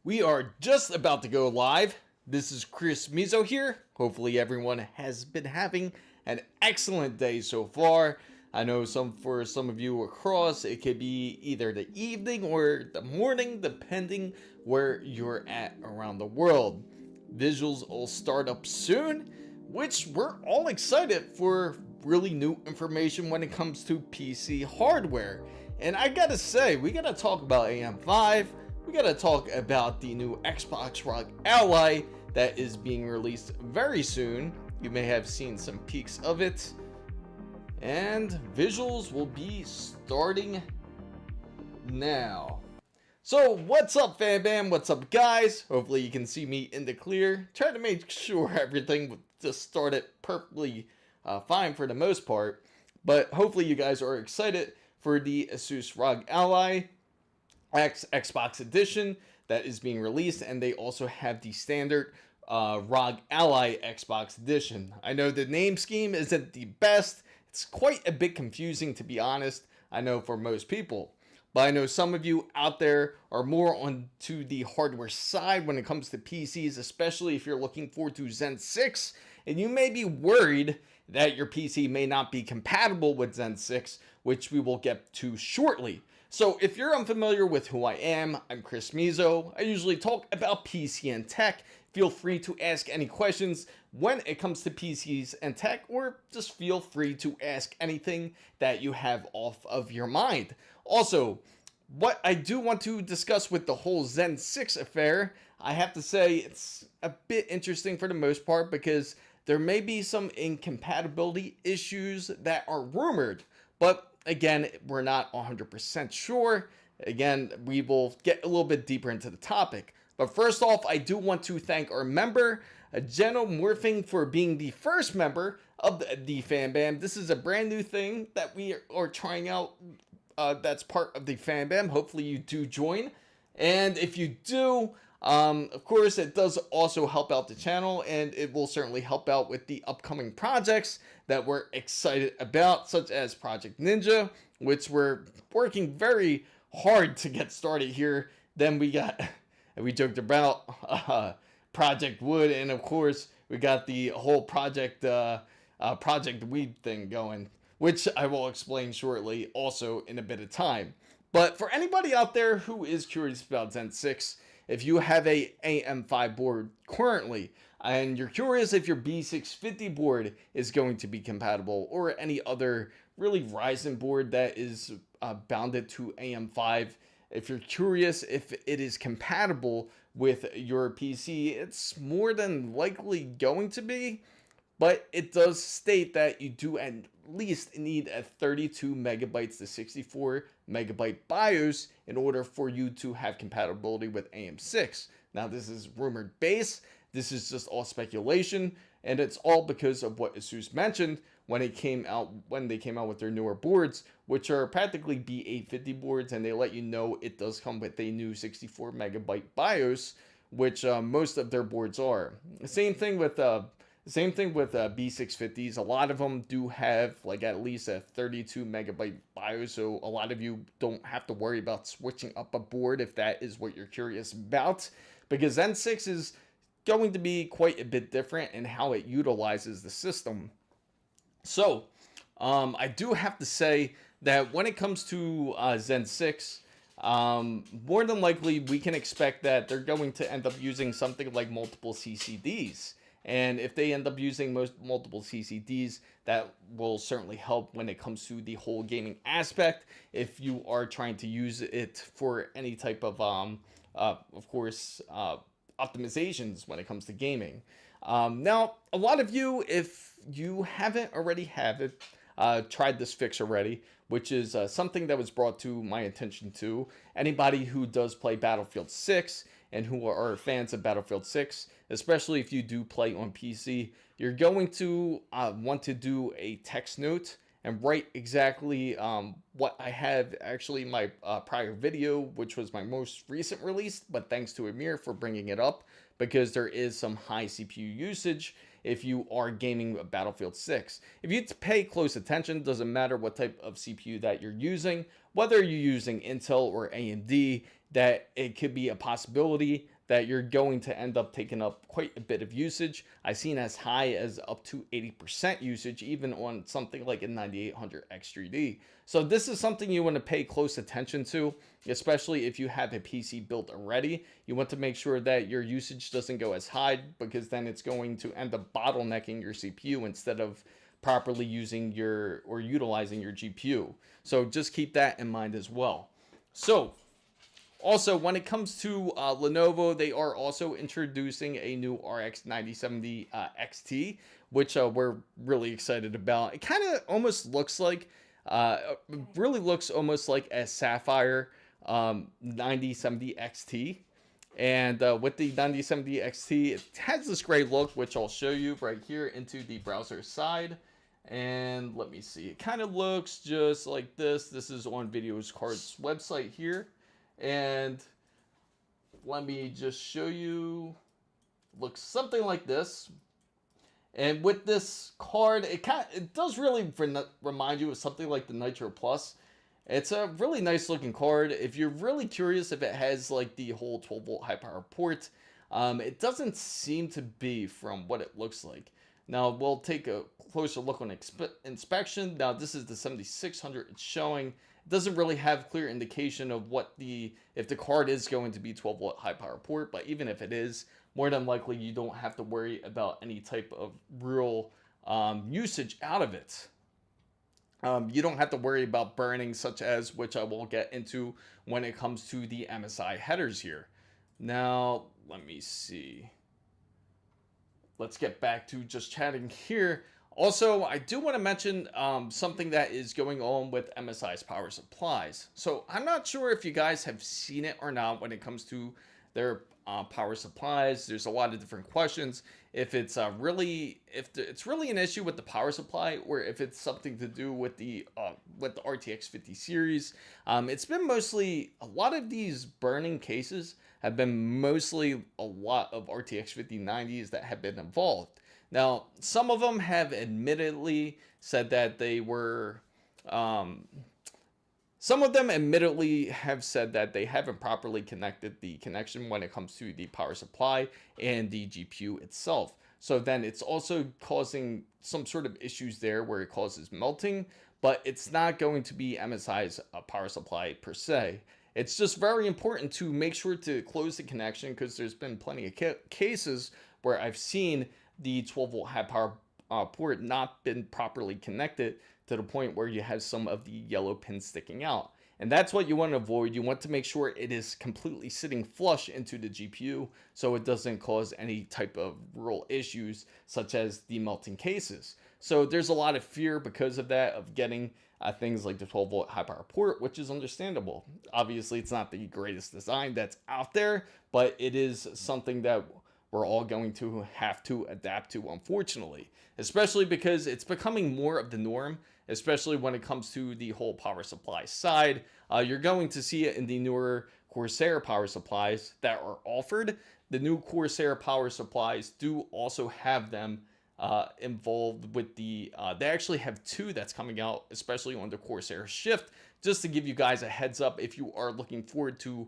We are just about to go live. This is Chris Mizo here. Hopefully everyone has been having an excellent day so far. I know for some of you across, it could be either the evening or the morning, depending where you're at around the world. Visuals will start up soon, which we're all excited for really new information when it comes to PC hardware. And I gotta say, we gotta talk about AM5. We gotta talk about the new Xbox ROG Ally that is being released very soon. You may have seen some peeks of it. And visuals will be starting now. So what's up, fam bam? What's up, guys? Hopefully you can see me in the clear. Try to make sure everything just started perfectly fine for the most part. But hopefully you guys are excited for the ASUS ROG Ally X Xbox Edition that is being released, and they also have the standard ROG Ally Xbox Edition. I know the name scheme isn't the best. It's quite a bit confusing, to be honest. I know for most people, but I know some of you out there are more onto the hardware side when it comes to PCs, especially if you're looking forward to Zen 6, and you may be worried that your PC may not be compatible with Zen 6, which we will get to shortly. So if you're unfamiliar with who I am, I'm Chris Mizo. I usually talk about PC and tech. Feel free to ask any questions when it comes to PCs and tech, or just feel free to ask anything that you have off of your mind. Also, what I do want to discuss with the whole Zen 6 affair, I have to say it's a bit interesting for the most part because there may be some incompatibility issues that are rumored, but again, we're not 100% sure. Again, we will get a little bit deeper into the topic. But first off, I do want to thank our member, Geno Morphing, for being the first member of the Fan Bam. This is a brand new thing that we are trying out that's part of the Fan Bam. Hopefully you do join. And if you do, of course, it does also help out the channel, and it will certainly help out with the upcoming projects that we're excited about, such as Project Ninja, which we're working very hard to get started here. Then we joked about Project Wood, and of course we got the whole Project Weed thing going, which I will explain shortly also in a bit of time. But for anybody out there who is curious about Zen 6, if you have a AM5 board currently, and you're curious if your B650 board is going to be compatible, or any other really Ryzen board that is bounded to AM5, if you're curious if it is compatible with your PC, it's more than likely going to be, but it does state that you do at least need a 32 megabytes to 64 megabyte BIOS in order for you to have compatibility with AM6. Now, this is rumored base. This is just all speculation, and it's all because of what ASUS mentioned when they came out with their newer boards, which are practically B850 boards, and they let you know it does come with a new 64 megabyte BIOS, which most of their boards are. Same thing with B650s. A lot of them do have like at least a 32 megabyte BIOS, so a lot of you don't have to worry about switching up a board if that is what you're curious about, because Zen 6 is going to be quite a bit different in how it utilizes the system. So I do have to say that when it comes to Zen 6, more than likely we can expect that they're going to end up using something like multiple CCDs. And if they end up using multiple CCDs, that will certainly help when it comes to the whole gaming aspect. If you are trying to use it for any type of course, optimizations when it comes to gaming. Now, a lot of you, if you haven't already tried this fix already, which is something that was brought to my attention to anybody who does play Battlefield 6 and who are fans of Battlefield 6, especially if you do play on PC, you're going to want to do a text note and write exactly what I have actually in my prior video, which was my most recent release, but thanks to Amir for bringing it up, because there is some high CPU usage if you are gaming Battlefield 6. If you pay close attention, doesn't matter what type of CPU that you're using, whether you're using Intel or AMD, that it could be a possibility that you're going to end up taking up quite a bit of usage. I've seen as high as up to 80% usage, even on something like a 9800 X3D. So this is something you want to pay close attention to, especially if you have a PC built already. You want to make sure that your usage doesn't go as high, because then it's going to end up bottlenecking your CPU instead of properly using your or utilizing your GPU. So just keep that in mind as well. So also, when it comes to Lenovo, they are also introducing a new RX 9070 XT, which we're really excited about. It kind of almost looks like, really looks almost like a Sapphire 9070 XT. And with the 9070 XT, it has this gray look, which I'll show you right here into the browser side. And let me see, it kind of looks just like this. This is on Videos Card's website here. And let me just show you, looks something like this. And with this card, it does really remind you of something like the Nitro Plus. It's a really nice looking card. If you're really curious if it has like the whole 12 volt high power port, it doesn't seem to be from what it looks like. Now we'll take a closer look on inspection. Now this is the 7600 it's showing. It doesn't really have clear indication of what if the card is going to be 12 volt high power port, but even if it is, more than likely you don't have to worry about any type of real usage out of it. You don't have to worry about burning, such as, which I will get into when it comes to the MSI headers here. Now, let me see. Let's get back to just chatting here. Also, I do want to mention something that is going on with MSI's power supplies. So I'm not sure if you guys have seen it or not when it comes to their power supplies. There's a lot of different questions. If it's it's really an issue with the power supply, or if it's something to do with the RTX 50 series. It's been mostly, a lot of these burning cases have been mostly a lot of RTX 5090s that have been involved. Now, some of them have admittedly said that they were, some of them admittedly have said that they haven't properly connected the connection when it comes to the power supply and the GPU itself. So then it's also causing some sort of issues there where it causes melting, but it's not going to be MSI's power supply per se. It's just very important to make sure to close the connection, because there's been plenty of cases where I've seen the 12 volt high power port not been properly connected to the point where you have some of the yellow pins sticking out. And that's what you want to avoid. You want to make sure it is completely sitting flush into the GPU so it doesn't cause any type of real issues such as the melting cases. So there's a lot of fear because of that, of getting things like the 12 volt high power port, which is understandable. Obviously, it's not the greatest design that's out there, but it is something that we're all going to have to adapt to, unfortunately, especially because it's becoming more of the norm, especially when it comes to the whole power supply side. You're going to see it in the newer Corsair power supplies that are offered. The new Corsair power supplies do also have them involved with the, they actually have two that's coming out, especially on the Corsair Shift, just to give you guys a heads up if you are looking forward to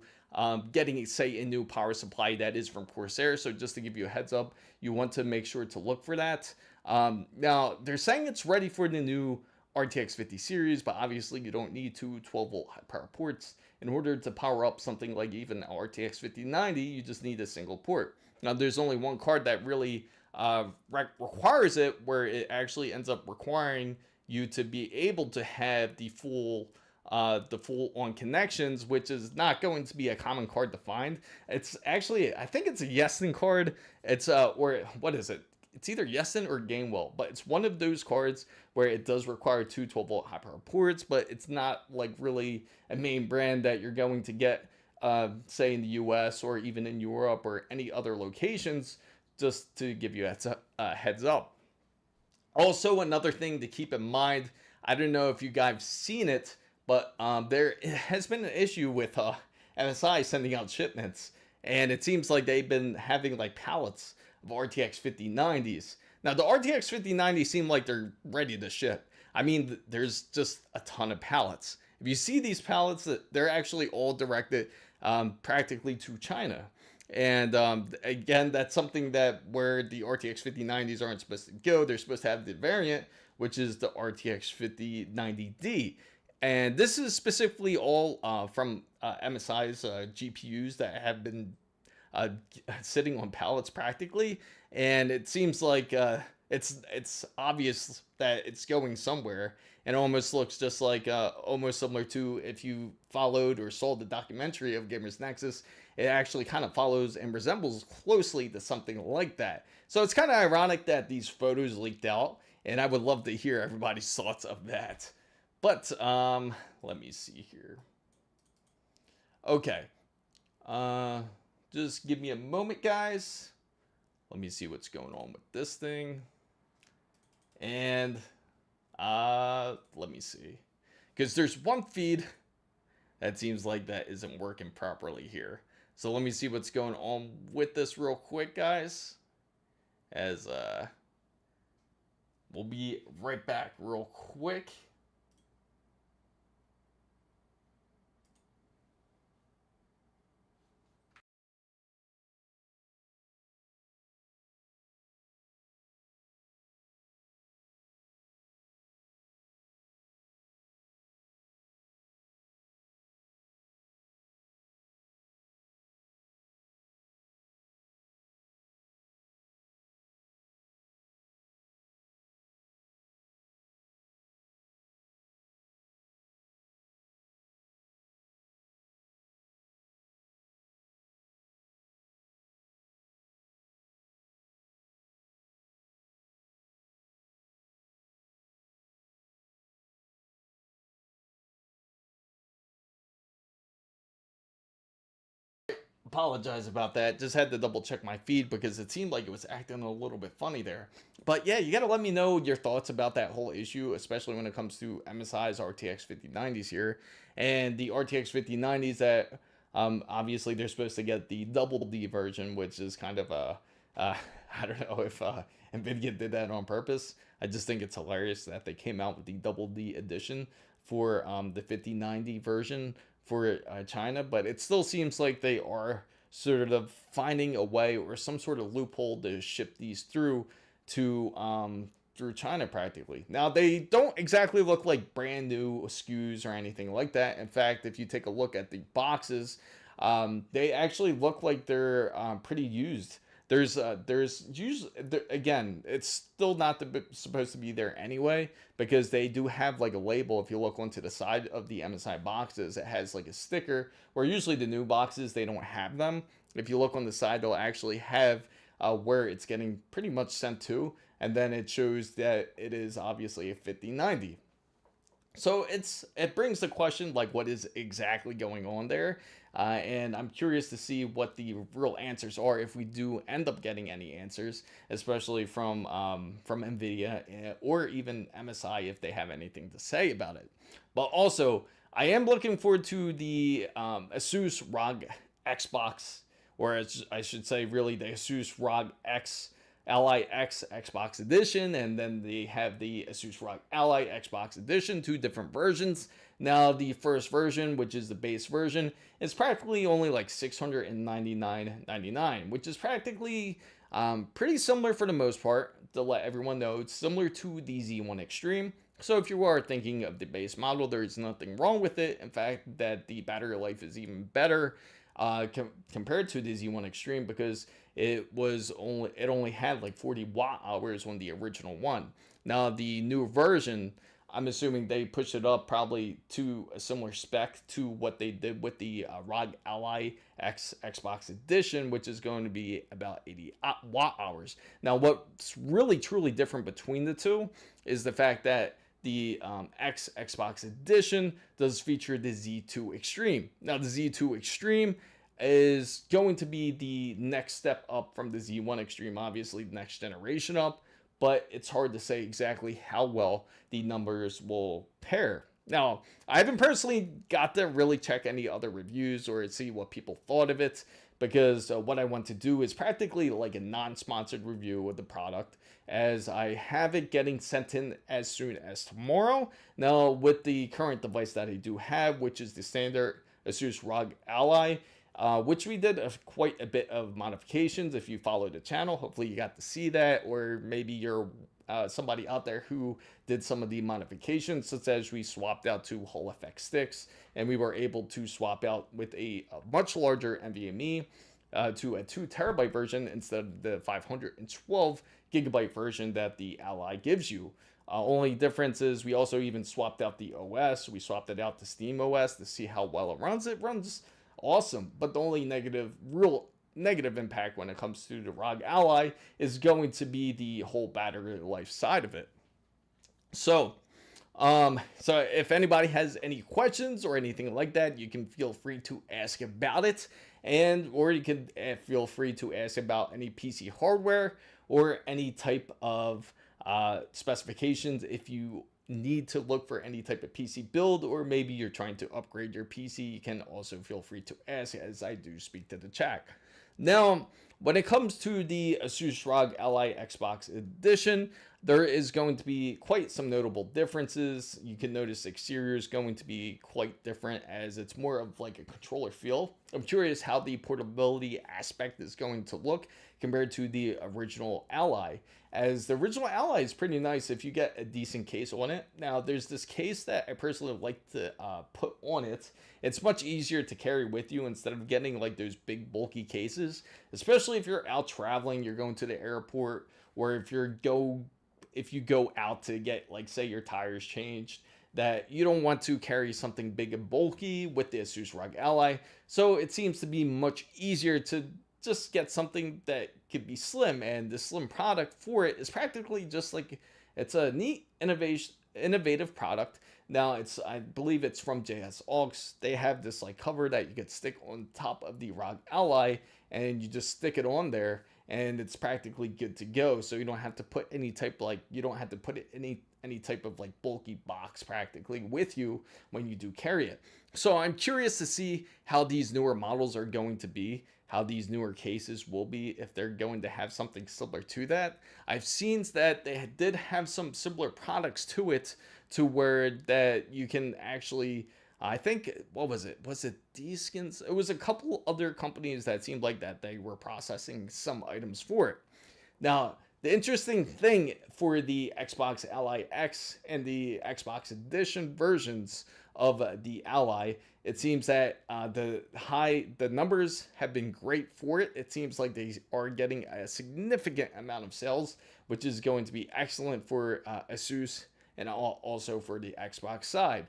getting, say, a new power supply that is from Corsair. So just to give you a heads up, you want to make sure to look for that. Now, they're saying it's ready for the new RTX 50 series, but obviously you don't need two 12 volt high power ports. In order to power up something like even an RTX 5090, you just need a single port. Now, there's only one card that really requires it, where it actually ends up requiring you to be able to have the full on connections, which is not going to be a common card to find. It's actually, I think it's a Yeston card. It's or what is it? It's either Yeston or Gainwell, but it's one of those cards where it does require two 12 volt high power ports, but it's not like really a main brand that you're going to get, say in the US or even in Europe or any other locations, just to give you a heads up. Also, another thing to keep in mind, I don't know if you guys seen it, but there has been an issue with MSI sending out shipments, and it seems like they've been having like pallets of RTX 5090s. Now the RTX 5090s seem like they're ready to ship. I mean, there's just a ton of pallets. If you see these pallets, they're actually all directed practically to China. And again, that's something that where the RTX 5090s aren't supposed to go. They're supposed to have the variant, which is the RTX 5090D. And this is specifically all from MSI's GPUs that have been sitting on pallets practically. And it seems like it's obvious that it's going somewhere, and almost looks just like almost similar to if you followed or saw the documentary of Gamers Nexus. It actually kind of follows and resembles closely to something like that. So it's kind of ironic that these photos leaked out, and I would love to hear everybody's thoughts of that. But let me see here. Okay, just give me a moment, guys. Let me see what's going on with this thing. And let me see, because there's one feed that seems like that isn't working properly here. So let me see what's going on with this real quick, guys, as we'll be right back real quick. Apologize about that. Just had to double check my feed because it seemed like it was acting a little bit funny there. But yeah, you got to let me know your thoughts about that whole issue, especially when it comes to MSI's RTX 5090s here. And the RTX 5090s that obviously they're supposed to get the double D version, which is kind of a, I don't know if NVIDIA did that on purpose. I just think it's hilarious that they came out with the double D edition for the 5090 version for China, but it still seems like they are sort of finding a way or some sort of loophole to ship these through to through China practically. Now they don't exactly look like brand new SKUs or anything like that. In fact, if you take a look at the boxes, they actually look like they're pretty used. There's usually again, it's still not supposed to be there anyway, because they do have like a label. If you look onto the side of the MSI boxes, it has like a sticker, where usually the new boxes they don't have them. If you look on the side, they'll actually have where it's getting pretty much sent to, and then it shows that it is obviously a 5090. So it brings the question, like, what is exactly going on there, and I'm curious to see what the real answers are, if we do end up getting any answers, especially from NVIDIA or even MSI, if they have anything to say about it. But also, I am looking forward to the ASUS ROG Xbox, or as I should say, really the ASUS ROG Ally X Xbox Edition, and then they have the ASUS ROG Ally Xbox Edition, two different versions. Now, the first version, which is the base version, is practically only like $699.99, which is practically pretty similar for the most part. To let everyone know, it's similar to the Z1 Extreme. So if you are thinking of the base model, there is nothing wrong with it. In fact, that the battery life is even better compared to the Z1 Extreme, because it only had like 40 watt hours on the original one. Now the new version, I'm assuming they pushed it up probably to a similar spec to what they did with the ROG Ally X Xbox Edition, which is going to be about 80 watt hours. Now what's really truly different between the two is the fact that the X Xbox Edition does feature the Z2 Extreme. Now the Z2 Extreme is going to be the next step up from the Z1 Extreme, obviously the next generation up, but it's hard to say exactly how well the numbers will pair. Now, I haven't personally got to really check any other reviews or see what people thought of it, because what I want to do is practically like a non-sponsored review of the product, as I have it getting sent in as soon as tomorrow. Now, with the current device that I do have, which is the standard ASUS ROG Ally, which we did quite a bit of modifications. If you follow the channel, hopefully you got to see that, or maybe you're somebody out there who did some of the modifications, such as we swapped out 2 Hall effect sticks, and we were able to swap out with a much larger NVMe to a 2 terabyte version instead of the 512 gigabyte version that the Ally gives you. Only difference is we also even swapped out the OS. We swapped it out to Steam OS to see how well it runs. It runs awesome, but the only real negative impact when it comes to the ROG Ally is going to be the whole battery life side of it. So if anybody has any questions or anything like that, you can feel free to ask about it, or you can feel free to ask about any PC hardware or any type of specifications. If you need to look for any type of PC build, or maybe you're trying to upgrade your PC, you can also feel free to ask, as I do speak to the chat. Now, when it comes to the ASUS ROG Ally Xbox Edition, there is going to be quite some notable differences. You can notice the exterior is going to be quite different, as it's more of like a controller feel. I'm curious how the portability aspect is going to look compared to the original Ally, as the original Ally is pretty nice if you get a decent case on it. Now, there's this case that I personally like to put on it. It's much easier to carry with you instead of getting like those big bulky cases, especially if you're out traveling, you're going to the airport, or if you go out to get, like, say, your tires changed, that you don't want to carry something big and bulky with the ASUS ROG Ally. So it seems to be much easier to just get something that could be slim, and the slim product for it is practically just like, it's a neat innovative product. Now, I believe it's from JS Aux. They have this like cover that you could stick on top of the ROG Ally, and you just stick it on there, and it's practically good to go. So you don't have to put any type any type of like bulky box practically with you when you do carry it. So I'm curious to see how these newer models are going to be, how these newer cases will be, if they're going to have something similar to that. I've seen that they did have some similar products to it, to where that you can actually, I think, what was it? Was it D-Skins? It was a couple other companies that seemed like that they were processing some items for it. Now, the interesting thing for the Xbox Ally X and the Xbox Edition versions of the Ally, it seems that the numbers have been great for it. It seems like they are getting a significant amount of sales, which is going to be excellent for ASUS and also for the Xbox side.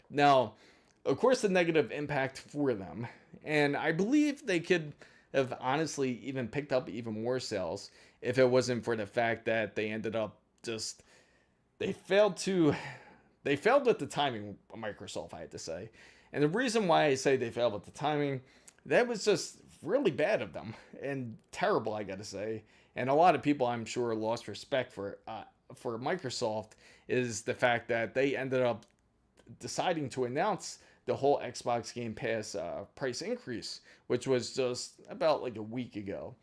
Now, of course, the negative impact for them, and I believe they could have honestly even picked up even more sales if it wasn't for the fact that they ended up they failed with the timing of Microsoft, I had to say. And the reason why I say they failed with the timing, that was just really bad of them and terrible, I gotta say. And a lot of people, I'm sure, lost respect for Microsoft, is the fact that they ended up deciding to announce the whole Xbox Game Pass price increase, which was just about like a week ago,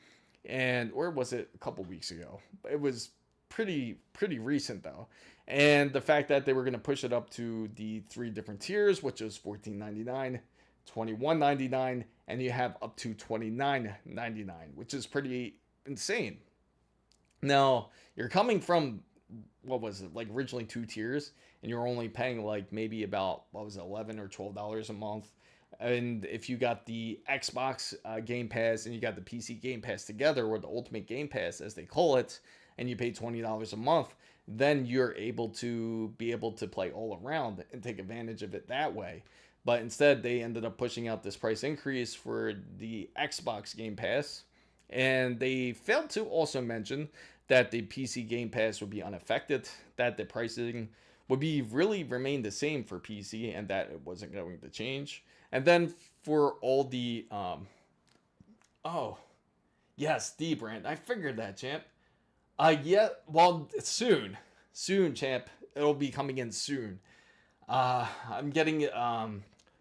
or was it a couple weeks ago? It was pretty recent though. And the fact that they were going to push it up to the 3 different tiers, which is $14.99, $21.99, and you have up to $29.99, which is pretty insane. Now, you're coming from, what was it, like originally 2 tiers, and you're only paying like maybe about, what was it, $11 or $12 a month. And if you got the Xbox Game Pass and you got the PC Game Pass together, or the Ultimate Game Pass as they call it, and you pay $20 a month, then you're able to play all around and take advantage of it that way. But instead, they ended up pushing out this price increase for the Xbox Game Pass, and they failed to also mention that the PC Game Pass would be unaffected, that the pricing would remain the same for PC, and that it wasn't going to change. And then for all the oh yes, D brand, I figured that, champ. Yeah, well, soon, champ. It'll be coming in soon. I'm getting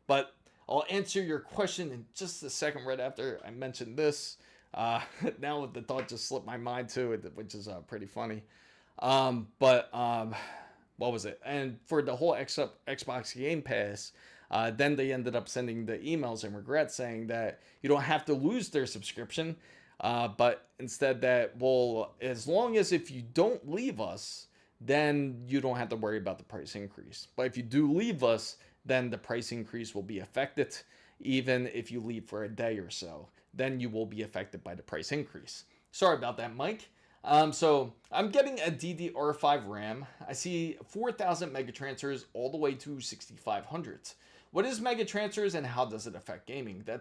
but I'll answer your question in just a second. Right after I mentioned this, now the thought just slipped my mind too, which is pretty funny. But what was it? And for the whole Xbox Game Pass, then they ended up sending the emails and regrets saying that you don't have to lose their subscription, but instead that, well, as long as if you don't leave us, then you don't have to worry about the price increase. But if you do leave us, then the price increase will be affected, even if you leave for a day or so. Then you will be affected by the price increase. Sorry about that, Mike. So I'm getting a DDR5 RAM. I see 4,000 megatransfers all the way to 6,500. What is megatransfers and how does it affect gaming? That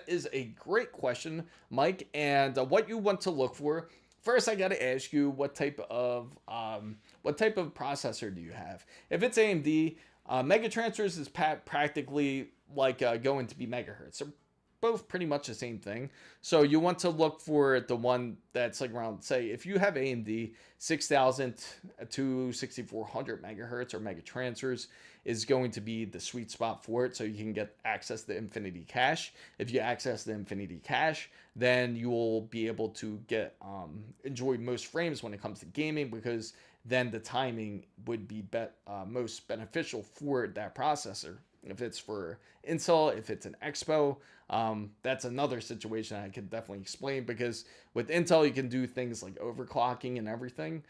is a great question, Mike. And what you want to look for. First, I got to ask you what type of processor do you have? If it's AMD, megatransfers is practically like going to be megahertz. They're both pretty much the same thing. So you want to look for the one that's like around, say, if you have AMD, 6,000 to 6,400 megahertz or megatransfers is going to be the sweet spot for it, so you can get access to infinity cache. If you access the infinity cache, then you will be able to get enjoy most frames when it comes to gaming, because then the timing would be most beneficial for that processor. If it's for Intel, if it's an Expo, that's another situation I could definitely explain, because with Intel you can do things like overclocking and everything,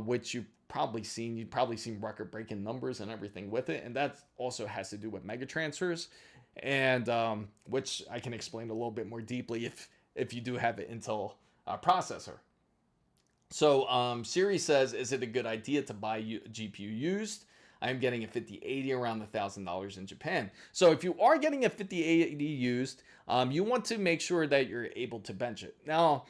which you've probably seen. You've probably seen record-breaking numbers and everything with it, and that also has to do with megatransfers, and which I can explain a little bit more deeply if you do have an Intel processor. So Siri says, is it a good idea to buy GPU used? I'm getting a 5080 around $1,000 in Japan. So if you are getting a 5080 used, you want to make sure that you're able to bench it. Now,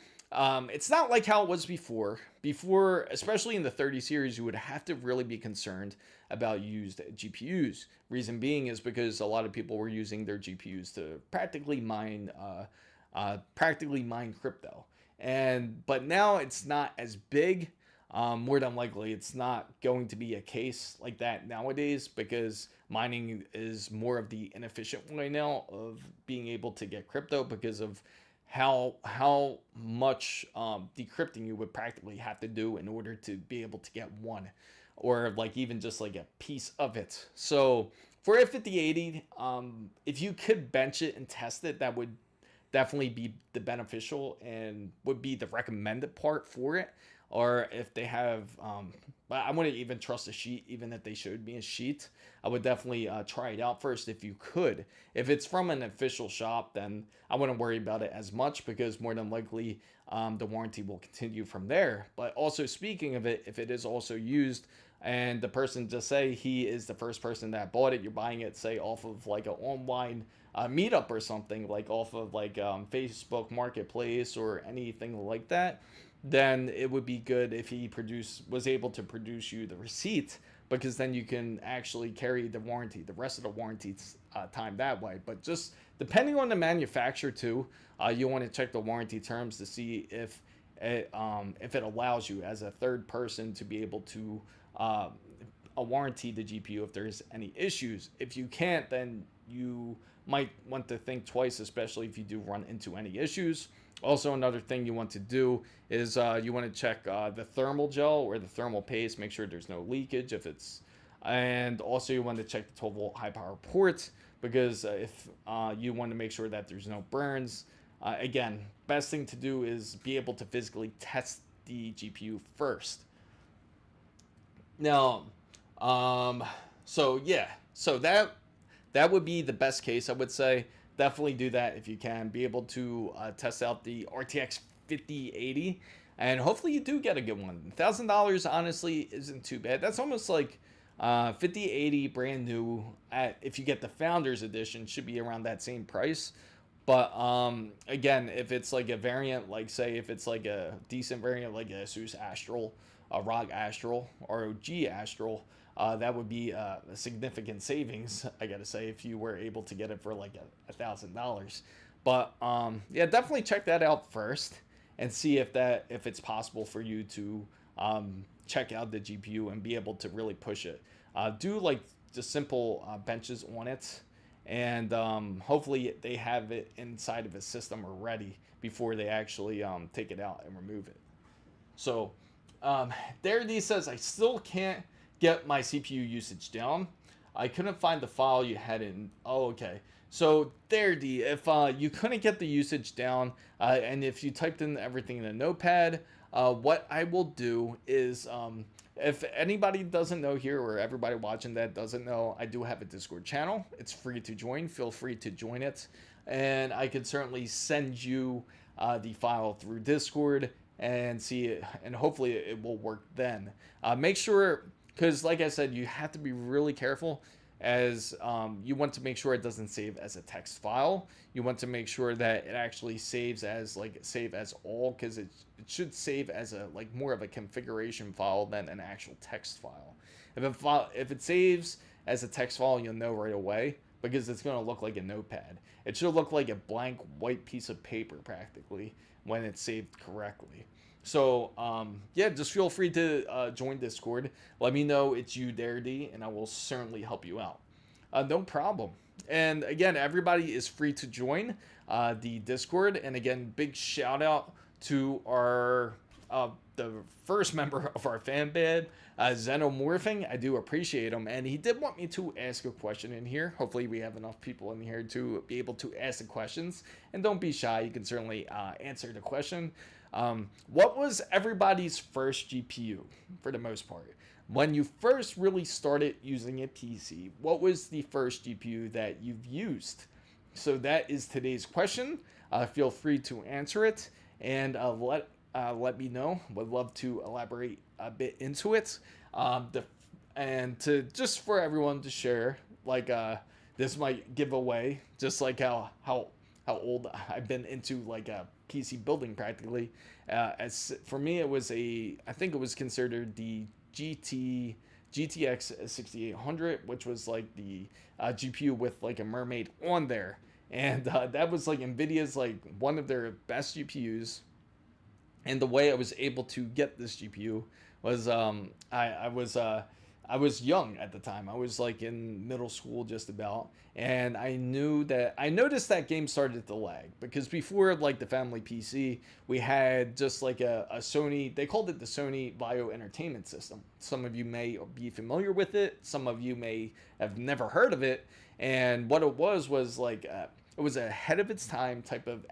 it's not like how it was before. Before, especially in the 30 series, you would have to really be concerned about used GPUs. Reason being is because a lot of people were using their GPUs to practically mine crypto. But now it's not as big. More than likely, it's not going to be a case like that nowadays, because mining is more of the inefficient way now of being able to get crypto, because of how much decrypting you would practically have to do in order to be able to get one, or like even just like a piece of it. So for a 5080, if you could bench it and test it, that would definitely be the beneficial and would be the recommended part for it. Or if they have, I wouldn't even trust a sheet, even if they showed me a sheet. I would definitely try it out first if you could. If it's from an official shop, then I wouldn't worry about it as much, because more than likely the warranty will continue from there. But also, speaking of it, if it is also used and the person, just say he is the first person that bought it, you're buying it, say, off of like an online meetup or something, like off of like Facebook Marketplace or anything like that, then it would be good if he was able to produce you the receipt, because then you can actually carry the warranty, the rest of the warranty time that way. But just depending on the manufacturer too, you want to check the warranty terms to see if it allows you as a third person to be able to warranty the GPU if there's any issues. If you can't, then you might want to think twice, especially if you do run into any issues. Also, another thing you want to do is you want to check the thermal gel or the thermal paste, make sure there's no leakage and also you want to check the 12 volt high power port, because if you want to make sure that there's no burns. Again, best thing to do is be able to physically test the GPU first. Now, so that would be the best case, I would say. Definitely do that if you can. Be able to test out the RTX 5080, and hopefully you do get a good one. $1,000 honestly isn't too bad. That's almost like 5080 brand new. If you get the Founders Edition, should be around that same price. But again, if it's like a variant, like say if it's like a decent variant like a ASUS Astral, a ROG Astral, ROG Astral, that would be a significant savings, I gotta say, if you were able to get it for like $1,000. But yeah, definitely check that out first. and see if it's possible for you to check out the GPU and be able to really push it. Do like just simple benches on it, and hopefully they have it inside of a system already before they actually take it out and remove it. So there D says, I still can't get my CPU usage down. I couldn't find the file you had in. Oh, okay. So there D, if you couldn't get the usage down, and if you typed in everything in a notepad, what I will do is, if anybody doesn't know here, or everybody watching that doesn't know, I do have a Discord channel. It's free to join. Feel free to join it. And I could certainly send you the file through Discord and see it, and hopefully it will work then. Make sure, because like I said, you have to be really careful, as you want to make sure it doesn't save as a text file. You want to make sure that it actually saves as like save as all, because it should save as a like more of a configuration file than an actual text file. If it saves as a text file, you'll know right away, because it's going to look like a notepad. It should look like a blank white piece of paper practically when it's saved correctly. So yeah, just feel free to join Discord. Let me know it's you there, D, and I will certainly help you out. No problem. And again, everybody is free to join the Discord. And again, big shout out to our the first member of our fan band, Xenomorphing. I do appreciate him, and he did want me to ask a question in here. Hopefully we have enough people in here to be able to ask the questions, and don't be shy, you can certainly answer the question. What was everybody's first GPU for the most part? When you first really started using a PC, what was the first GPU that you've used? So that is today's question. Feel free to answer it, and let me know. Would love to elaborate a bit into it. And to just for everyone to share, like this might give away just like how old I've been into like PC building practically. As for me, it was I think it was considered the GTX 6800, which was like the GPU with like a mermaid on there, and that was like NVIDIA's like one of their best GPUs. And the way I was able to get this GPU was I was young at the time. I was like in middle school just about, and I noticed that game started to lag, because before like the family PC, we had just like a Sony, they called it the Sony Vaio Entertainment System. Some of you may be familiar with it, some of you may have never heard of it, and what it was like it was ahead of its time type of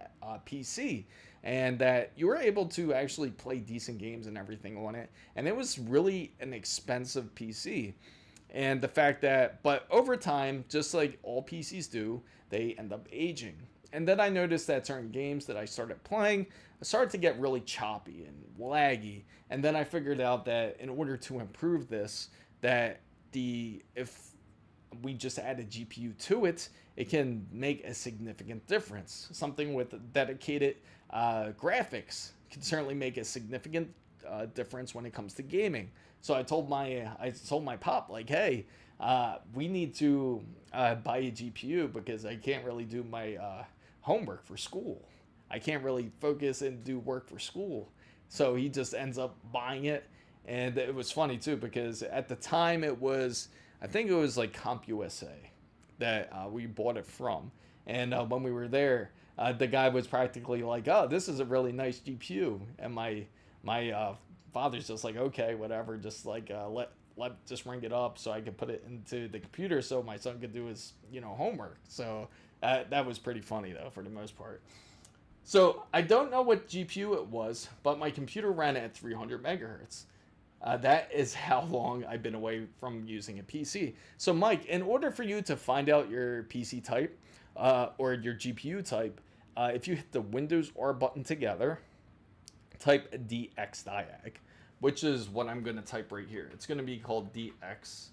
PC, and that you were able to actually play decent games and everything on it. And it was really an expensive PC. And the fact that, but over time, just like all PCs do, they end up aging. And then I noticed that certain games that I started playing started to get really choppy and laggy. And then I figured out that in order to improve this, that if we just add a GPU to it, it can make a significant difference. Something with dedicated graphics can certainly make a significant difference when it comes to gaming. So I told my pop, like, hey, we need to buy a GPU, because I can't really do my homework for school. I can't really focus and do work for school. So he just ends up buying it. And it was funny too, because at the time I think it was like CompUSA that we bought it from. And when we were there, the guy was practically like, oh, this is a really nice GPU. And my father's just like, okay, whatever, just like just ring it up so I could put it into the computer so my son could do his homework. So that was pretty funny though, for the most part. So I don't know what GPU it was, but my computer ran at 300 megahertz. That is how long I've been away from using a PC. So Mike, in order for you to find out your PC type or your GPU type, if you hit the Windows R button together, type DXDiag, which is what I'm going to type right here. It's going to be called DX.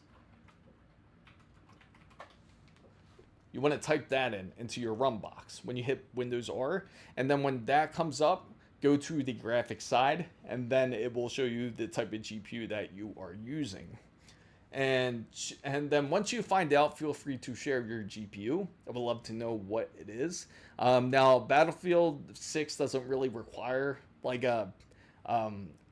You want to type that into your run box when you hit Windows R, and then when that comes up, go to the graphics side, and then it will show you the type of GPU that you are using. And then once you find out, feel free to share your GPU. I would love to know what it is. Now, Battlefield 6 doesn't really require like a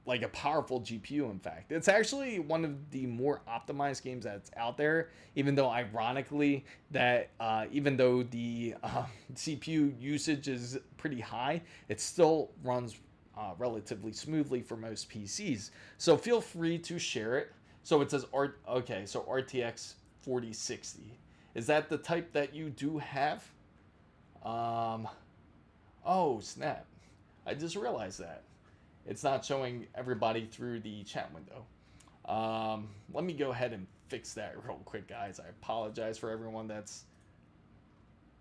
like a powerful GPU. In fact, it's actually one of the more optimized games that's out there. Even though, ironically, that even though the CPU usage is pretty high, it still runs relatively smoothly for most PCs. So feel free to share it. So it says okay, so RTX 4060. Is that the type that you do have? Oh snap! I just realized that it's not showing everybody through the chat window. Let me go ahead and fix that real quick, guys. I apologize for everyone that's...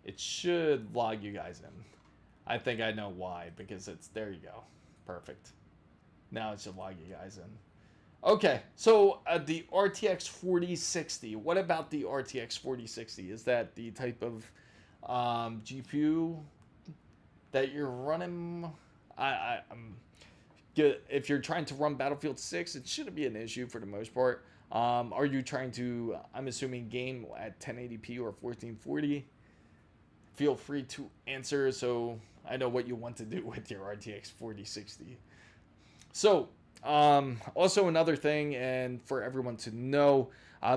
It should log you guys in. I think I know why, because it's... There you go. Perfect. Now it should log you guys in. Okay, so the RTX 4060. What about the RTX 4060? Is that the type of GPU that you're running? I'm... If you're trying to run Battlefield 6, it shouldn't be an issue for the most part. Are you trying to, I'm assuming, game at 1080p or 1440? Feel free to answer so I know what you want to do with your RTX 4060. So, also another thing, and for everyone to know,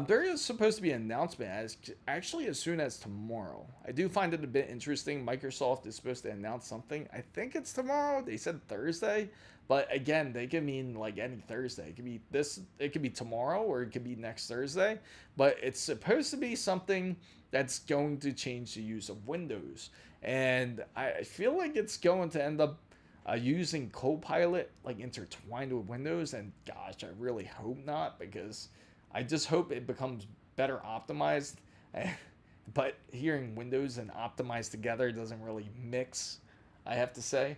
there is supposed to be an announcement actually as soon as tomorrow. I do find it a bit interesting. Microsoft is supposed to announce something. I think it's tomorrow. They said Thursday, but again, they could mean like any Thursday. It could be it could be tomorrow, or it could be next Thursday. But it's supposed to be something that's going to change the use of Windows, and I feel like it's going to end up using Copilot like intertwined with Windows. And gosh, I really hope not, because I just hope it becomes better optimized. But hearing Windows and optimized together doesn't really mix, I have to say.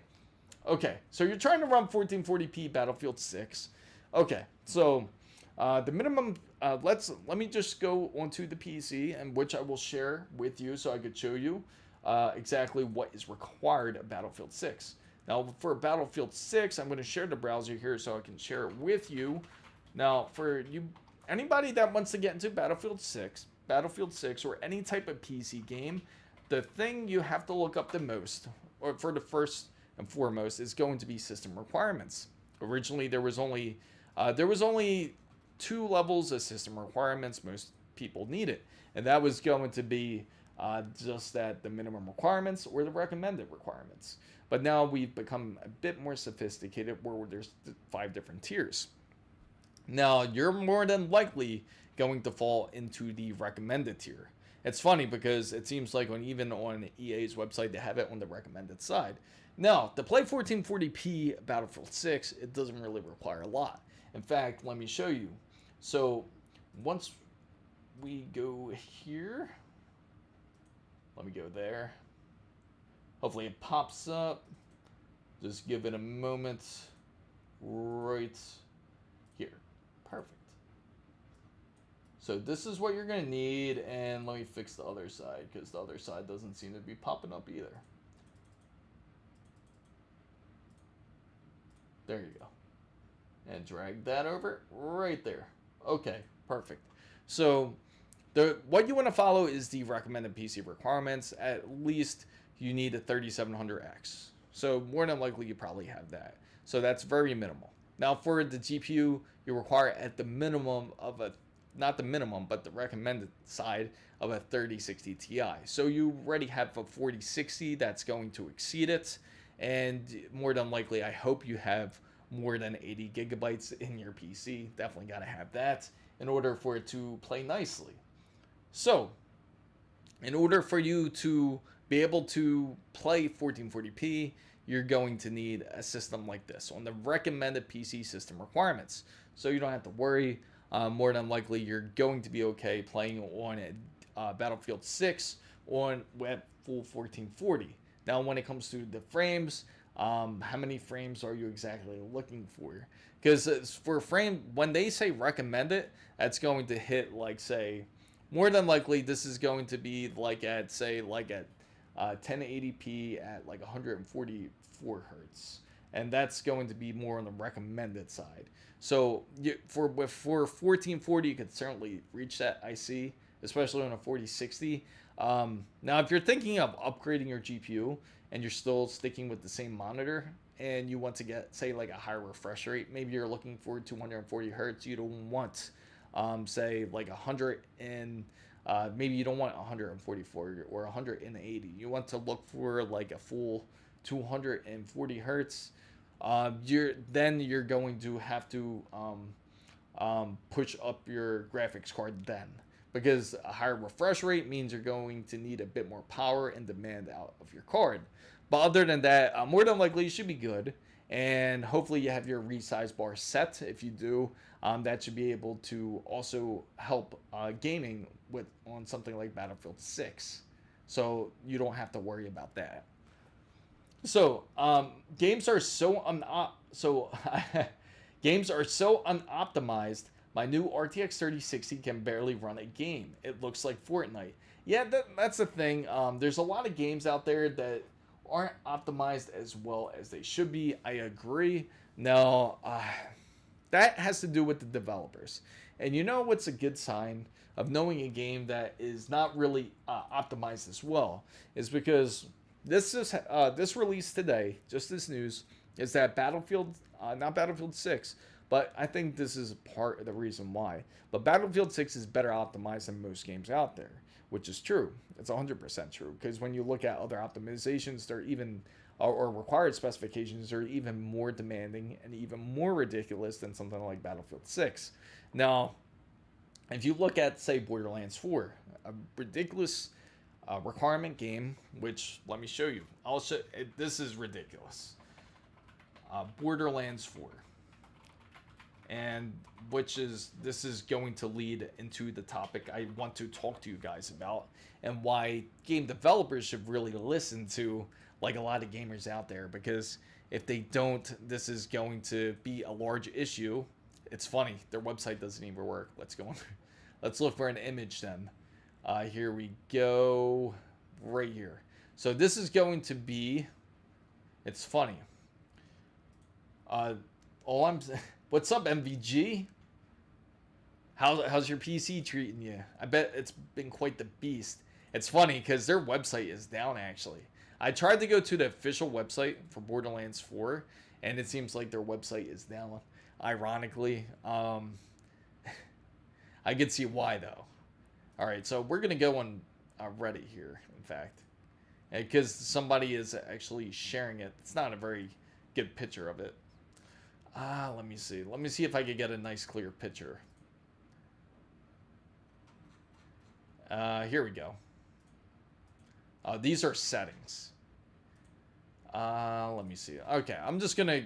Okay, so you're trying to run 1440p Battlefield 6. Okay, so the minimum, let me just go onto the PC, and which I will share with you so I could show you exactly what is required of Battlefield 6. Now, for Battlefield 6, I'm going to share the browser here so I can share it with you. Now, for you, anybody that wants to get into Battlefield 6, or any type of PC game, the thing you have to look up the most, or for the first and foremost, is going to be system requirements. Originally, there was only 2 levels of system requirements most people needed, and that was going to be just that the minimum requirements or the recommended requirements. But now we've become a bit more sophisticated, where there's 5 different tiers. Now, you're more than likely going to fall into the recommended tier. It's funny because it seems like even on EA's website, they have it on the recommended side. Now, to play 1440p Battlefield 6, it doesn't really require a lot. In fact, let me show you. So, once we go here, let me go there. Hopefully it pops up. Just give it a moment. Right here. Perfect. So this is what you're going to need, and let me fix the other side, because the other side doesn't seem to be popping up either. There you go. And drag that over right there. Okay, perfect. So what you want to follow is the recommended PC requirements. At least you need a 3700X. So more than likely you probably have that. So that's very minimal. Now for the GPU, you require at the minimum of not the minimum, but the recommended side of a 3060 Ti. So you already have a 4060 that's going to exceed it. And more than likely, I hope you have more than 80 gigabytes in your PC. Definitely got to have that in order for it to play nicely. So, in order for you to be able to play 1440p, you're going to need a system like this on the recommended PC system requirements. So you don't have to worry. More than likely, you're going to be okay playing on Battlefield 6 with full 1440. Now, when it comes to the frames, how many frames are you exactly looking for? Because for frame, when they say recommended, that's going to hit, like, say, more than likely this is going to be like at 1080p at like 144 hertz, and that's going to be more on the recommended side. So for 1440, you could certainly reach that, I see, especially on a 4060. Now, if you're thinking of upgrading your GPU and you're still sticking with the same monitor, and you want to get, say, like a higher refresh rate, maybe you're looking for 240 hertz, you don't want say like 100 and maybe you don't want 144 or 180. You want to look for like a full 240 hertz. You're going to have to push up your graphics card then, because a higher refresh rate means you're going to need a bit more power and demand out of your card. But other than that, more than likely you should be good. And hopefully you have your resize bar set. If you do, that should be able to also help gaming on something like Battlefield 6. So you don't have to worry about that. So games are so games are so unoptimized. My new RTX 3060 can barely run a game. It looks like Fortnite. Yeah, that's the thing. There's a lot of games out there that aren't optimized as well as they should be. I agree. Now, that has to do with the developers. And you know what's a good sign of knowing a game that is not really optimized as well is because this release today, just this news, is that Battlefield, not Battlefield 6, but I think this is part of the reason why. But Battlefield 6 is better optimized than most games out there, which is true. It's 100% true, because when you look at other optimizations, they're even, or required specifications, are even more demanding and even more ridiculous than something like Battlefield 6. Now, if you look at, say, Borderlands 4, a ridiculous requirement game, which, let me show you. This is ridiculous. Borderlands 4. And this is going to lead into the topic I want to talk to you guys about, and why game developers should really listen to like a lot of gamers out there, because if they don't, this is going to be a large issue. It's funny, their website doesn't even work. Let's go on. Let's look for an image then. Here we go, right here. So this is going to be, it's funny. What's up, MVG? How's your PC treating you? I bet it's been quite the beast. It's funny because their website is down, actually. I tried to go to the official website for Borderlands 4, and it seems like their website is down. Ironically, I could see why, though. All right, so we're going to go on Reddit here, in fact, because somebody is actually sharing it. It's not a very good picture of it. Let me see. Let me see if I could get a nice clear picture. Here we go. These are settings. Let me see. Okay, I'm just gonna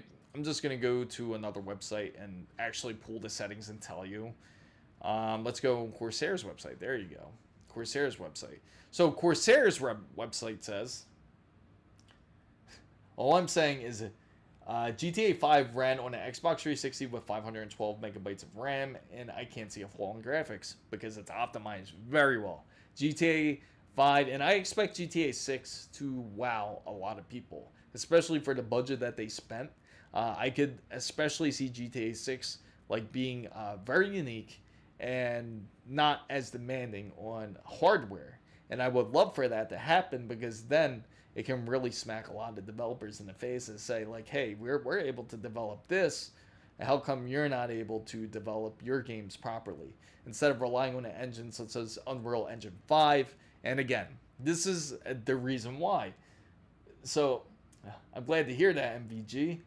go to another website and actually pull the settings and tell you. Let's go on Corsair's website. There you go. Corsair's website. So Corsair's website says, all I'm saying is GTA 5 ran on an Xbox 360 with 512 megabytes of RAM, and I can't see a flaw in graphics because it's optimized very well. GTA 5, and I expect GTA 6 to wow a lot of people, especially for the budget that they spent. I could especially see GTA 6 like being very unique and not as demanding on hardware. And I would love for that to happen, because then it can really smack a lot of developers in the face and say, like, hey, we're able to develop this. How come you're not able to develop your games properly? Instead of relying on an engine such as Unreal Engine 5. And again, this is the reason why. So I'm glad to hear that, MVG.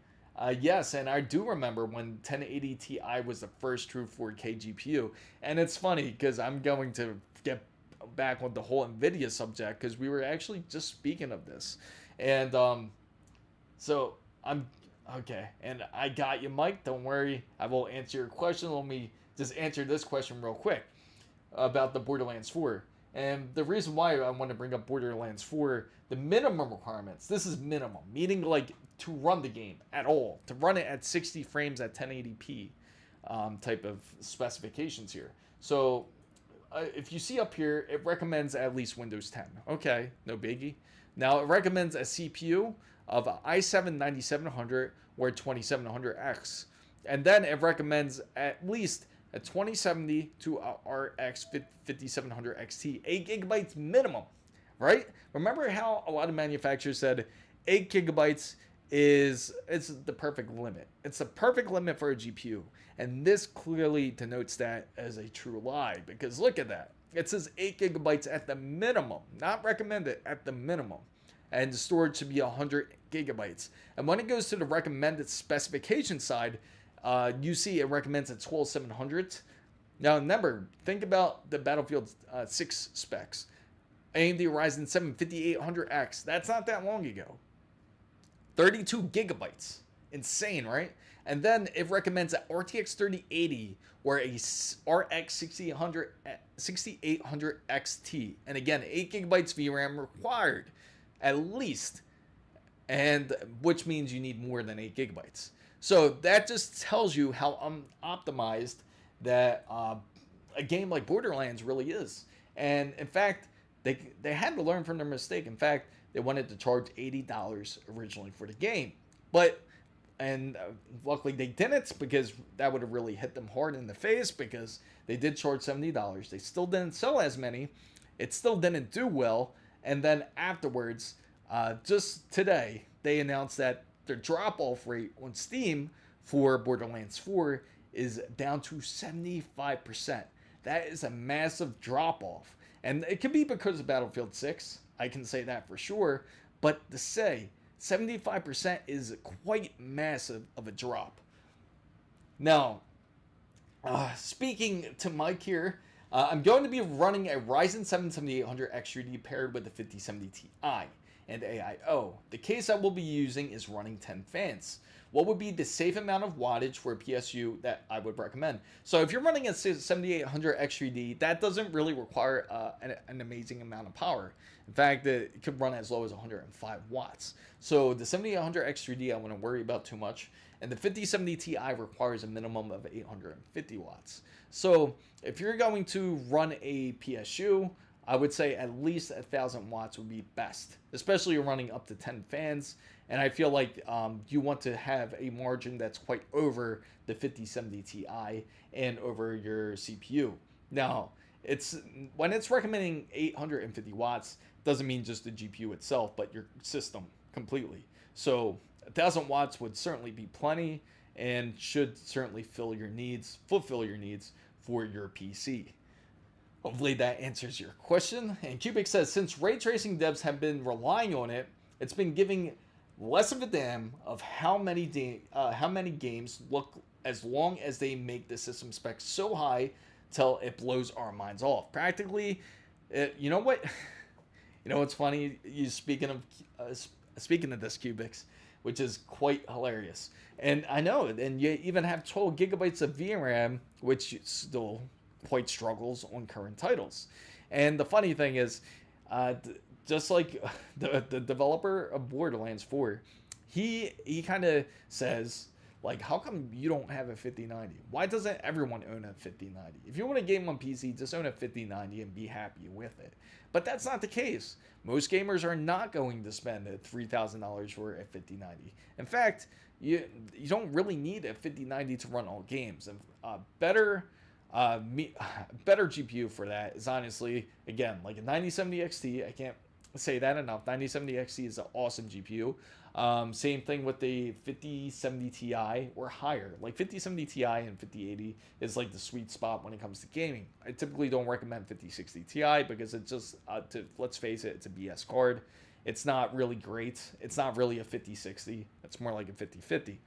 Yes, and I do remember when 1080 Ti was the first true 4K GPU. And it's funny because I'm going to get back on the whole NVIDIA subject, because we were actually just speaking of this. And so I'm okay, and I got you, Mike. Don't worry, I will answer your question. Let me just answer this question real quick about the Borderlands 4. And the reason why I want to bring up Borderlands 4, the minimum requirements, this is minimum, meaning like to run the game at all, to run it at 60 frames at 1080p type of specifications here. So if you see up here, it recommends at least Windows 10. Okay, no biggie. Now, it recommends a CPU of i7 9700 or 2700X. And then it recommends at least a 2070 to a RX 5700 XT, 8 gigabytes minimum, right? Remember how a lot of manufacturers said 8 gigabytes it's the perfect limit. It's the perfect limit for a GPU. And this clearly denotes that as a true lie, because look at that. It says 8 gigabytes at the minimum, not recommended, at the minimum. And the storage should be 100 gigabytes. And when it goes to the recommended specification side, you see it recommends at 12700. Now remember, think about the Battlefield 6 specs. AMD Ryzen 7 5800X. That's not that long ago. 32 gigabytes. Insane, right? And then it recommends an RTX 3080 or a RX 6800 XT. And again, 8 gigabytes VRAM required, at least. And which means you need more than 8 gigabytes. So that just tells you how optimized that a game like Borderlands really is. And in fact, they had to learn from their mistake. In fact, they wanted to charge $80 originally for the game. And luckily they didn't, because that would have really hit them hard in the face, because they did charge $70. They still didn't sell as many. It still didn't do well. And then afterwards, just today, they announced that their drop-off rate on Steam for Borderlands 4 is down to 75%. That is a massive drop-off. And it could be because of Battlefield 6. I can say that for sure. But to say 75% is quite massive of a drop. Now, speaking to Mike here, I'm going to be running a Ryzen 7 7800 X3D paired with the 5070 Ti and AIO. The case I will be using is running 10 fans. What would be the safe amount of wattage for a PSU that I would recommend? So if you're running a 7800 X3D, that doesn't really require an amazing amount of power. In fact, it could run as low as 105 watts. So the 7800 X3D I wouldn't worry about too much. And the 5070 Ti requires a minimum of 850 watts. So if you're going to run a PSU, I would say at least 1,000 watts would be best, especially you're running up to 10 fans. And I feel like you want to have a margin that's quite over the 5070 Ti and over your CPU. Now, when it's recommending 850 watts, doesn't mean just the GPU itself, but your system completely. So 1,000 watts would certainly be plenty and should certainly fulfill your needs for your PC. Hopefully that answers your question. And Cubic says, since ray tracing devs have been relying on it, it's been giving less of a damn of how many games look, as long as they make the system specs so high till it blows our minds off. Practically, you know what? You know what's funny? Speaking of this, Cubics, which is quite hilarious. And I know, and you even have 12 gigabytes of VRAM, which still quite struggles on current titles. And the funny thing is, just like the developer of Borderlands 4, he kind of says, like, how come you don't have a 5090? Why doesn't everyone own a 5090? If you want a game on PC, just own a 5090 and be happy with it. But that's not the case. Most gamers are not going to spend $3,000 for a 5090. In fact, you don't really need a 5090 to run all games. And better GPU for that is honestly, again, like a 9070 XT. I can't say that enough. 9070 XT is an awesome GPU. Same thing with the 5070 Ti or higher. Like 5070 Ti and 5080 is like the sweet spot when it comes to gaming. I typically don't recommend 5060 Ti because it's just, let's face it, it's a BS card. It's not really great. It's not really a 5060. It's more like a 5050.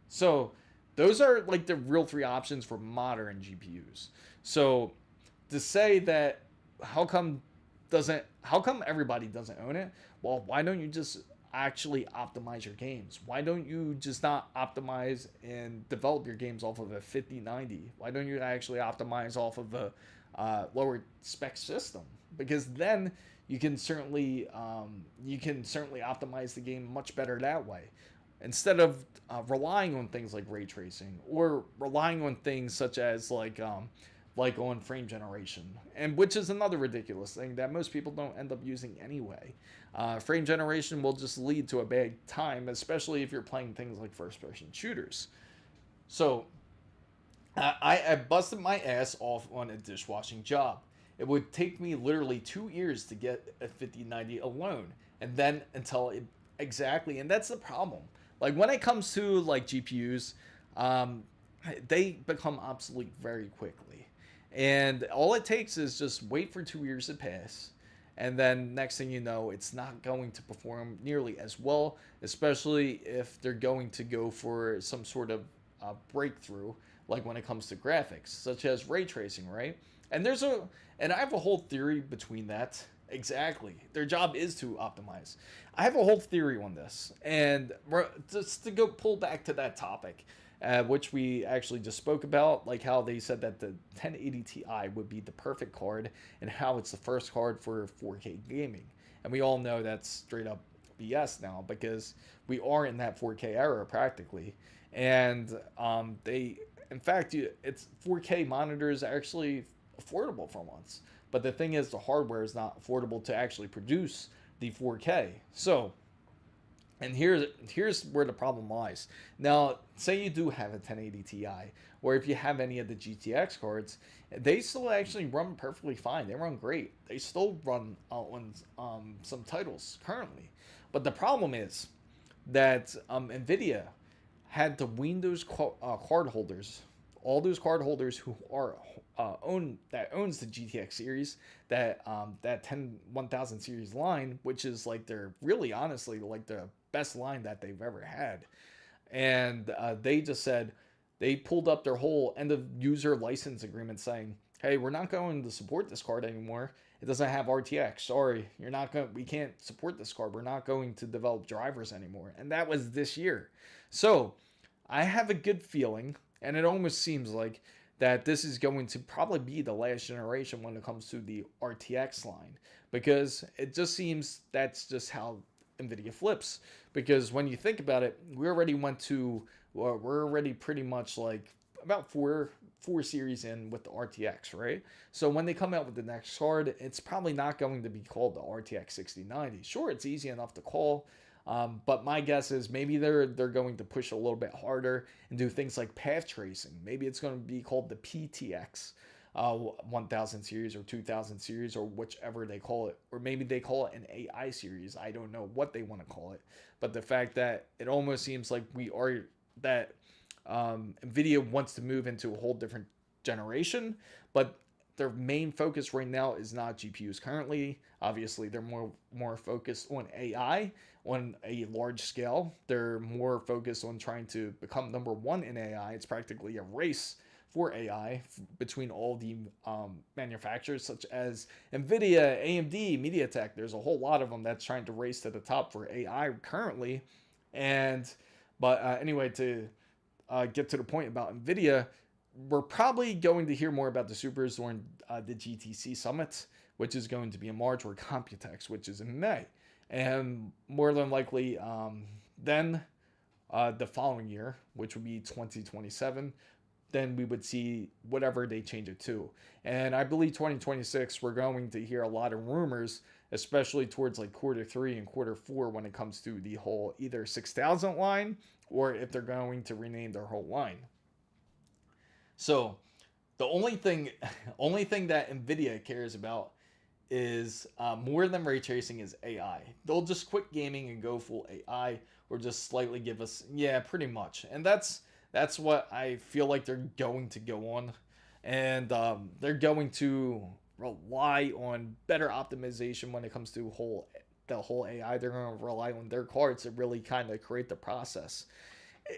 So those are like the real three options for modern GPUs. So to say that how come everybody doesn't own it? Well, why don't you just actually optimize your games? Why don't you just not optimize and develop your games off of a 5090? Why don't you actually optimize off of a lower spec system? Because then you can certainly optimize the game much better that way, instead of relying on things like ray tracing or relying on things such as like on frame generation, and which is another ridiculous thing that most people don't end up using anyway. Frame generation will just lead to a bad time, especially if you're playing things like first-person shooters. So I busted my ass off on a dishwashing job. It would take me literally 2 years to get a 5090 alone, and then until Exactly, and that's the problem. Like when it comes to like GPUs, um, they become obsolete very quickly, and all it takes is just wait for 2 years to pass, and then next thing you know, it's not going to perform nearly as well, especially if they're going to go for some sort of breakthrough, like when it comes to graphics, such as ray tracing, right? And I have a whole theory between that. Exactly. Their job is to optimize. I have a whole theory on this. And just to go pull back to that topic, which we actually just spoke about, like how they said that the 1080 Ti would be the perfect card and how it's the first card for 4K gaming. And we all know that's straight up BS now because we are in that 4K era practically. And in fact, it's 4K monitors are actually affordable for once. But the thing is, the hardware is not affordable to actually produce the 4K. So, and here's where the problem lies. Now, say you do have a 1080 Ti, or if you have any of the GTX cards, they still actually run perfectly fine. They run great. They still run on some titles currently. But the problem is that NVIDIA had to wean those card holders, all those card holders who are owns the GTX series, that 10,000 series line, which is like they're really honestly like the best line that they've ever had. And they just said they pulled up their whole end of user license agreement saying, hey, we're not going to support this card anymore. It doesn't have RTX. Sorry, we can't support this card. We're not going to develop drivers anymore. And that was this year. So I have a good feeling, and it almost seems like that this is going to probably be the last generation when it comes to the RTX line, because it just seems that's just how NVIDIA flips. Because when you think about it, we're already pretty much like about four series in with the RTX, right? So when they come out with the next card, it's probably not going to be called the RTX 6090. Sure, it's easy enough to call, but my guess is maybe they're going to push a little bit harder and do things like path tracing. Maybe it's going to be called the PTX 1000 series or 2000 series or whichever they call it. Or maybe they call it an AI series. I don't know what they want to call it. But the fact that it almost seems like NVIDIA wants to move into a whole different generation, but their main focus right now is not GPUs currently. Obviously, they're more focused on AI on a large scale. They're more focused on trying to become number one in AI. It's practically a race for AI between all the manufacturers such as NVIDIA, AMD, MediaTek. There's a whole lot of them that's trying to race to the top for AI currently. But anyway, to get to the point about NVIDIA, we're probably going to hear more about the supers during the GTC Summit, which is going to be in March, or Computex, which is in May. And more than likely, then the following year, which would be 2027, then we would see whatever they change it to. And I believe 2026, we're going to hear a lot of rumors, especially towards like Q3 and Q4 when it comes to the whole either 6000 line or if they're going to rename their whole line. So the only thing that NVIDIA cares about is more than ray tracing is AI. They'll just quit gaming and go full AI, or just slightly give us, yeah, pretty much. And that's what I feel like they're going to go on. And they're going to rely on better optimization when it comes to the whole AI. They're going to rely on their cards to really kind of create the process.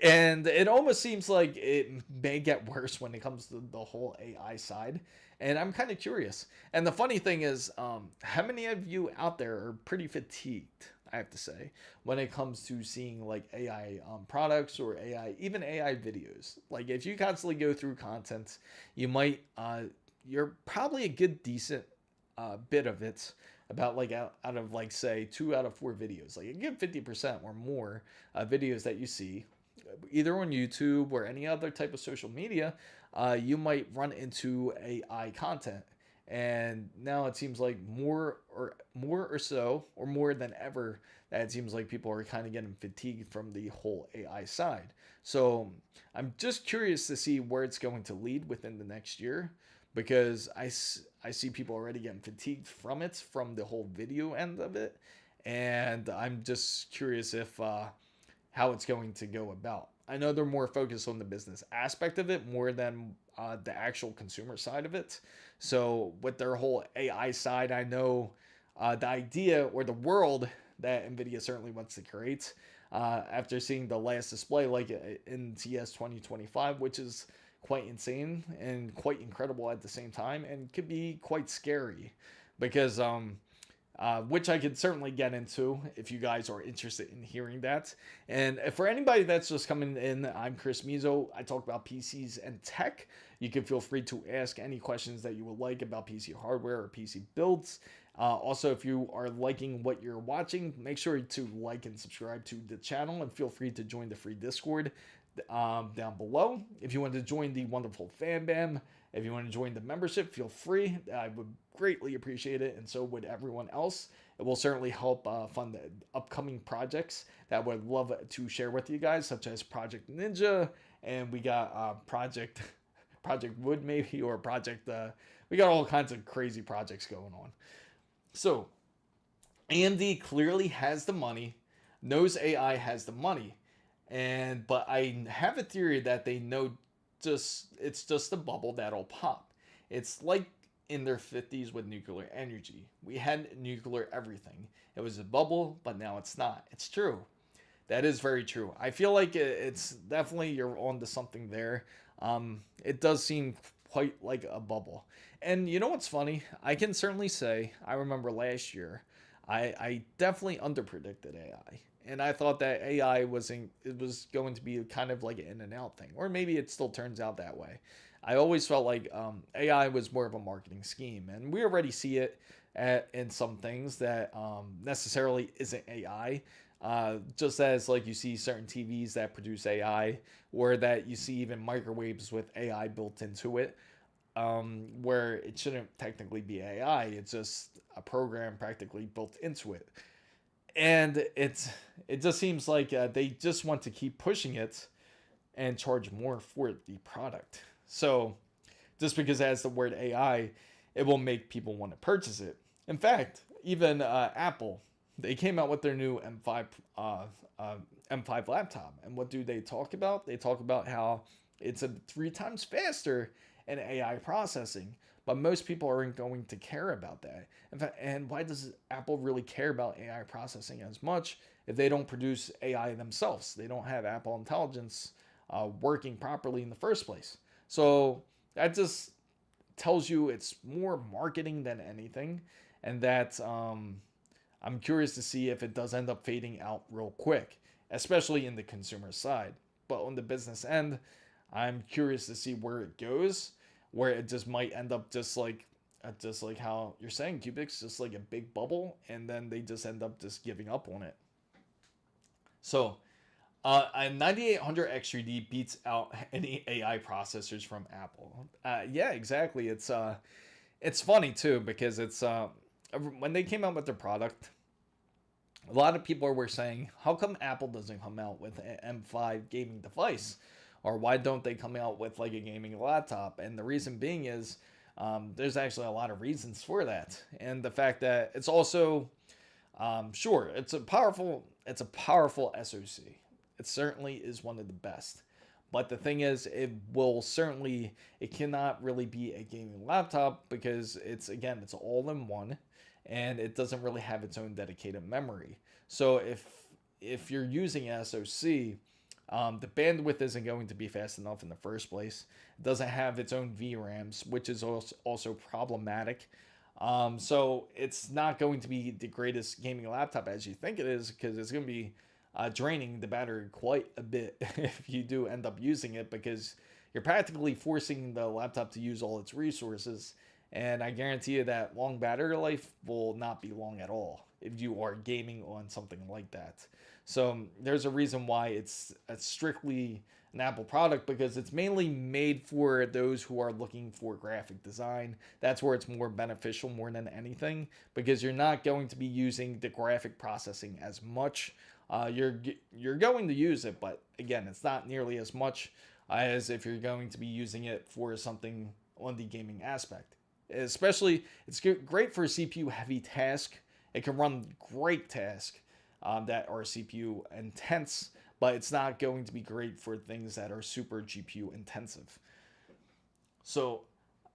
And it almost seems like it may get worse when it comes to the whole AI side. And I'm kind of curious. And the funny thing is, how many of you out there are pretty fatigued, I have to say, when it comes to seeing like AI products or even AI videos? Like if you constantly go through content, you're probably a good decent bit of it, about like out of like say 2 out of 4 videos, like a good 50% or more videos that you see either on YouTube or any other type of social media, you might run into AI content. And now it seems like more than ever, that it seems like people are kind of getting fatigued from the whole AI side. So I'm just curious to see where it's going to lead within the next year, because I see people already getting fatigued from the whole video end of it. and I'm just curious if how it's going to go about. I know they're more focused on the business aspect of it more than the actual consumer side of it. So with their whole AI side, I know the idea or the world that NVIDIA certainly wants to create after seeing the last display like in TS 2025, which is quite insane and quite incredible at the same time, and could be quite scary because which I could certainly get into if you guys are interested in hearing that. And for anybody that's just coming in, I'm Chris Mizo. I talk about PCs and tech. You can feel free to ask any questions that you would like about PC hardware or PC builds. Also, if you are liking what you're watching, make sure to like and subscribe to the channel, and feel free to join the free Discord down below. If you want to join the wonderful fan bam, if you want to join the membership, feel free. I would greatly appreciate it, and so would everyone else. It will certainly help fund the upcoming projects that I would love to share with you guys, such as Project Ninja, and we got Project Wood maybe, or Project. We got all kinds of crazy projects going on. So AMD clearly has the money, knows AI has the money, but I have a theory that they know it's just a bubble that'll pop. It's like in their 50s with nuclear energy. We had nuclear everything. It was a bubble, but now it's not. It's true. That is very true. I feel like it's definitely you're on to something there. It does seem quite like a bubble. And you know what's funny? I can certainly say, I remember last year, I definitely underpredicted AI. And I thought that AI it was going to be kind of like an in and out thing. Or maybe it still turns out that way. I always felt like AI was more of a marketing scheme. And we already see it in some things that necessarily isn't AI. Just as like you see certain TVs that produce AI, or that you see even microwaves with AI built into it, where it shouldn't technically be AI. It's just a program practically built into it. And it just seems like they just want to keep pushing it and charge more for the product. So just because it has the word AI, it will make people want to purchase it. In fact, even Apple, they came out with their new M5 laptop, and what do they talk about? They talk about how it's 3 times faster in AI processing, but most people aren't going to care about that. In fact, and why does Apple really care about AI processing as much if they don't produce AI themselves? They don't have Apple Intelligence working properly in the first place. So that just tells you it's more marketing than anything, and that I'm curious to see if it does end up fading out real quick, especially in the consumer side. But on the business end, I'm curious to see where it goes, where it just might end up just like how you're saying, Cubics, just like a big bubble, and then they just end up just giving up on it. So a 9800 X3D beats out any AI processors from Apple. Yeah, exactly. It's funny too, because it's when they came out with their product, a lot of people were saying, how come Apple doesn't come out with an M5 gaming device? Or why don't they come out with like a gaming laptop? And the reason being is there's actually a lot of reasons for that. And the fact that it's also, sure, it's a powerful SoC. It certainly is one of the best. But the thing is, it cannot really be a gaming laptop because it's all in one, and it doesn't really have its own dedicated memory. So if you're using an SoC, the bandwidth isn't going to be fast enough in the first place. It doesn't have its own VRAMs, which is also problematic. So it's not going to be the greatest gaming laptop as you think it is, because it's going to be draining the battery quite a bit if you do end up using it, because you're practically forcing the laptop to use all its resources. And I guarantee you that long battery life will not be long at all if you are gaming on something like that. So there's a reason why it's strictly an Apple product, because it's mainly made for those who are looking for graphic design. That's where it's more beneficial more than anything, because you're not going to be using the graphic processing as much. You're going to use it, but again, it's not nearly as much as if you're going to be using it for something on the gaming aspect. Especially, it's great for CPU heavy task It can run great tasks that are CPU intense, but it's not going to be great for things that are super GPU intensive. So,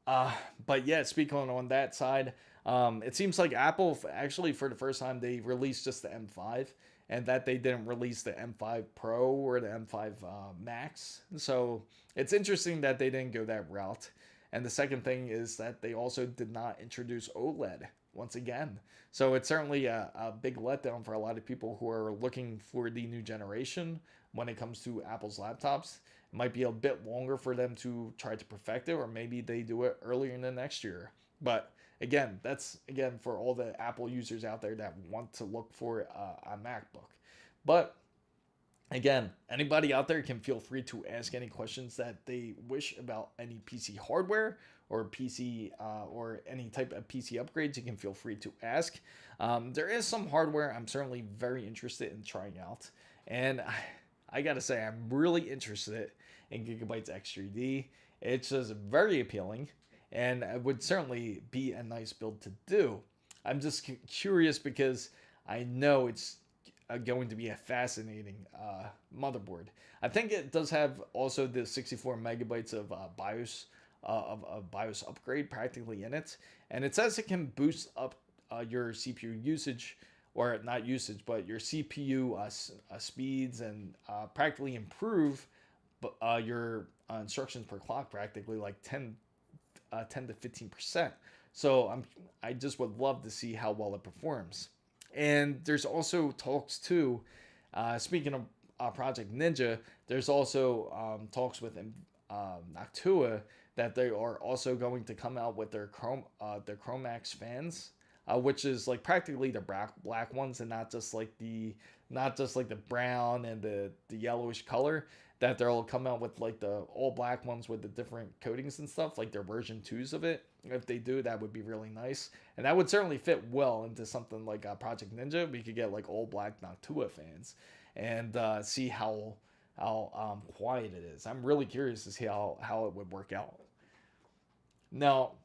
but yeah, speaking on that side, it seems like Apple actually for the first time they released just the M5, and that they didn't release the M5 Pro or the M5 Max. So it's interesting that they didn't go that route. And the second thing is that they also did not introduce OLED once again. So it's certainly a big letdown for a lot of people who are looking for the new generation when it comes to Apple's laptops. It might be a bit longer for them to try to perfect it, or maybe they do it earlier in the next year. But again, that's again for all the Apple users out there that want to look for a MacBook. But again, anybody out there can feel free to ask any questions that they wish about any PC hardware or PC or any type of PC upgrades. You can feel free to ask. There is some hardware I'm certainly very interested in trying out, and I gotta say I'm really interested in Gigabyte's X3D. It's just very appealing, and it would certainly be a nice build to do. I'm just curious because I know it's going to be a fascinating motherboard. I think it does have also the 64 megabytes of BIOS BIOS upgrade practically in it, and it says it can boost up your CPU usage, or not usage, but your CPU speeds, and practically improve your instructions per clock practically like 10 to 15%. So I just would love to see how well it performs. And there's also talks too, speaking of Project Ninja, there's also talks with Noctua that they are also going to come out with their Chromax fans, which is like practically the black ones, and not just like the brown and the yellowish color. That they'll come out with like the all black ones with the different coatings and stuff, like their version 2s of it. If they do, that would be really nice, and that would certainly fit well into something like Project Ninja. We could get like all black Noctua fans and see how quiet it is. I'm really curious to see how it would work out. Now,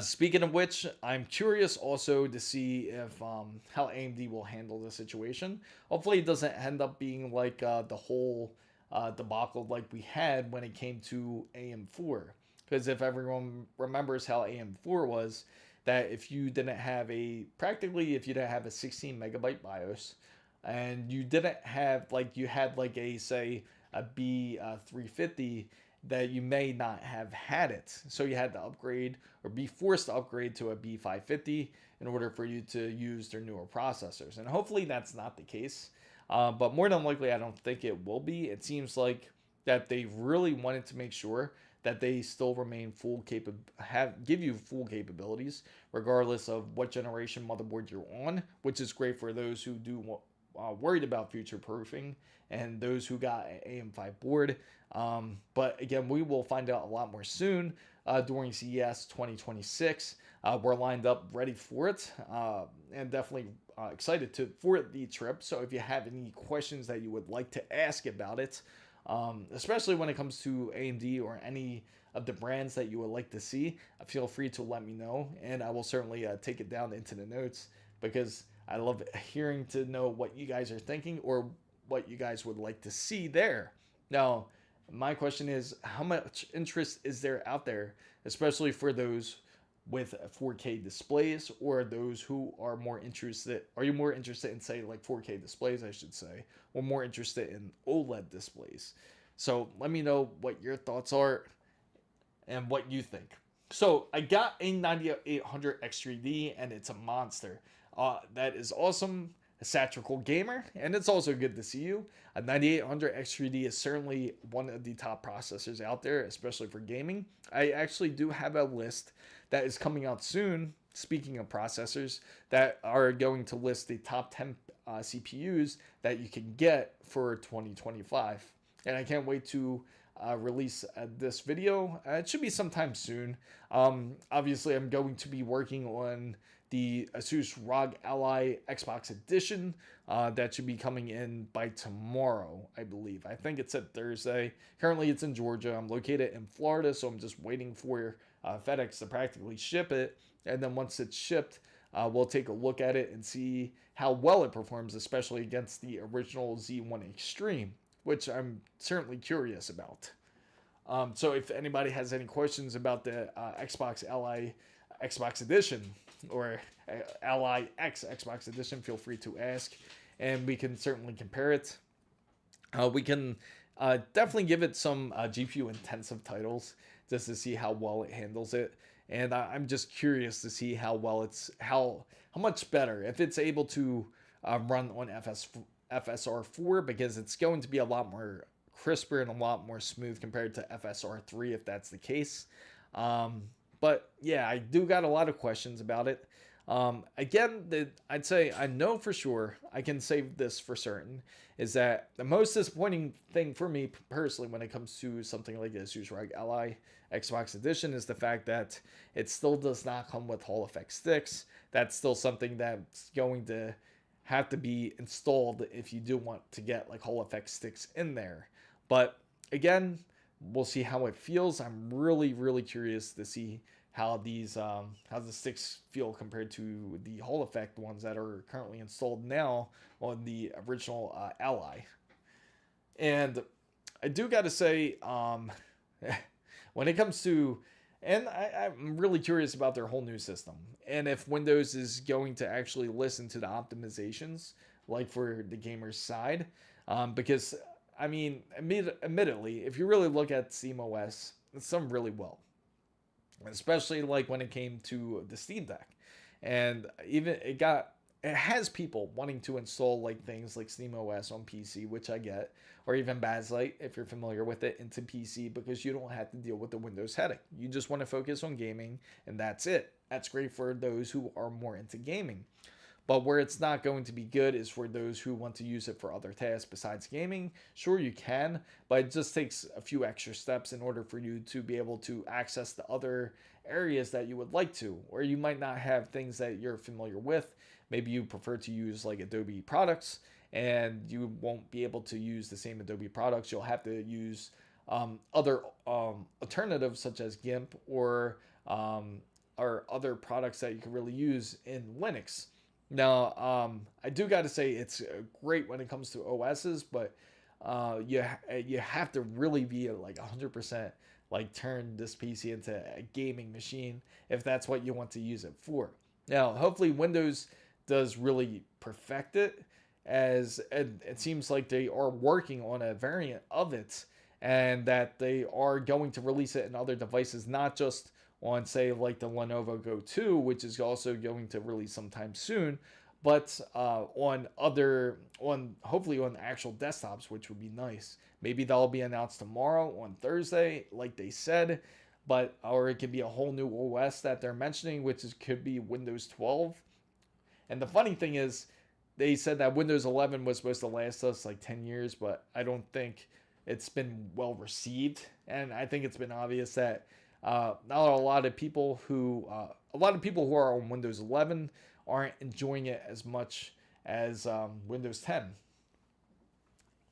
speaking of which, I'm curious also to see if how AMD will handle the situation. Hopefully, it doesn't end up being like the whole debacle like we had when it came to AM4. Because if everyone remembers how AM4 was, that if you didn't have a 16 megabyte BIOS, and you didn't have you had like a say a B350, that you may not have had it. So you had to upgrade or be forced to upgrade to a B550 in order for you to use their newer processors. And hopefully that's not the case. But more than likely, I don't think it will be. It seems like that they really wanted to make sure that they still remain give you full capabilities, regardless of what generation motherboard you're on, which is great for those who do worried about future proofing and those who got an AM5 board. But again, we will find out a lot more soon during CES 2026. We're lined up ready for it, and definitely excited for the trip. So if you have any questions that you would like to ask about it, especially when it comes to AMD or any of the brands that you would like to see, feel free to let me know, and I will certainly take it down into the notes, because I love hearing to know what you guys are thinking or what you guys would like to see there. Now, my question is, how much interest is there out there, especially for those with 4K displays, or those who are more interested? Are you more interested in, say, like 4K displays, I should say, or more interested in OLED displays? So let me know what your thoughts are and what you think. So I got a 9800 X3D, and it's a monster. That is awesome. A satirical gamer, and it's also good to see you. A 9800 X3D is certainly one of the top processors out there, especially for gaming. I actually do have a list that is coming out soon, speaking of processors, that are going to list the top 10 CPUs that you can get for 2025. And I can't wait to release this video. It should be sometime soon. Obviously, I'm going to be working on the ASUS ROG Ally Xbox Edition. That should be coming in by tomorrow, I believe. I think it's at Thursday. Currently, it's in Georgia. I'm located in Florida, so I'm just waiting for FedEx to practically ship it. And then once it's shipped, we'll take a look at it and see how well it performs, especially against the original Z1 Extreme, which I'm certainly curious about. So if anybody has any questions about the Xbox Ally Xbox Edition or Ally X Xbox Edition, feel free to ask, and we can certainly compare it. We can definitely give it some GPU intensive titles just to see how well it handles it. And I'm just curious to see how well how much better if it's able to run on FSR4, because it's going to be a lot more crisper and a lot more smooth compared to FSR3 if that's the case. But yeah, I do got a lot of questions about it. Again, I'd say I know for sure, I can say this for certain, is that the most disappointing thing for me personally when it comes to something like ASUS ROG Ally Xbox Edition is the fact that it still does not come with Hall effect sticks. That's still something that's going to have to be installed if you do want to get like Hall effect sticks in there. But again, we'll see how it feels. I'm really curious to see how these how the sticks feel compared to the Hall effect ones that are currently installed now on the original Ally. And I do got to say, when it comes to, and I'm really curious about their whole new system, and if Windows is going to actually listen to the optimizations, like for the gamer's side, because I mean, admittedly, if you really look at SteamOS, it's done really well, especially like when it came to the Steam Deck, and even it has people wanting to install like things like SteamOS on PC, which I get, or even Bazlight if you're familiar with it, into PC, because you don't have to deal with the Windows headache. You just want to focus on gaming, and that's it. That's great for those who are more into gaming. But where it's not going to be good is for those who want to use it for other tasks besides gaming. Sure, you can, but it just takes a few extra steps in order for you to be able to access the other areas that you would like to, or you might not have things that you're familiar with. Maybe you prefer to use like Adobe products, and you won't be able to use the same Adobe products. You'll have to use other alternatives such as GIMP or other products that you can really use in Linux. Now, I do got to say it's great when it comes to OSs, but you have to really be like 100% like turn this PC into a gaming machine if that's what you want to use it for. Now, hopefully Windows does really perfect it, as it seems like they are working on a variant of it, and that they are going to release it in other devices, not just on, say, like the Lenovo Go 2, which is also going to release sometime soon, but hopefully on actual desktops, which would be nice. Maybe that'll be announced tomorrow on Thursday, like they said, or it could be a whole new OS that they're mentioning, which could be Windows 12. And the funny thing is, they said that Windows 11 was supposed to last us like 10 years, but I don't think it's been well received. And I think it's been obvious that not a lot of people who are on Windows 11 aren't enjoying it as much as Windows 10.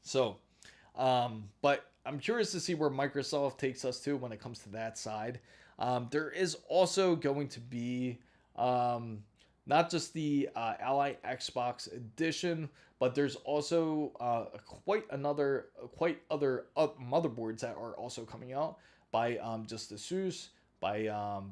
So, but I'm curious to see where Microsoft takes us to when it comes to that side. There is also going to be not just the Ally Xbox Edition, but there's also quite other motherboards that are also coming out by just ASUS, by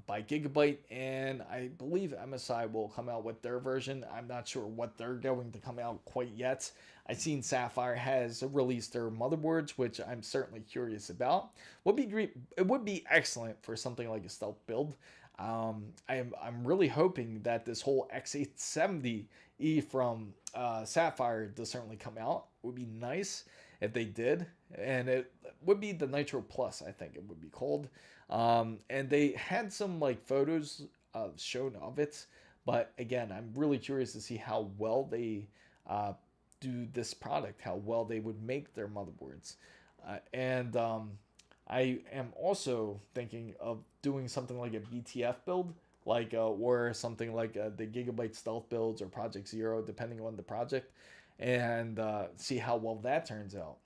Gigabyte, and I believe MSI will come out with their version. I'm not sure what they're going to come out quite yet. I've seen Sapphire has released their motherboards, which I'm certainly curious about. It would be excellent for something like a stealth build. I'm really hoping that this whole X870E from Sapphire does certainly come out. It would be nice if they did, and it would be the Nitro Plus, I think it would be called. And they had some like photos shown of it, but again, I'm really curious to see how well they do this product, how well they would make their motherboards, and I am also thinking of doing something like a BTF build, like or something like the Gigabyte Stealth builds or Project Zero, depending on the project, and see how well that turns out.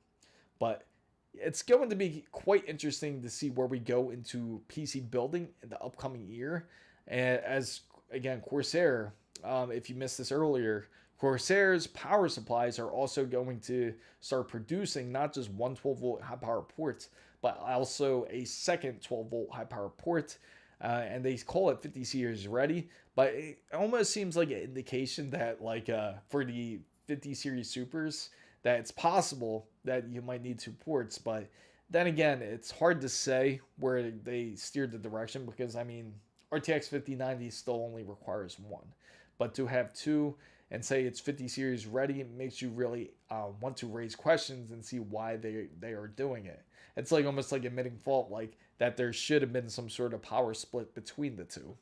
But it's going to be quite interesting to see where we go into PC building in the upcoming year, and as again Corsair if you missed this earlier, Corsair's power supplies are also going to start producing not just one 12-volt high power port, but also a second 12-volt high power port. And they call it 50 series ready, but it almost seems like an indication that, like, for the 50 series supers, that it's possible that you might need 2 ports. But then again, it's hard to say where they steered the direction, because I mean, RTX 5090 still only requires 1, but to have 2 and say it's 50 series ready makes you really want to raise questions and see why they are doing it. It's like almost like admitting fault, like that there should have been some sort of power split between the two.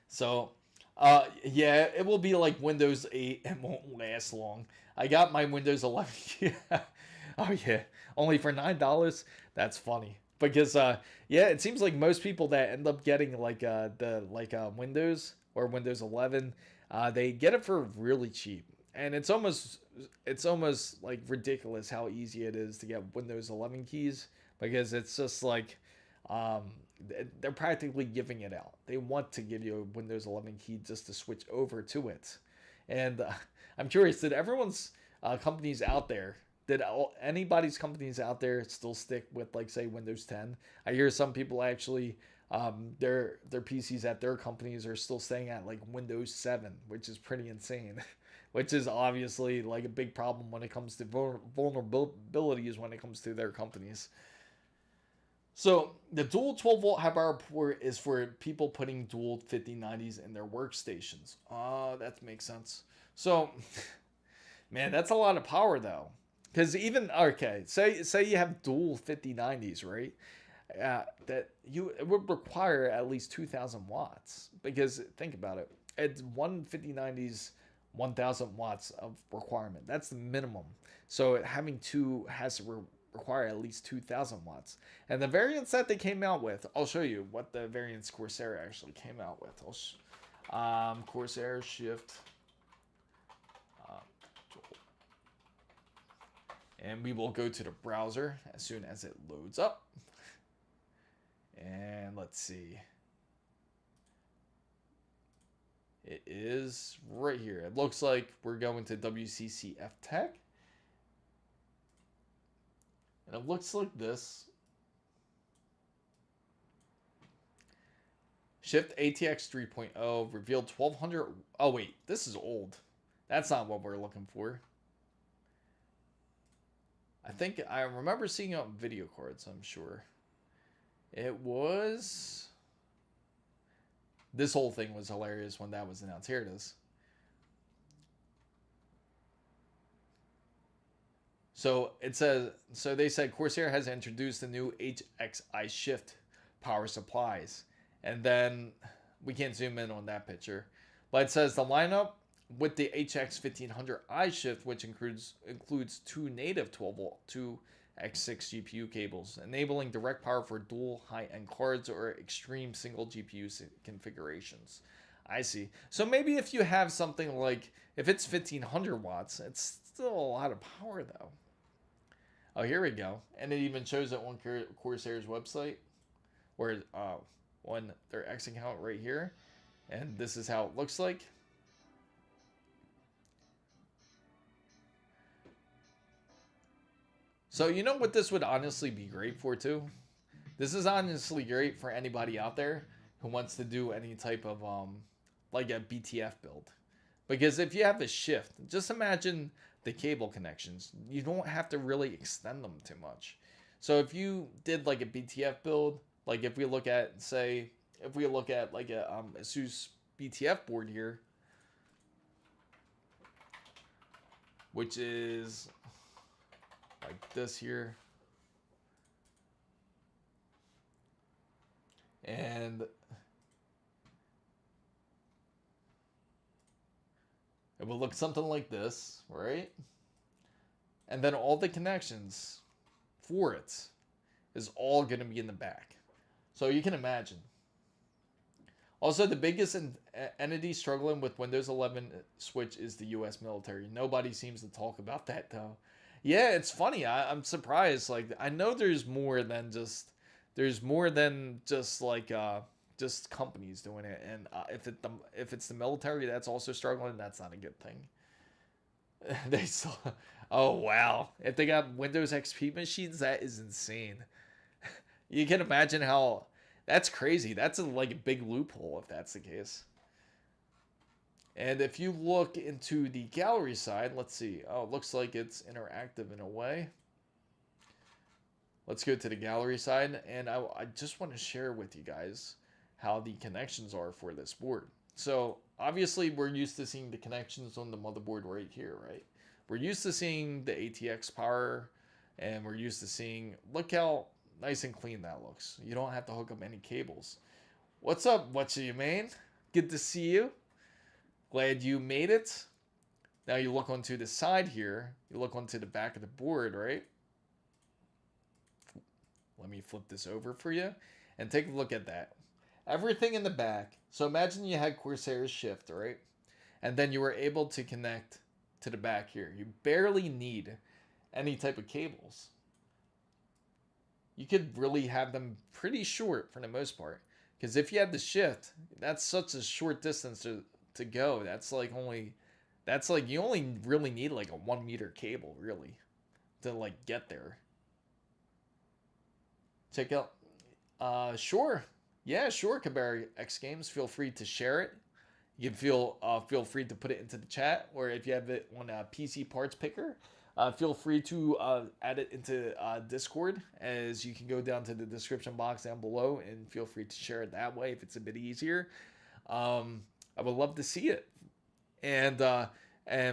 So yeah, it will be like Windows 8 and won't last long. I got my Windows 11. Oh yeah, only for $9. That's funny, because yeah, it seems like most people that end up getting like Windows or Windows 11, they get it for really cheap, and it's almost like ridiculous how easy it is to get Windows 11 keys, because it's just like they're practically giving it out. They want to give you a Windows 11 key just to switch over to it. And I'm curious, did everyone's companies out there, did anybody's companies out there still stick with, like, say, Windows 10? I hear some people actually, their PCs at their companies are still staying at like Windows 7, which is pretty insane. Which is obviously like a big problem when it comes to vulnerabilities when it comes to their companies. So the dual 12-volt high power port is for people putting dual 5090s in their workstations. That makes sense. So, man, that's a lot of power though. Because even, okay, say you have dual 5090s, right? That it would require at least 2,000 watts. Because think about it, it's one 5090's 1,000 watts of requirement. That's the minimum. So having 2 has to require at least 2,000 watts. And the variants that they came out with, I'll show you what the variants Corsair actually came out with. Corsair Shift. And we will go to the browser as soon as it loads up. And let's see. It is right here. It looks like we're going to WCCF Tech. And it looks like this. Shift ATX 3.0 revealed 1200. Oh, wait. This is old. That's not what we're looking for. I think I remember seeing it on video cards, I'm sure. It was... This whole thing was hilarious when that was announced. Here it is. So it says, so they said Corsair has introduced the new HXI Shift power supplies. And then we can't zoom in on that picture. But it says the lineup with the HX 1500i Shift, which includes 2 native 12-volt 2x6 GPU cables, enabling direct power for dual high-end cards or extreme single GPU configurations. I see. So maybe if you have something like, if it's 1500 watts, it's still a lot of power though. Oh, here we go. And it even shows it on Corsair's website, where on their X account right here. And this is how it looks like. So you know what this would honestly be great for too? This is honestly great for anybody out there who wants to do any type of like a BTF build. Because if you have a shift, just imagine the cable connections. You don't have to really extend them too much. So if you did like a BTF build, like if we look at, say, if we look at like a ASUS BTF board here, which is like this here, and it will look something like this, right? And then all the connections for it is all going to be in the back. So you can imagine. Also, the biggest entity struggling with Windows 11 switch is the US military. Nobody seems to talk about that though. Yeah, it's funny. I'm surprised. Like, I know there's more than just like just companies doing it. And if it's the military that's also struggling, that's not a good thing. They still, oh wow, if they got Windows XP machines, that is insane. You can imagine how that's crazy. That's like a big loophole if that's the case. And if you look into the gallery side, let's see. Oh, it looks like it's interactive in a way. Let's go to the gallery side, and I just want to share with you guys how the connections are for this board. So obviously we're used to seeing the connections on the motherboard right here, right? We're used to seeing the ATX power, and we're used to seeing, look how nice and clean that looks. You don't have to hook up any cables. What's up, what's your main? Good to see you. Glad you made it. Now you look onto the side here. You look onto the back of the board, right? Let me flip this over for you and take a look at that. Everything in the back. So imagine you had Corsair's shift, right? And then you were able to connect to the back here. You barely need any type of cables. You could really have them pretty short for the most part. Because if you had the shift, that's such a short distance to go. That's like you only really need like a 1 meter cable really to like get there. Check out sure. Yeah, sure, Kabari X Games. Feel free to share it. You can feel free to put it into the chat, or if you have it on a PC parts picker, feel free to add it into Discord, as you can go down to the description box down below and feel free to share it that way if it's a bit easier. I would love to see it. And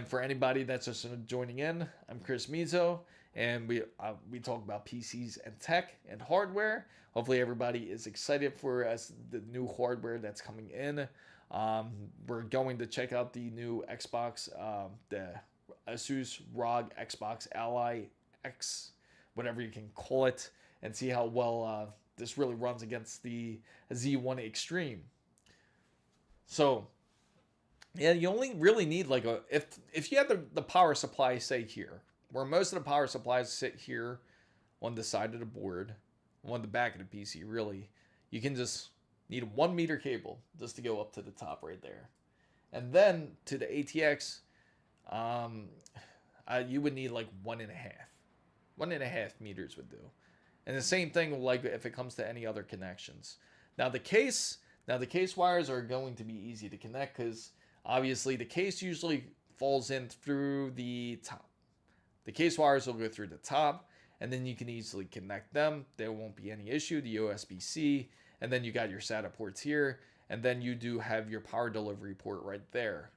for anybody that's just joining in, I'm Chris Mizo, and we talk about PCs and tech and hardware. Hopefully everybody is excited for the new hardware that's coming in. We're going to check out the new Xbox, the ASUS ROG Xbox Ally X, whatever you can call it, and see how well this really runs against the Z1 Extreme. So yeah, you only really need like if you have the power supply, say here, where most of the power supplies sit here on the side of the board, on the back of the PC, really, you can just need a 1 meter cable just to go up to the top right there. And then to the ATX, you would need like 1.5 meters would do. And the same thing like if it comes to any other connections. Now the case wires are going to be easy to connect, because obviously the case usually falls in through the top. The case wires will go through the top, and then you can easily connect them. There won't be any issue. The USB-C, and then you got your SATA ports here, and then you do have your power delivery port right there.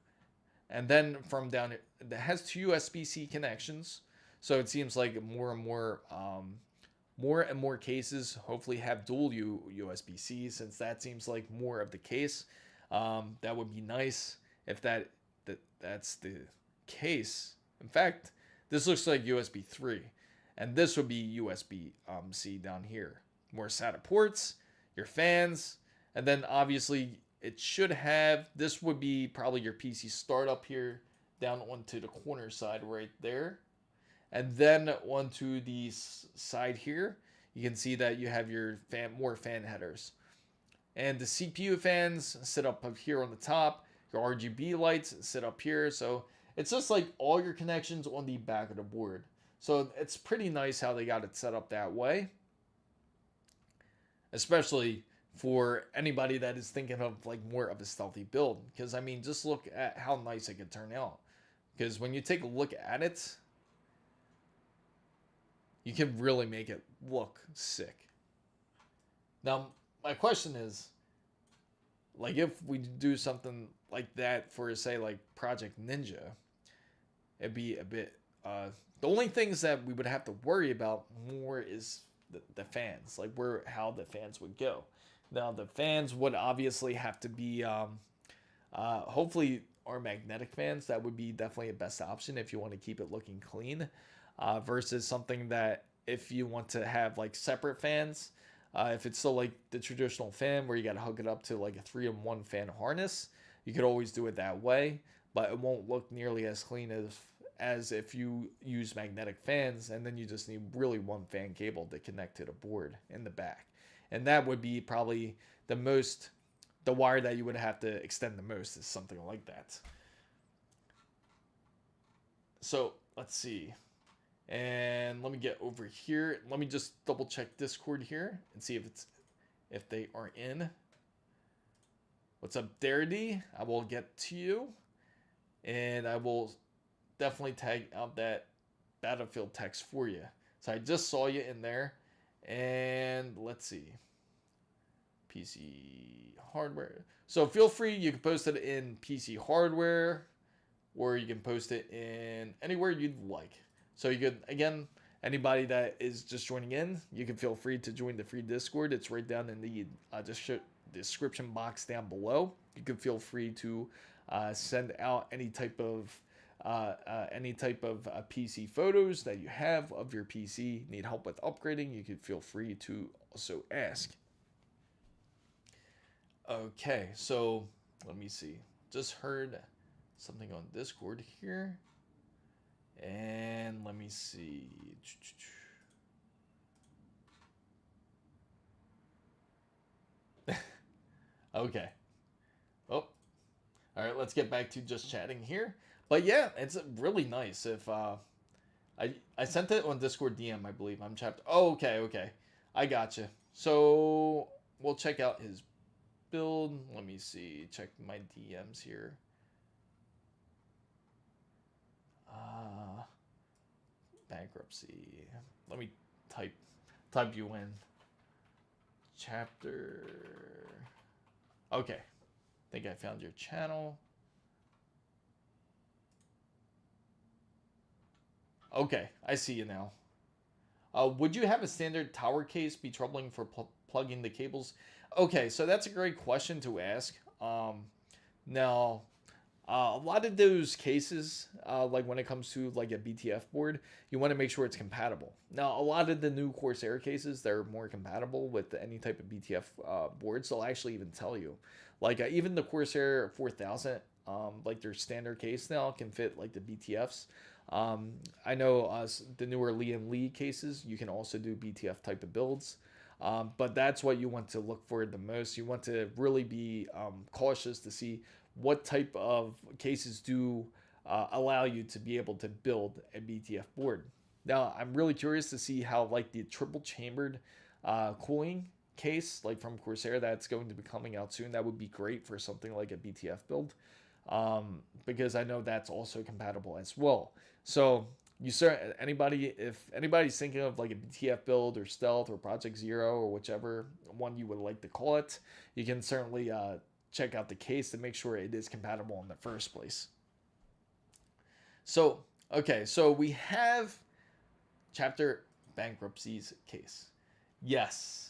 And then from down it has 2 USB-C connections. So it seems like more and more cases hopefully have dual USB-C, since that seems like more of the case. That would be nice if that's the case. In fact, this looks like USB 3, and this would be USB-C down here. More SATA ports, your fans, and then obviously it should have, this would be probably your PC startup here, down onto the corner side right there. And then onto the side here, you can see that you have your more fan headers. And the CPU fans sit up here on the top. Your RGB lights sit up here. So it's just like all your connections on the back of the board. So it's pretty nice how they got it set up that way. Especially for anybody that is thinking of like more of a stealthy build. Because I mean, just look at how nice it could turn out. Because when you take a look at it, you can really make it look sick. Now, my question is, like, if we do something like that for, say, like Project Ninja, it'd be a bit, the only things that we would have to worry about more is the fans, like how the fans would go. Now, the fans would obviously have to be, hopefully, are magnetic fans. That would be definitely a best option if you want to keep it looking clean. Versus something that if you want to have like separate fans, if it's still like the traditional fan where you got to hook it up to like a 3-in-1 fan harness, you could always do it that way, but it won't look nearly as clean as if you use magnetic fans, and then you just need really one fan cable to connect to the board in the back. And that would be probably the most the wire that you would have to extend the most is something like that. So let's see. And let me get over here. Let me just double check Discord here and see if they are in. What's up, Darity? I will get to you. And I will definitely tag out that Battlefield text for you. So I just saw you in there. And let's see. PC hardware. So feel free, you can post it in PC hardware, or you can post it in anywhere you'd like. So you could, again, anybody that is just joining in, you can feel free to join the free Discord. It's right down in the description box down below. You can feel free to send out any type of PC photos that you have of your PC. Need help with upgrading, you can feel free to also ask. Okay, so let me see. Just heard something on Discord here. And let me see. Okay. Oh. All right, let's get back to just chatting here. But yeah, it's really nice if I sent it on Discord DM, I believe. I'm chapped. Oh, okay. I gotcha. So we'll check out his build. Let me see. Check my DMs here. Bankruptcy. Let me type you in. Chapter. Okay. I think I found your channel. Okay, I see you now. Would you have a standard tower case be troubling for plugging the cables? Okay, so that's a great question to ask. Now, a lot of those cases, like when it comes to like a BTF board, you want to make sure it's compatible. Now, a lot of the new Corsair cases, they're more compatible with any type of BTF boards. They'll actually even tell you. Like even the Corsair 4000, like their standard case now can fit like the BTFs. I know the newer Lee cases, you can also do BTF type of builds. But that's what you want to look for the most. You want to really be cautious to see what type of cases do allow you to be able to build a BTF board. Now, I'm really curious to see how like the triple chambered cooling case, like from Corsair, that's going to be coming out soon. That would be great for something like a BTF build, because I know that's also compatible as well. So if anybody's thinking of like a BTF build or Stealth or Project Zero or whichever one you would like to call it, you can certainly check out the case to make sure it is compatible in the first place. So, okay, so we have chapter bankruptcies case. Yes.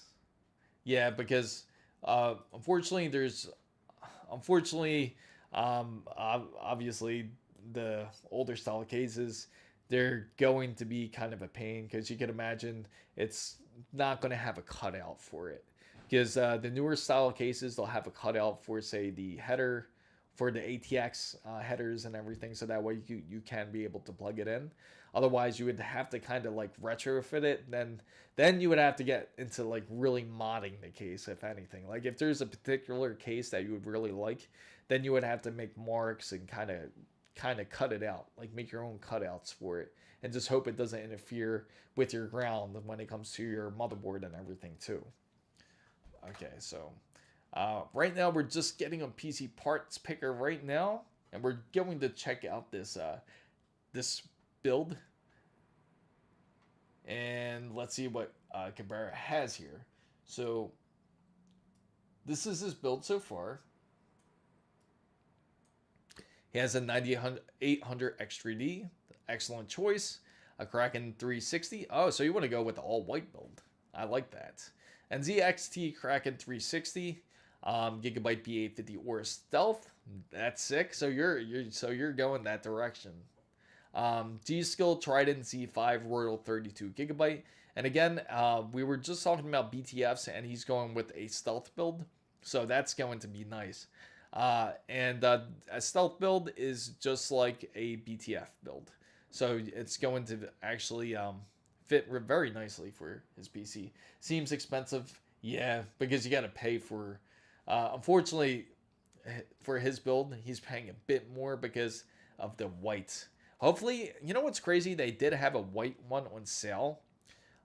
Yeah, because unfortunately, obviously the older style cases, they're going to be kind of a pain, because you can imagine it's not going to have a cutout for it. Because the newer style cases, they'll have a cutout for, say, the header, for the ATX headers and everything, so that way you can be able to plug it in. Otherwise, you would have to kind of like retrofit it. Then you would have to get into like really modding the case, if anything. Like if there's a particular case that you would really like, then you would have to make marks and kind of cut it out, like make your own cutouts for it, and just hope it doesn't interfere with your ground when it comes to your motherboard and everything too. Okay, so right now we're just getting on PC Parts Picker right now, and we're going to check out this build, and let's see what Cabrera has here. So this is his build so far. He has a 9800 X3D, excellent choice. A Kraken 360. Oh, so you want to go with the all white build? I like that. And ZXT Kraken 360, Gigabyte B850 or Stealth. That's sick. So you're going that direction. G-Skill Trident Z5 Royal 32 Gigabyte. And again, we were just talking about BTFs, and he's going with a stealth build, so that's going to be nice. And a stealth build is just like a BTF build, so it's going to actually fit very nicely for his PC. Seems expensive, yeah, because you got to pay for Unfortunately, for his build, he's paying a bit more because of the white. Hopefully, you know what's crazy? They did have a white one on sale.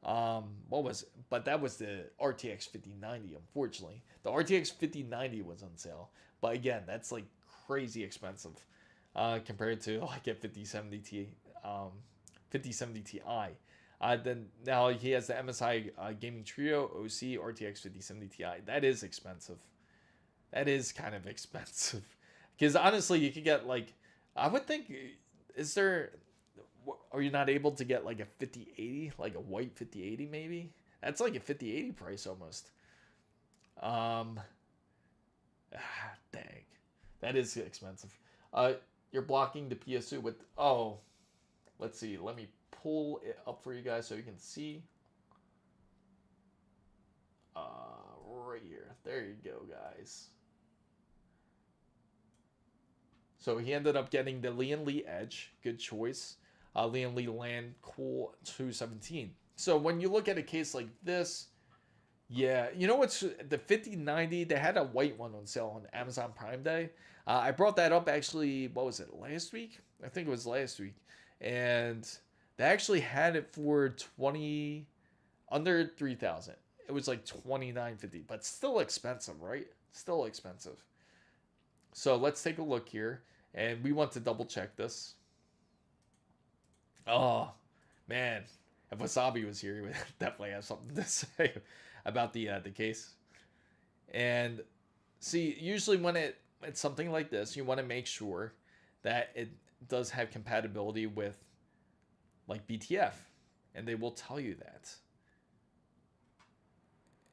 What was it? But that was the RTX 5090, unfortunately. The RTX 5090 was on sale. But again, that's like crazy expensive compared to like a 5070 Ti. 5070 Ti. Then now he has the MSI Gaming Trio OC RTX 5070 Ti. That is expensive. That is kind of expensive. Because honestly, you could get like, I would think, are you not able to get like a 5080, like a white 5080 maybe? That's like a 5080 price almost. Dang, that is expensive. You're blocking the PSU with, oh, let's see, let me pull it up for you guys so you can see. Right here, there you go, guys. So he ended up getting the Lian Li Edge, good choice. Lian Li Land Cool 217. So when you look at a case like this, yeah, you know what's the 5090? They had a white one on sale on Amazon Prime Day. I brought that up actually. What was it, last week? I think it was last week, and they actually had it for under 3,000. It was like $29.50, but still expensive, right? Still expensive. So let's take a look here, and we want to double check this. Oh man, if Wasabi was here, he would definitely have something to say about the case. And see, usually when it's something like this, you want to make sure that it does have compatibility with like BTF, and they will tell you that.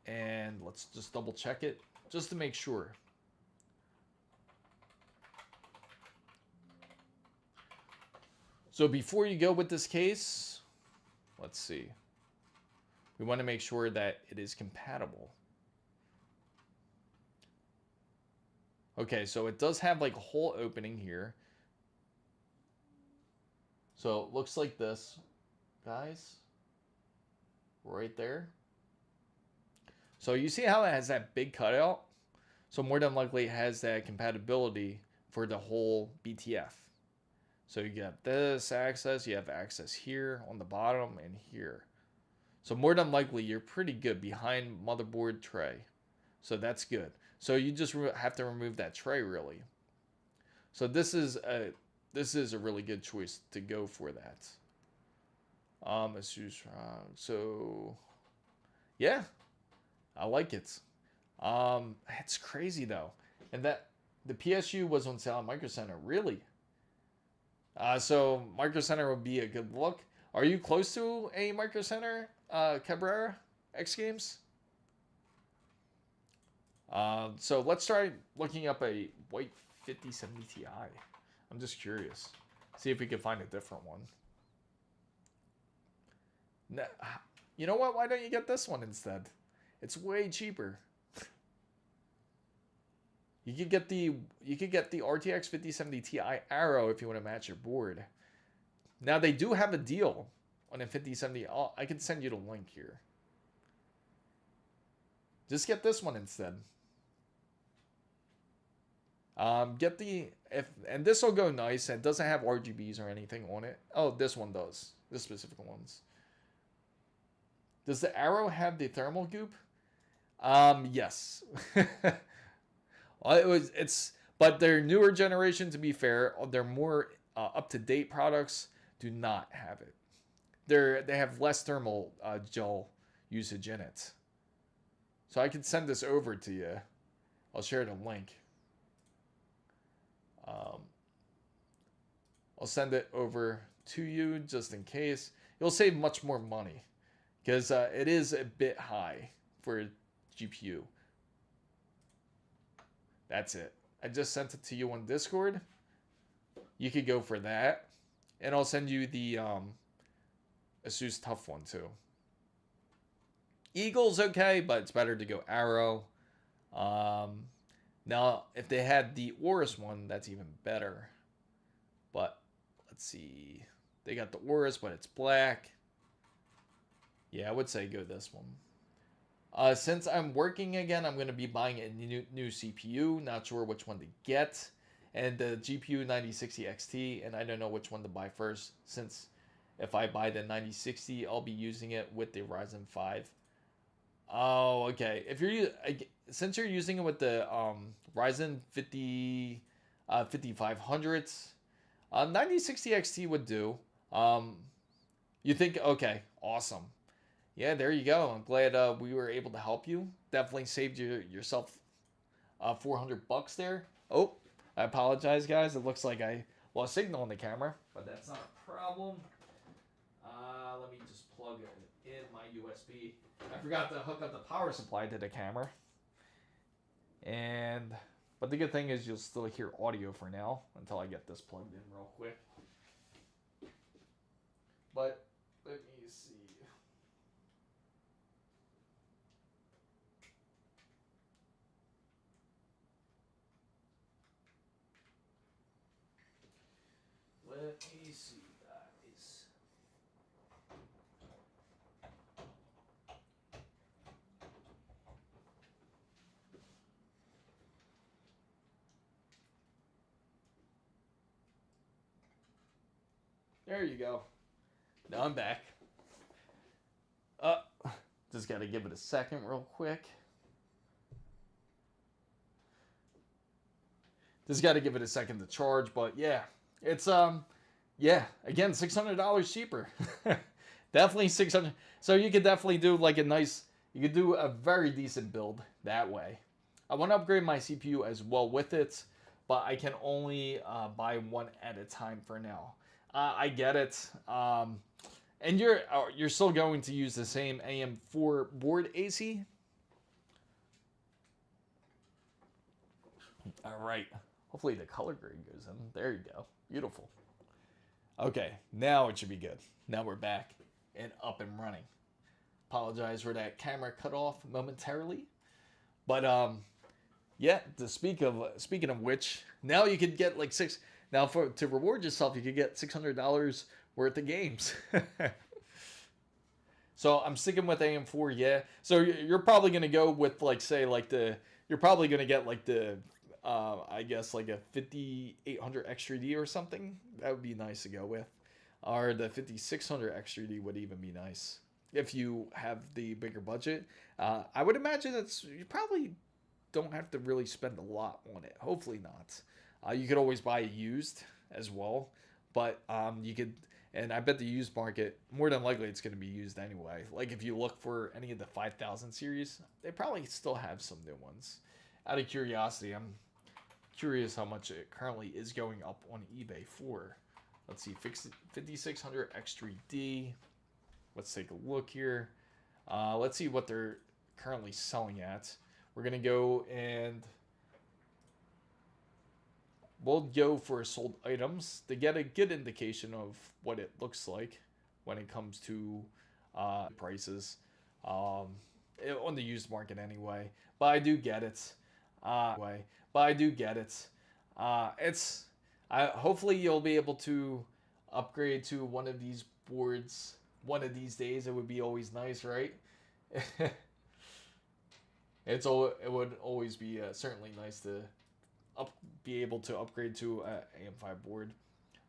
And let's just double check it just to make sure. So before you go with this case, let's see. We want to make sure that it is compatible. Okay, so it does have like a hole opening here. So it looks like this, guys. Right there. So you see how it has that big cutout? So more than likely it has that compatibility for the whole BTF. So you got this access, you have access here on the bottom and here. So more than likely you're pretty good behind motherboard tray. So that's good. So you just have to remove that tray really. So this is a really good choice to go for that. ASUS, so yeah, I like it. It's crazy though, and that the PSU was on sale at Micro Center, really. So Micro Center would be a good look. Are you close to a Micro Center, Cabrera X Games? So let's try looking up a white 5070 Ti. I'm just curious. See if we can find a different one. No, you know what? Why don't you get this one instead? It's way cheaper. You could get the RTX 5070 Ti Arrow if you want to match your board. Now they do have a deal on a 5070. I can send you the link here. Just get this one instead. And this will go nice. And it doesn't have RGBs or anything on it. Oh, this one does. This specific ones. Does the Arrow have the thermal goop? Yes. But their newer generation, to be fair, their more up-to-date products do not have it. They have less thermal gel usage in it. So I can send this over to you. I'll share the link. I'll send it over to you just in case. You'll save much more money because it is a bit high for a GPU. That's it. I just sent it to you on Discord. You could go for that. And I'll send you the ASUS Tough one too. Eagle's okay, but it's better to go Arrow. Now, if they had the Aorus one, that's even better. But let's see. They got the Aorus, but it's black. Yeah, I would say go this one. Since I'm working again, I'm going to be buying a new CPU. Not sure which one to get. And the GPU 9060 XT, and I don't know which one to buy first, since if I buy the 9060, I'll be using it with the Ryzen 5. Oh, okay. Since you're using it with the Ryzen 5500s, 9060 XT would do. You think, okay, awesome. Yeah, there you go. I'm glad we were able to help you. Definitely saved yourself $400 there. Oh, I apologize, guys. It looks like I lost signal on the camera, but that's not a problem. Let me just plug in my USB. I forgot to hook up the power supply to the camera. But the good thing is you'll still hear audio for now until I get this plugged in real quick. But let me see. Let me see, guys. There you go. Now I'm back. Just gotta give it a second real quick. Just gotta give it a second to charge, but yeah. It's yeah, again, $600 cheaper. Definitely 600. So you could definitely do like you could do a very decent build that way. I want to upgrade my CPU as well with it, but I can only buy one at a time for now. I get it. And you're still going to use the same AM4 board AC? All right. Hopefully the color grade goes in. There you go. Beautiful. Okay, now it should be good. Now we're back and up and running. Apologize for that camera cut off momentarily. But yeah, speaking of which, now you could get like to reward yourself, you could get $600 worth of games. So I'm sticking with AM4, yeah. So you're probably gonna go with you're probably gonna get like the I guess like a 5800 X3D or something. That would be nice to go with. Or the 5600 X3D would even be nice if you have the bigger budget. I would imagine you probably don't have to really spend a lot on it. Hopefully not. You could always buy it used as well, but you could. And I bet the used market, more than likely, it's going to be used anyway. Like if you look for any of the 5000 series, they probably still have some new ones. Out of curiosity, I'm curious how much it currently is going up on eBay for. Let's see, 5600 X3D. Let's take a look here. Let's see what they're currently selling at. We're going to go and we'll go for sold items to get a good indication of what it looks like when it comes to prices on the used market anyway. But I do get it. Hopefully you'll be able to upgrade to one of these boards one of these days. It would be always nice, right? It would always be certainly nice to be able to upgrade to an AM5 board.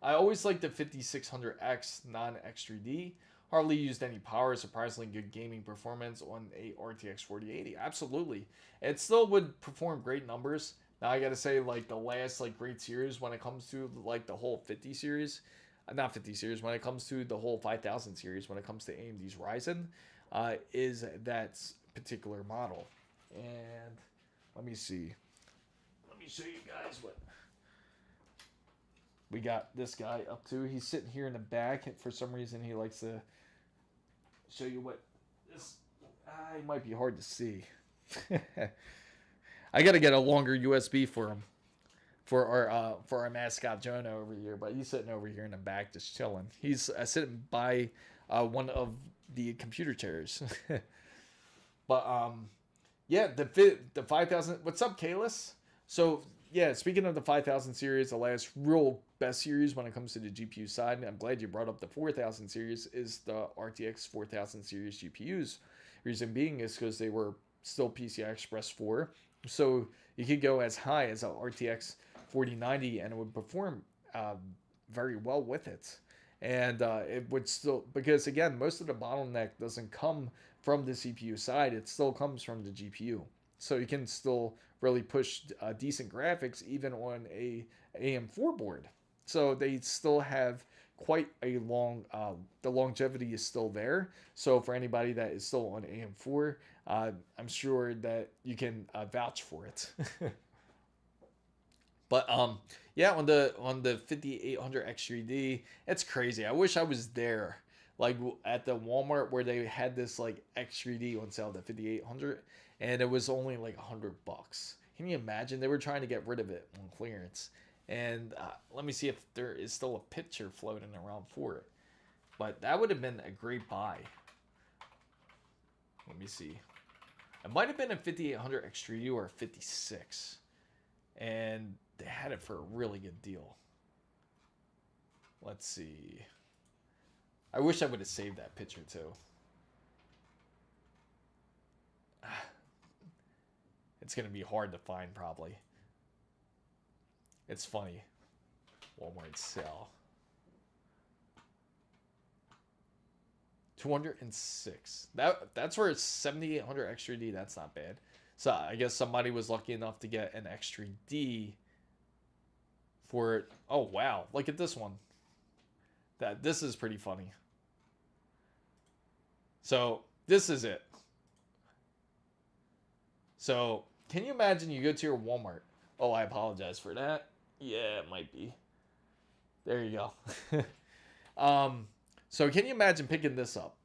I always like the 5600X non-X3D. Hardly used any power. Surprisingly good gaming performance on a RTX 4080. Absolutely, it still would perform great numbers. Now I gotta say, like the last great series when it comes to like the whole 50 series, not 50 series, when it comes to the whole 5000 series, when it comes to AMD's Ryzen, is that particular model. And let me see. Let me show you guys what we got this guy up to. He's sitting here in the back. For some reason, he likes to show you what this. It might be hard to see. I gotta get a longer USB for him, for our mascot Jonah over here. But he's sitting over here in the back, just chilling. He's sitting by one of the computer chairs. But yeah, the 5000. What's up, Kalis? So yeah, speaking of the 5000 series, the last real best series when it comes to the GPU side, and I'm glad you brought up the 4000 series, is the RTX 4000 series GPUs. Reason being is because they were still PCI Express 4. So you could go as high as a RTX 4090 and it would perform very well with it. And it would still, because again, most of the bottleneck doesn't come from the CPU side, it still comes from the GPU. So you can still really push decent graphics even on a AM4 board. So they still have quite a long, the longevity is still there. So for anybody that is still on AM4, I'm sure that you can vouch for it. But yeah, on the 5800 X3D, it's crazy. I wish I was there, like at the Walmart where they had this like X3D on sale, the 5800, and it was only like $100. Can you imagine? They were trying to get rid of it on clearance. And let me see if there is still a picture floating around for it. But that would have been a great buy. Let me see. It might have been a 5800 X3D or a 56. And they had it for a really good deal. Let's see. I wish I would have saved that picture too. It's going to be hard to find probably. It's funny. Walmart sale. 206. That's for a 7800 X3D. That's not bad. So I guess somebody was lucky enough to get an X3D for, oh wow, look at this one. This is pretty funny. So this is it. So can you imagine you go to your Walmart? Oh, I apologize for that. Yeah, it might be. There you go. So can you imagine picking this up?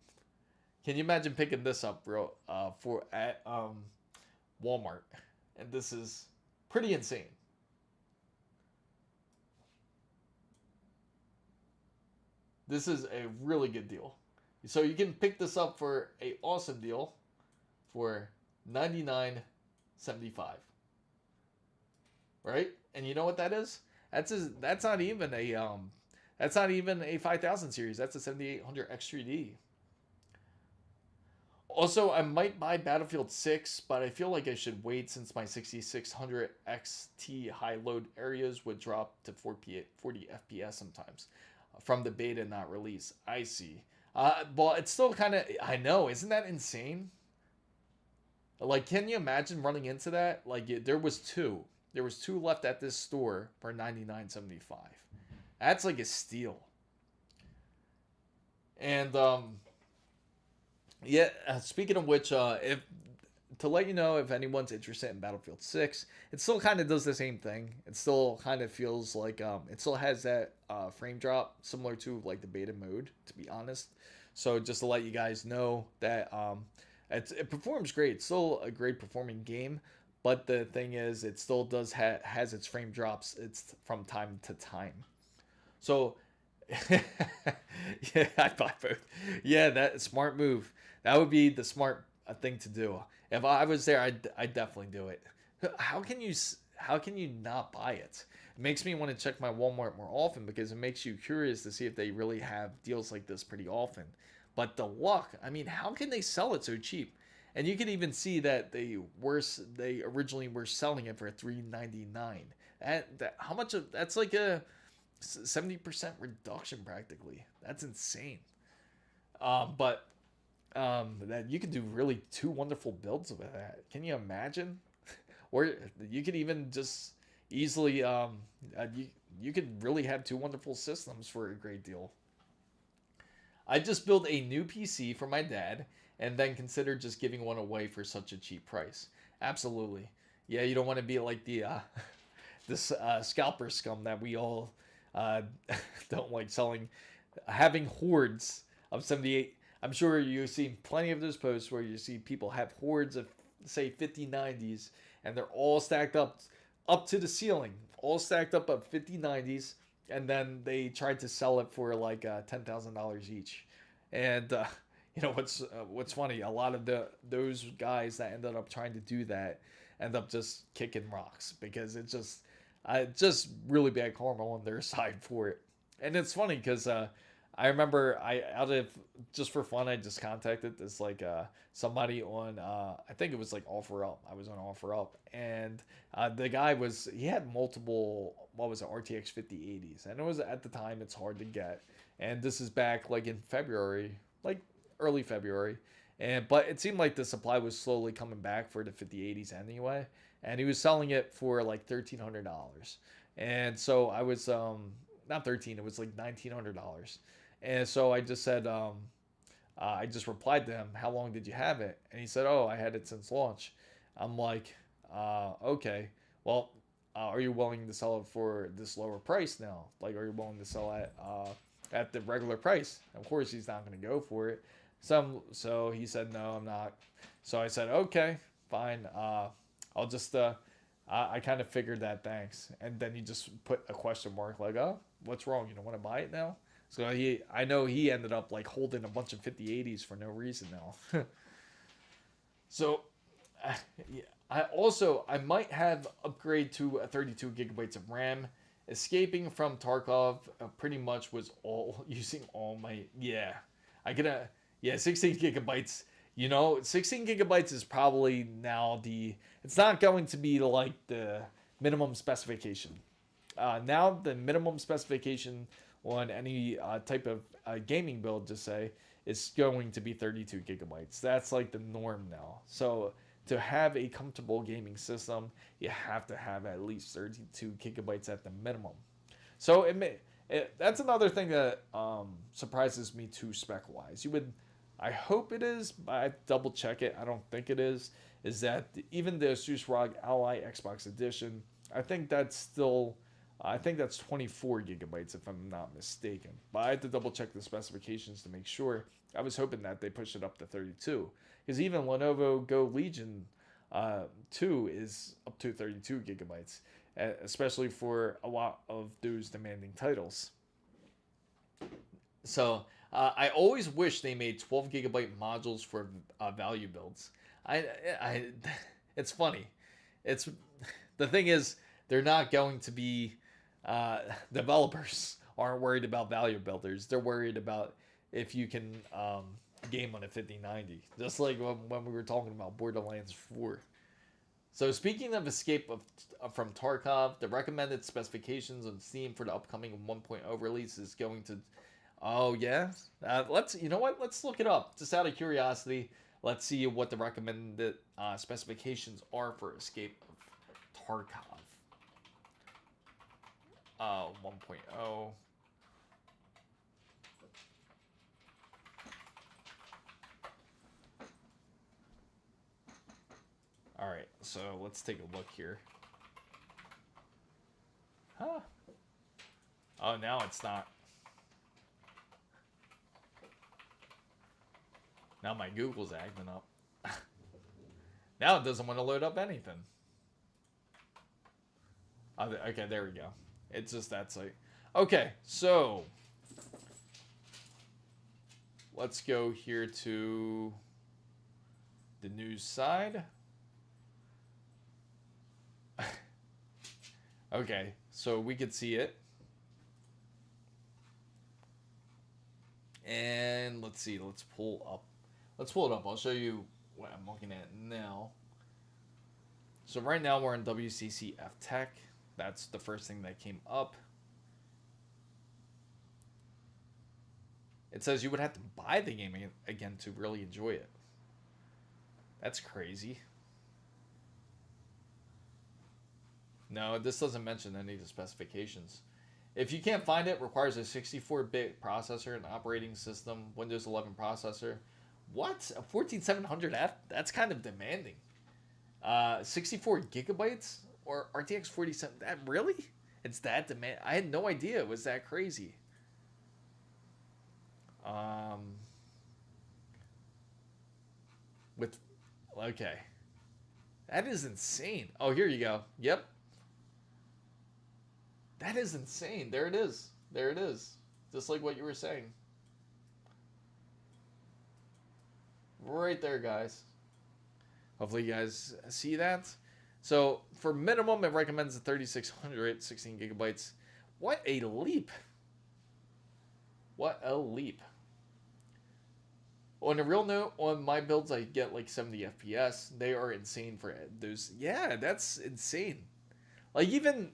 Can you imagine picking this up, bro? For at Walmart, and this is pretty insane. This is a really good deal. So you can pick this up for a awesome deal for $99.75. Right? And you know what that is? That's not even a 5000 series. That's a 7800 X3D. Also, I might buy Battlefield 6, but I feel like I should wait since my 6600 XT high load areas would drop to 40 FPS sometimes from the beta not release. I see. Well, it's still kind of, I know, isn't that insane? Like, can you imagine running into that? Like, there was two left at this store for $99.75. That's like a steal. And yeah, speaking of which, if to let you know if anyone's interested in Battlefield 6, it still kind of does the same thing. It still kind of feels like it still has that frame drop similar to like the beta mode, to be honest. So just to let you guys know that it performs great. It's still a great performing game, but the thing is, it still does has its frame drops. It's from time to time. So yeah, I bought both. Yeah, that smart move. That would be the smart thing to do. If I was there, I'd definitely do it. How can you not buy it? It makes me want to check my Walmart more often because it makes you curious to see if they really have deals like this pretty often. But the luck, I mean, how can they sell it so cheap? And you can even see that they originally were selling it for $399. How much of that's like a 70% reduction practically. That's insane. But that you could do really two wonderful builds of that. Can you imagine? Or you could even just easily you could really have two wonderful systems for a great deal. I just built a new PC for my dad and then considered just giving one away for such a cheap price. Absolutely. Yeah, you don't want to be like the this scalper scum that we all don't like selling, having hordes of 78. I'm sure you've seen plenty of those posts where you see people have hordes of say 5090s and they're all stacked up to the ceiling, all stacked up of 5090s, and then they tried to sell it for like $10,000 each. And you know what's funny? A lot of those guys that ended up trying to do that end up just kicking rocks because it's just really bad karma on their side for it. And it's funny because I remember out of just for fun I just contacted this like somebody on I think it was like OfferUp. I was on OfferUp and the guy he had multiple what was it RTX 5080s and it was at the time it's hard to get and this is back like in February like early February but it seemed like the supply was slowly coming back for the 5080s anyway and he was selling it for like $1,300 and so I was not 13 it was like $1,900 and so I just said, I just replied to him, how long did you have it? And he said, oh, I had it since launch. I'm like, okay, well, are you willing to sell it for this lower price now? Like, are you willing to sell it at the regular price? Of course, he's not going to go for it. So he said, no, I'm not. So I said, okay, fine. I'll just, I kind of figured that, thanks. And then he just put a question mark like, oh, what's wrong? You don't want to buy it now? So I know he ended up like holding a bunch of 5080s for no reason now. So, I might have upgrade to a 32 gigabytes of RAM. Escaping from Tarkov pretty much was all using all my I get 16 gigabytes. 16 gigabytes is probably now it's not going to be like the minimum specification. Now the minimum specification on any type of gaming build, just say, is going to be 32 gigabytes. That's like the norm now. So to have a comfortable gaming system, you have to have at least 32 gigabytes at the minimum. So that's another thing that surprises me too spec-wise. I hope it is, but I double check it. I don't think it is. Is that even the ASUS ROG Ally Xbox Edition, I think that's 24 gigabytes if I'm not mistaken. But I had to double check the specifications to make sure. I was hoping that they push it up to 32. Because even Lenovo Go Legion 2 is up to 32 gigabytes. Especially for a lot of those demanding titles. So I always wish they made 12 gigabyte modules for value builds. It's funny. The thing is, they're not going to be developers aren't worried about value builders. They're worried about if you can game on a 5090, just like when we were talking about Borderlands 4. So speaking of escape from Tarkov, the recommended specifications on Steam for the upcoming 1.0 release is going to. Oh yeah, let's look it up just out of curiosity. Let's see what the recommended specifications are for escape of Tarkov. 1.0. All right, so let's take a look here. Huh? Oh, now it's not. Now my Google's acting up. Now it doesn't want to load up anything. Okay, there we go. It's just that site. Okay, so let's go here to the news side. Okay, so we could see it. And let's see, let's pull it up. I'll show you what I'm looking at now. So right now we're in WCCF Tech. That's the first thing that came up. It says you would have to buy the game again to really enjoy it. That's crazy. No, this doesn't mention any of the specifications. If you can't find it, requires a 64-bit processor and operating system, Windows 11 processor. What? A 14700F? That's kind of demanding. 64 gigabytes? Or RTX 47? That really? It's that demand? I had no idea it was that crazy. Okay. That is insane. Oh, here you go. Yep. That is insane. There it is. There it is. Just like what you were saying. Right there, guys. Hopefully you guys see that. So for minimum, it recommends the 3600, 16 gigabytes. What a leap. What a leap. On a real note, on my builds, I get like 70 FPS. They are insane for those. Yeah, that's insane. Like even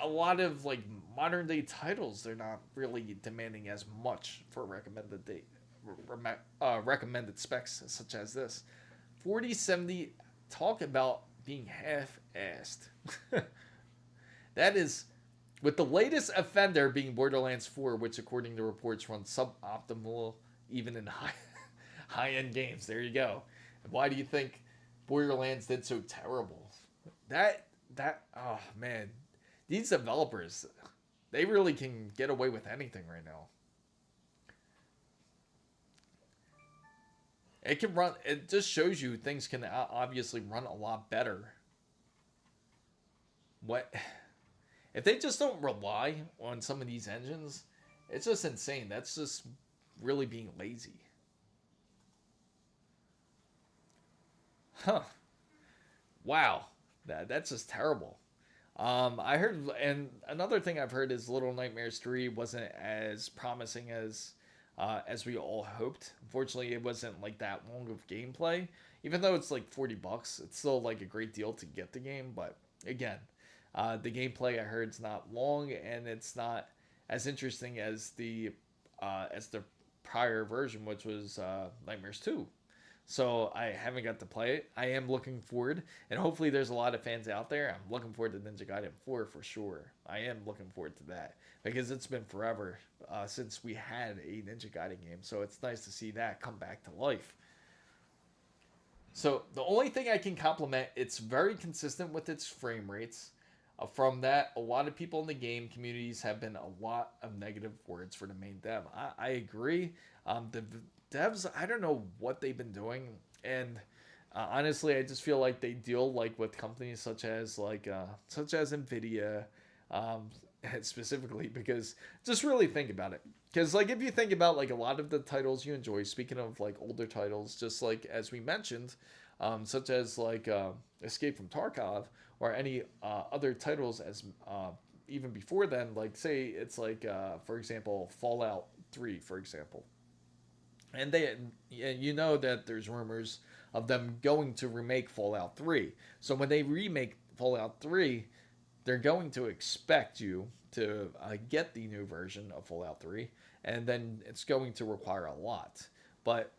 a lot of like modern day titles, they're not really demanding as much for recommended specs such as this. 4070, talk about being half-assed. That is, with the latest offender being Borderlands 4, which according to reports runs suboptimal even in high-end games. There you go. And why do you think Borderlands did so terrible? That oh man, these developers, they really can get away with anything right now. It can run. It just shows you things can obviously run a lot better. What if they just don't rely on some of these engines? It's just insane. That's just really being lazy. Huh. Wow. That's just terrible. I heard, and another thing I've heard is Little Nightmares 3 wasn't as promising as we all hoped. Unfortunately, it wasn't like that long of gameplay. Even though it's like $40, it's still like a great deal to get the game. But again, the gameplay I heard is not long, and it's not as interesting as the prior version, which was Nightmares 2. So I haven't got to play it. I am looking forward, and hopefully there's a lot of fans out there. I'm looking forward to Ninja Gaiden 4 for sure. I am looking forward to that because it's been forever since we had a Ninja Gaiden game. So it's nice to see that come back to life. So the only thing I can compliment, it's very consistent with its frame rates. From that, a lot of people in the game communities have been a lot of negative words for the main dev. I agree. The devs, I don't know what they've been doing, and honestly, I just feel like they deal like with companies such as NVIDIA, specifically, because just really think about it. Because like if you think about like a lot of the titles you enjoy, speaking of like older titles, just like as we mentioned, such as like Escape from Tarkov or any other titles as even before then, like say it's like for example Fallout 3, for example. And you know that there's rumors of them going to remake Fallout 3. So when they remake Fallout 3, they're going to expect you to get the new version of Fallout 3, and then it's going to require a lot. But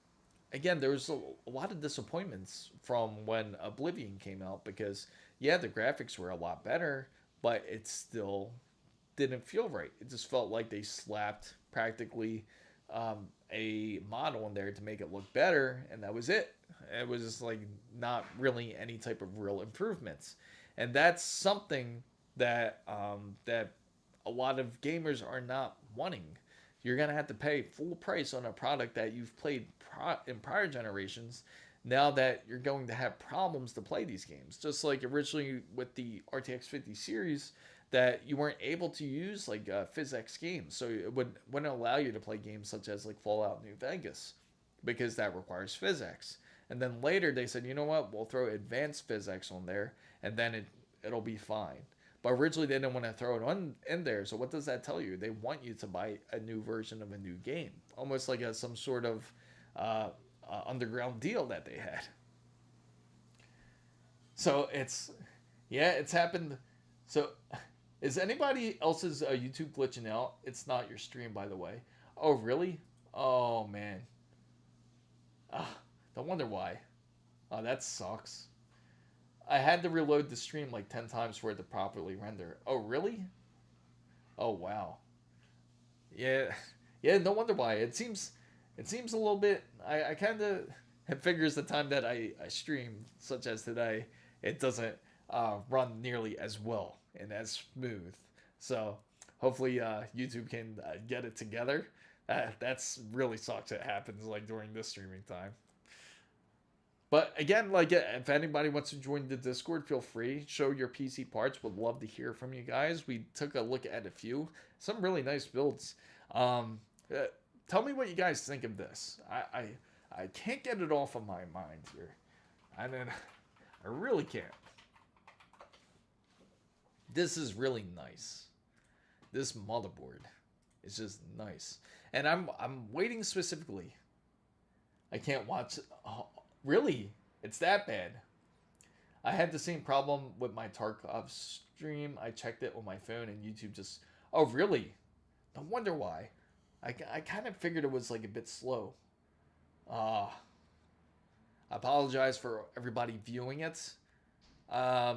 again, there was a lot of disappointments from when Oblivion came out because, yeah, the graphics were a lot better, but it still didn't feel right. It just felt like they slapped practically a model in there to make it look better, and that was it. It was just like not really any type of real improvements, and that's something that that a lot of gamers are not wanting. You're gonna have to pay full price on a product that you've played in prior generations. Now that you're going to have problems to play these games, just like originally with the RTX 50 series, that you weren't able to use like PhysX games, so it wouldn't allow you to play games such as like Fallout New Vegas because that requires PhysX. And then later they said, you know what, we'll throw advanced PhysX on there, and then it'll be fine. But originally they didn't want to throw it in there. So what does that tell you? They want you to buy a new version of a new game, almost like some sort of underground deal that they had. So it's happened. So is anybody else's YouTube glitching out? It's not your stream, by the way. Oh, really? Oh, man. Don't wonder why. Oh, that sucks. I had to reload the stream like 10 times for it to properly render. Oh, really? Oh, wow. Yeah, no wonder why. It seems a little bit... I kind of... It figures the time that I stream, such as today, it doesn't run nearly as well and as smooth. So hopefully YouTube can get it together. That's really sucks. It happens like during this streaming time. But again, like if anybody wants to join the Discord, feel free. Show your PC parts. Would love to hear from you guys. We took a look at a few, some really nice builds. Tell me what you guys think of this. I can't get it off of my mind here. I really can't. This is really nice. This motherboard. It's just nice. And I'm waiting specifically. I can't watch. Oh, really? It's that bad. I had the same problem with my Tarkov stream. I checked it on my phone and YouTube just. Oh, really? No wonder why. I kind of figured it was like a bit slow. I apologize for everybody viewing it. My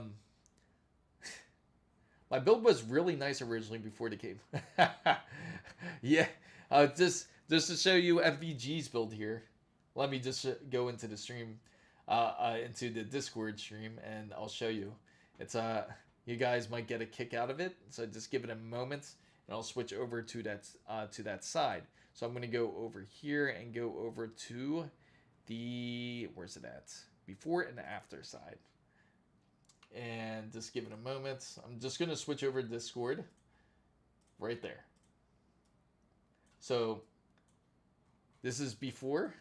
build was really nice originally before the game. Yeah, just to show you FVG's build here. Let me just go into the stream, into the Discord stream, and I'll show you. It's you guys might get a kick out of it, so just give it a moment, and I'll switch over to that side. So I'm gonna go over here and go over to the where's it at? Before and after side. And just give it a moment. I'm just gonna switch over to Discord. Right there. So this is before.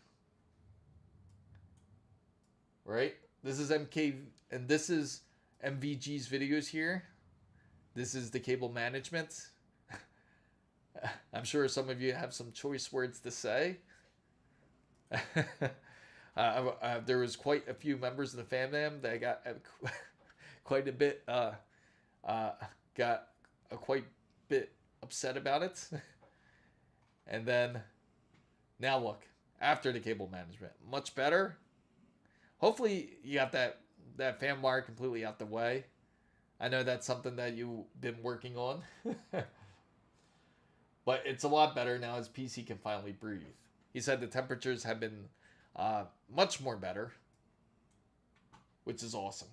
Right? This is MK and this is MVG's videos here. This is the cable management. I'm sure some of you have some choice words to say. There was quite a few members of the fandom that got quite a bit quite bit upset about it. And then now look, after the cable management, much better. Hopefully you got that fan wire completely out the way. I know that's something that you've been working on. But it's a lot better now as PC can finally breathe. He said the temperatures have been much more better, which is awesome.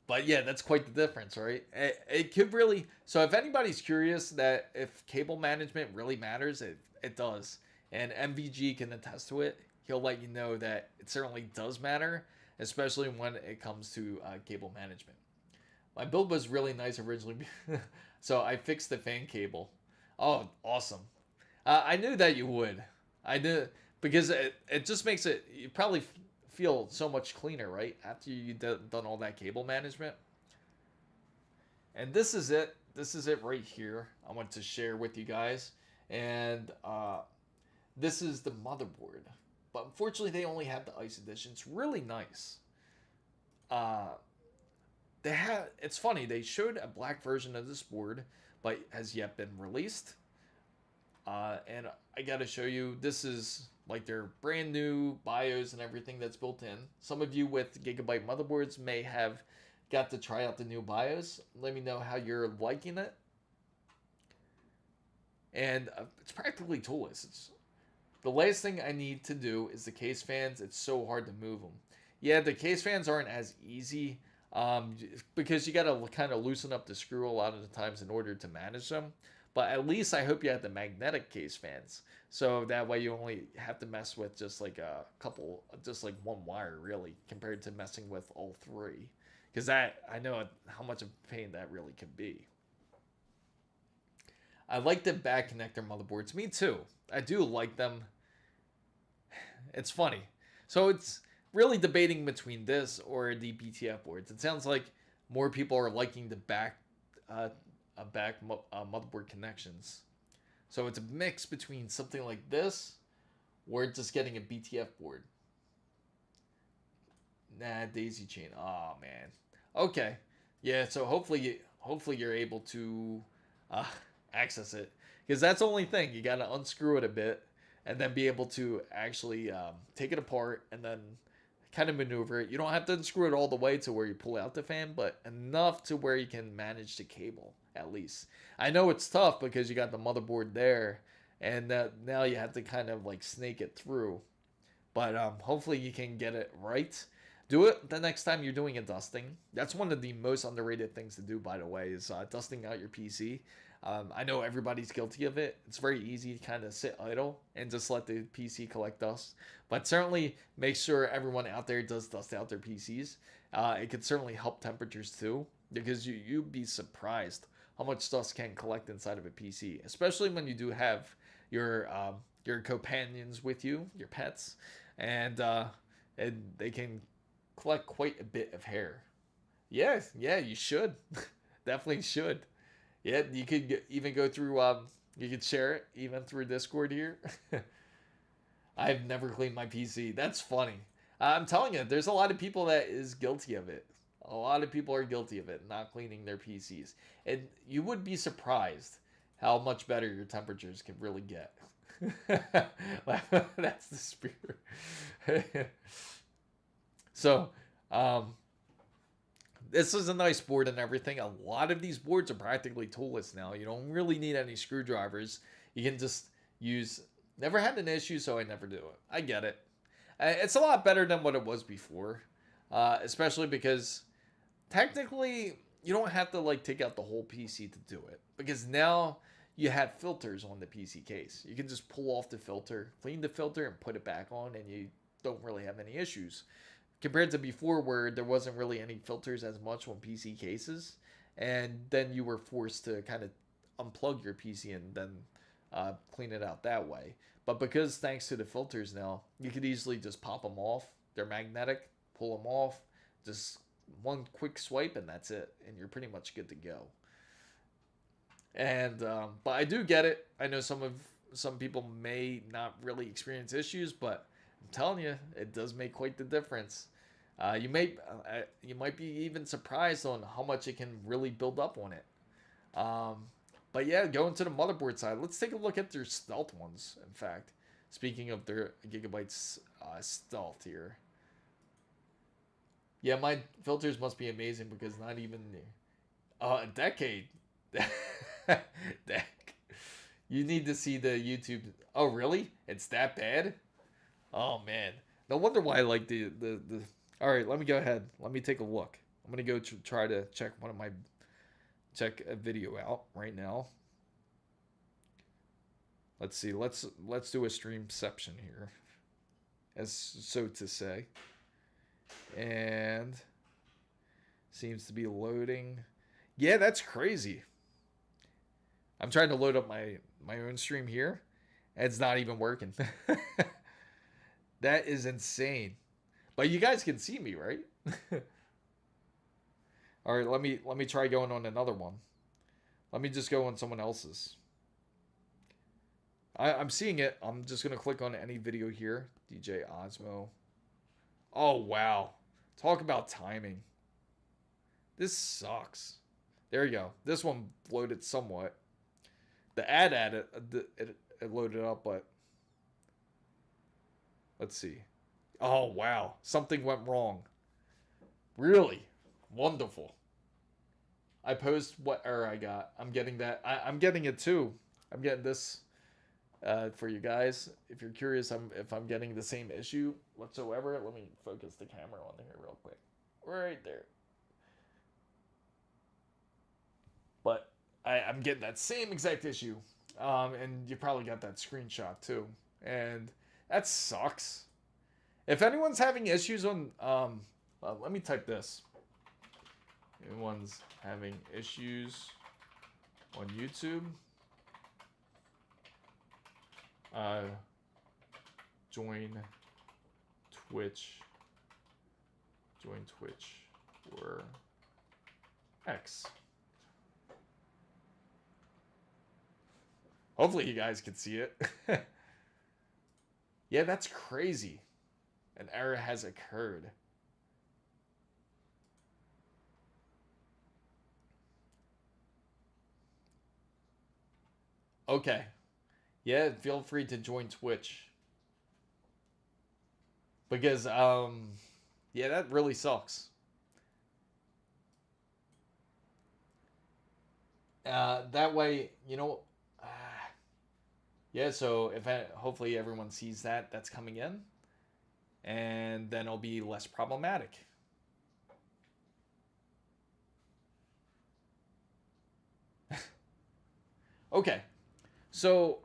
But yeah, that's quite the difference, right? It could really... So if anybody's curious that if cable management really matters, it does. And MVG can attest to it. He'll let you know that it certainly does matter, especially when it comes to cable management. My build was really nice originally, so I fixed the fan cable. Oh, awesome. I knew that you would. I did, because it just makes it... You probably feel so much cleaner, right? After you've done all that cable management. And this is it. This is it right here. I want to share with you guys. And this is the motherboard. But unfortunately, they only have the Ice Edition. It's really nice. It's funny, they showed a black version of this board, but has yet been released. And I gotta show you, this is like their brand new BIOS and everything that's built in. Some of you with Gigabyte motherboards may have got to try out the new BIOS. Let me know how you're liking it. And it's practically toolless. The last thing I need to do is the case fans. It's so hard to move them. Yeah, the case fans aren't as easy because you got to kind of loosen up the screw a lot of the times in order to manage them. But at least I hope you have the magnetic case fans. So that way you only have to mess with just like a couple, just like one wire really, compared to messing with all three. Because I know how much of a pain that really can be. I like the back connector motherboards. Me too. I do like them. It's funny. So it's really debating between this or the BTF boards. It sounds like more people are liking the back motherboard connections. So it's a mix between something like this or just getting a BTF board. Nah, daisy chain. Oh man. Okay. Yeah, so hopefully you're able to access it, because that's the only thing. You got to unscrew it a bit and then be able to actually take it apart and then kind of maneuver it. You don't have to unscrew it all the way to where you pull out the fan, but enough to where you can manage the cable at least. I know it's tough because you got the motherboard there and now you have to kind of like snake it through, but hopefully you can get it right. Do it the next time you're doing a dusting. That's one of the most underrated things to do, by the way, is dusting out your PC. I know everybody's guilty of it. It's very easy to kind of sit idle and just let the PC collect dust. But certainly make sure everyone out there does dust out their PCs. It could certainly help temperatures too, because you'd be surprised how much dust can collect inside of a PC, especially when you do have your companions with you, your pets, and they can collect quite a bit of hair. Yeah, you should. Definitely should. Yeah, you could even go through. You could share it even through Discord here. I've never cleaned my PC. That's funny. I'm telling you, there's a lot of people that is guilty of it. A lot of people are guilty of it, not cleaning their PCs. And you would be surprised how much better your temperatures can really get. That's the spirit. So, this is a nice board and everything. A lot of these boards are practically toolless now. You don't really need any screwdrivers. You can just use... Never had an issue, so I never do it. I get it. It's a lot better than what it was before. Especially because technically you don't have to like take out the whole PC to do it. Because now you have filters on the PC case. You can just pull off the filter, clean the filter, and put it back on, and you don't really have any issues. Compared to before where there wasn't really any filters as much on PC cases. And then you were forced to kind of unplug your PC and then clean it out that way. But because thanks to the filters now, you could easily just pop them off. They're magnetic, pull them off, just one quick swipe and that's it. And you're pretty much good to go. And but I do get it. I know some people may not really experience issues, but I'm telling you, it does make quite the difference. You might be even surprised on how much it can really build up on it. But yeah, going to the motherboard side, let's take a look at their stealth ones. In fact, speaking of their Gigabytes stealth here. Yeah, my filters must be amazing because not even a decade. You need to see the YouTube. Oh, really? It's that bad? Oh, man. No wonder why I like the... All right, let me go ahead. Let me take a look. I'm going to go try to check a video out right now. Let's see. Let's do a streamception here, as so to say. And seems to be loading. Yeah, that's crazy. I'm trying to load up my own stream here. And it's not even working. That is insane. But you guys can see me, right? All right, let me try going on another one. Let me just go on someone else's. I'm seeing it. I'm just going to click on any video here. DJ Osmo. Oh, wow. Talk about timing. This sucks. There you go. This one loaded somewhat. The ad it loaded up, but let's see. Oh, wow. Something went wrong. Really? Wonderful. I post what error I got. I'm getting that. I'm getting it too. I'm getting this for you guys. If you're curious if I'm getting the same issue whatsoever, let me focus the camera on here real quick. Right there. But I'm getting that same exact issue. And you probably got that screenshot too. And that sucks. If anyone's having issues on... let me type this. Anyone's having issues on YouTube, join Twitch or X. Hopefully you guys can see it. Yeah, that's crazy. An error has occurred. Okay. Yeah, feel free to join Twitch. Because, yeah, that really sucks. That way, you know, yeah, so hopefully everyone sees that's coming in. And then it'll be less problematic. Okay. So,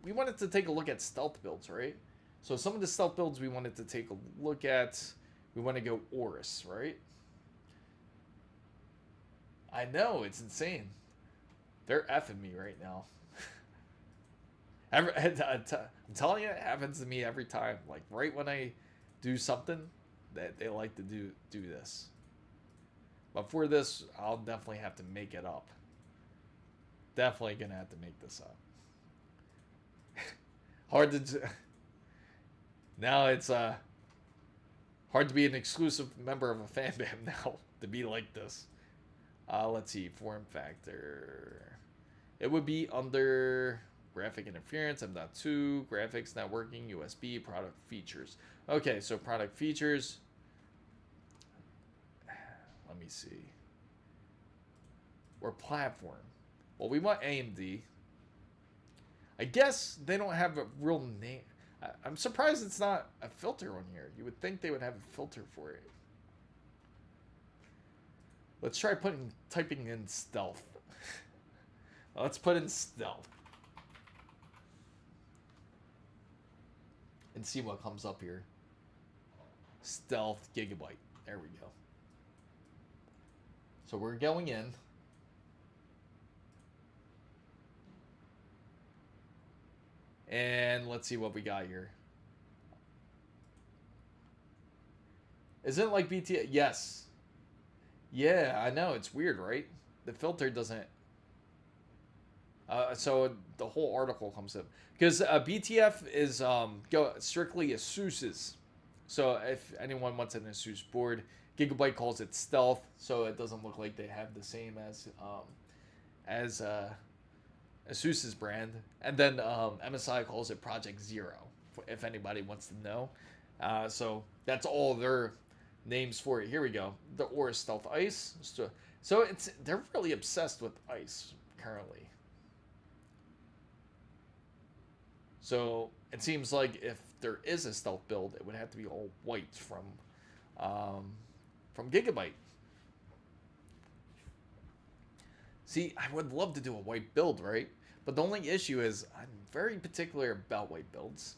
we wanted to take a look at stealth builds, right? So some of the stealth builds we wanted to take a look at, we want to go Oris, right? I know, it's insane. They're effing me right now. I'm telling you, it happens to me every time. Like, right when I do something, that they like to do this. But for this, I'll definitely have to make it up. definitely gonna have to make this up. Hard to. Now it's hard to be an exclusive member of a fan base now to be like this. Let's see, form factor. It would be under graphic interference, M.2, graphics, networking, USB, product features. Okay, so product features. Let me see. Or platform. Well, we want AMD. I guess they don't have a real name. I'm surprised it's not a filter on here. You would think they would have a filter for it. Let's try typing in stealth. Let's put in stealth. And see what comes up here. Stealth Gigabyte. There we go. So we're going in. And let's see what we got here. Isn't it like BTF? Yes. Yeah, I know. It's weird, right? The filter doesn't... so the whole article comes up. Because BTF is strictly ASUS's. So if anyone wants an ASUS board, Gigabyte calls it Stealth. So it doesn't look like they have the same as ASUS's brand. And then MSI calls it Project Zero, if anybody wants to know. So that's all their names for it. Here we go. The Aura Stealth Ice. So they're really obsessed with ice currently. So it seems like if there is a stealth build, it would have to be all white from Gigabyte. See, I would love to do a white build, right? But the only issue is I'm very particular about white builds.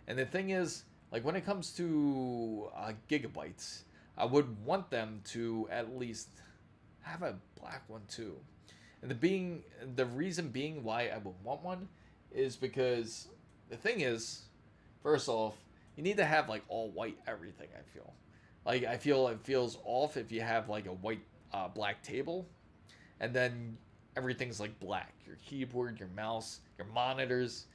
And the thing is, like when it comes to gigabytes, I would want them to at least have a black one too. And the reason being why I would want one is because the thing is, first off, you need to have like all white everything, I feel. Like I feel it feels off if you have like a white black table and then everything's like black. Your keyboard, your mouse, your monitors,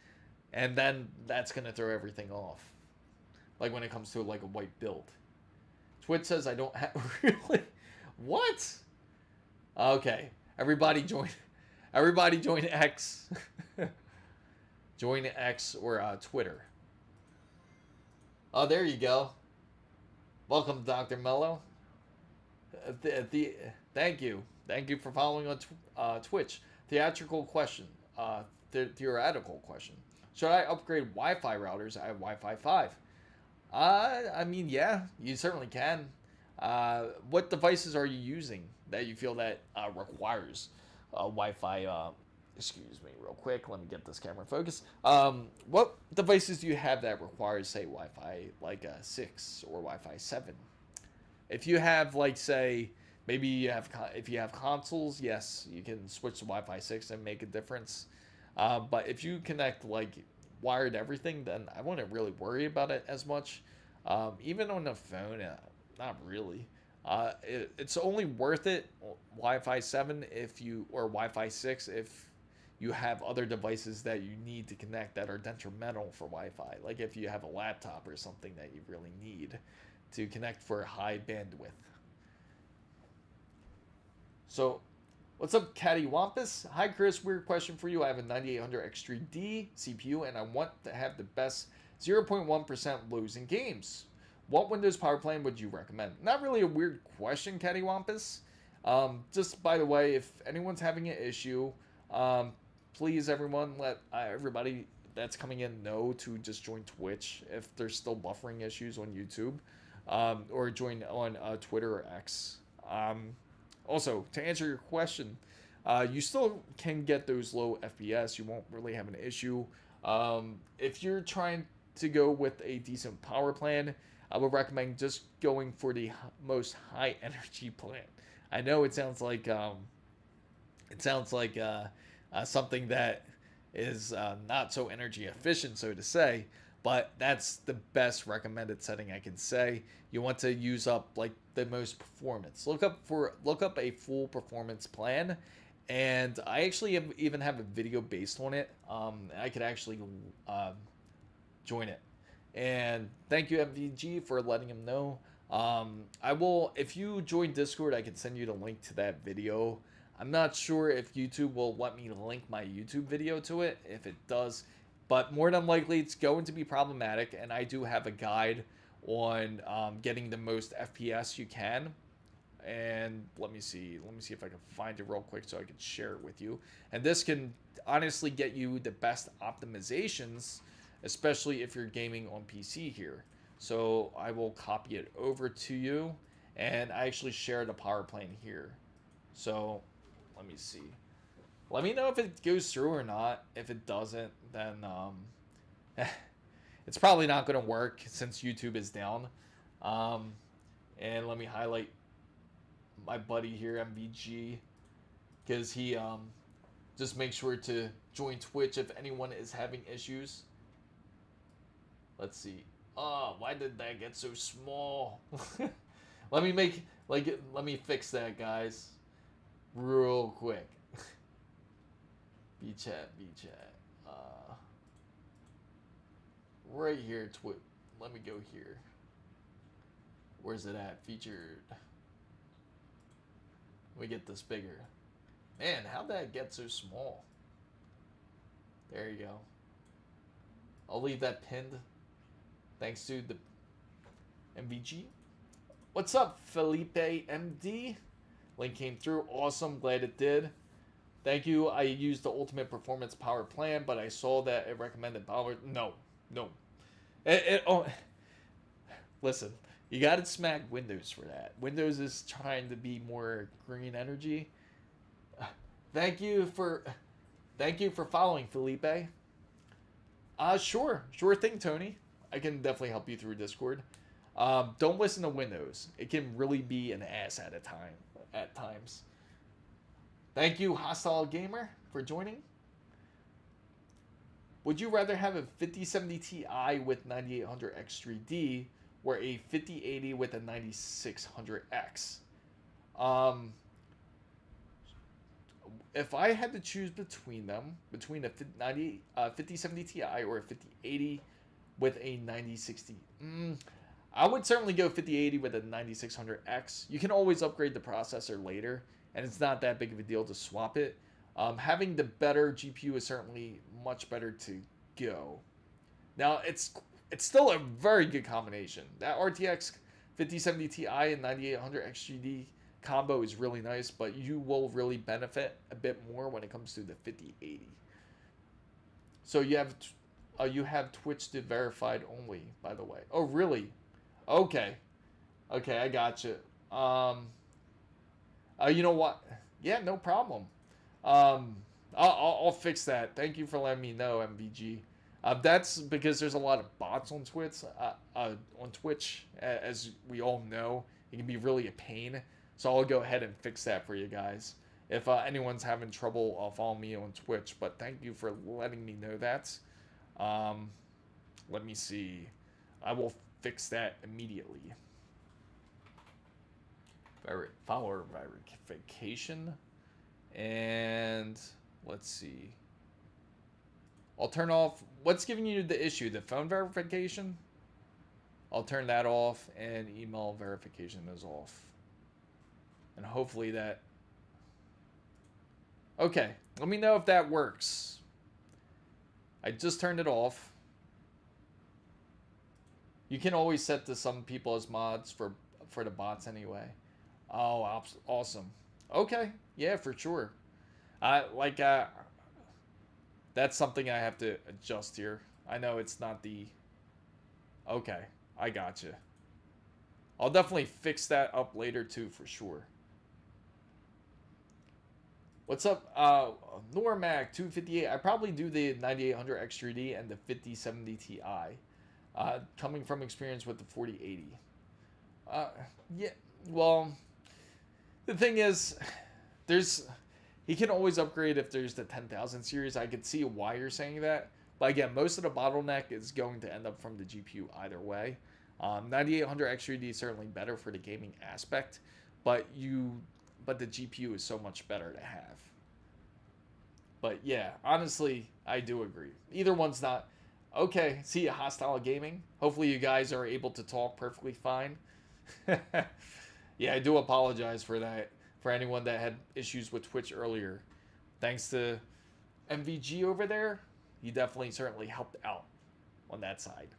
and then that's gonna throw everything off. Like when it comes to like a white build. Twitch says I don't have really what? Okay. Everybody join X. Join X or Twitter. Oh, there you go. Welcome, Dr. Mello. Thank you. Thank you for following on Twitch. Theatrical question. Theoretical question. Should I upgrade Wi-Fi routers? I have Wi-Fi 5. I mean, yeah, you certainly can. What devices are you using that you feel that requires Wi-Fi? Excuse me, real quick. Let me get this camera focused. What devices do you have that requires, say, Wi-Fi like 6 or Wi-Fi 7? If you have, like, say, maybe you have if you have consoles, yes, you can switch to Wi-Fi 6 and make a difference. But if you connect like wired everything, then I wouldn't really worry about it as much. Even on the phone, not really. It's only worth it Wi-Fi 7 or Wi-Fi 6 if you have other devices that you need to connect that are detrimental for Wi-Fi. Like if you have a laptop or something that you really need to connect for high bandwidth. So, what's up, Catty Wampus? Hi, Chris. Weird question for you. I have a 9800 X3D CPU, and I want to have the best 0.1% lows in games. What Windows power plan would you recommend? Not really a weird question, Catty Wampus. Just by the way, if anyone's having an issue, please, everyone, let everybody that's coming in know to just join Twitch if there's still buffering issues on YouTube, or join on Twitter or X. Also, to answer your question, you still can get those low FPS. You won't really have an issue. If you're trying to go with a decent power plan, I would recommend just going for the most high energy plan. I know it sounds like something that is not so energy efficient, so to say, but that's the best recommended setting I can say. You want to use up like the most performance. Look up a full performance plan and I actually even have a video based on it. I could actually join it. And thank you, MVG, for letting him know. I will, if you join Discord, I can send you the link to that video. I'm not sure if YouTube will let me link my YouTube video to it. If it does, but more than likely it's going to be problematic, and I do have a guide on getting the most FPS you can. And let me see if I can find it real quick so I can share it with you. And this can honestly get you the best optimizations, especially if you're gaming on PC here. So I will copy it over to you, and I actually share the power plan here. So let me see. Let me know if it goes through or not. If it doesn't, then it's probably not going to work since YouTube is down. And let me highlight my buddy here, MVG, because he just make sure to join Twitch if anyone is having issues. Let's see. Oh, why did that get so small? let me fix that, guys, real quick. B-chat. Right here, Twitch. Let me go here. Where's it at? Featured. We get this bigger. Man, how'd that get so small? There you go. I'll leave that pinned. Thanks to the MVG. What's up, Felipe MD? Link came through. Awesome. Glad it did. Thank you. I used the ultimate performance power plan, but I saw that it recommended power. No. Listen, you got to smack Windows for that. Windows is trying to be more green energy. Thank you for following, Felipe. Sure thing, Tony. I can definitely help you through Discord. Don't listen to Windows. It can really be an ass at times. Thank you, Hostile Gamer, for joining. Would you rather have a 5070 Ti with 9800X3D or a 5080 with a 9600X? If I had to choose between a 5070 Ti or a 5080 with a 9060, I would certainly go 5080 with a 9600X. You can always upgrade the processor later, and it's not that big of a deal to swap it. Having the better GPU is certainly much better to go. Now, it's still a very good combination. That RTX 5070 Ti and 9800X3D combo is really nice, but you will really benefit a bit more when it comes to the 5080. So you have Twitch to verified only, by the way. Oh, really? Okay, I got you. You know what? Yeah, no problem. I'll fix that. Thank you for letting me know, MVG. That's because there's a lot of bots on Twitch, as we all know. It can be really a pain. So I'll go ahead and fix that for you guys. If anyone's having trouble, follow me on Twitch. But thank you for letting me know that. Let me see. I will fix that immediately. Follower verification. And let's see. I'll turn off. What's giving you the issue? The phone verification? I'll turn that off, and email verification is off. And hopefully that... Okay, let me know if that works. I just turned it off. You can always set to some people as mods for the bots anyway. Oh, awesome. Okay, yeah, for sure. That's something I have to adjust here. I know it's not the... Okay, I got you. I'll definitely fix that up later too, for sure. What's up, Normac 258? I probably do the 9800X3D and the 5070 Ti. Coming from experience with the 4080. Yeah, well, the thing is, he can always upgrade if there's the 10,000 series. I could see why you're saying that. But again, most of the bottleneck is going to end up from the GPU either way. 9800X3D is certainly better for the gaming aspect, but the GPU is so much better to have. But yeah, honestly, I do agree. Either one's not okay. See ya, Hostile Gaming. Hopefully, you guys are able to talk perfectly fine. Yeah, I do apologize for that. For anyone that had issues with Twitch earlier, thanks to MVG over there, he definitely certainly helped out on that side.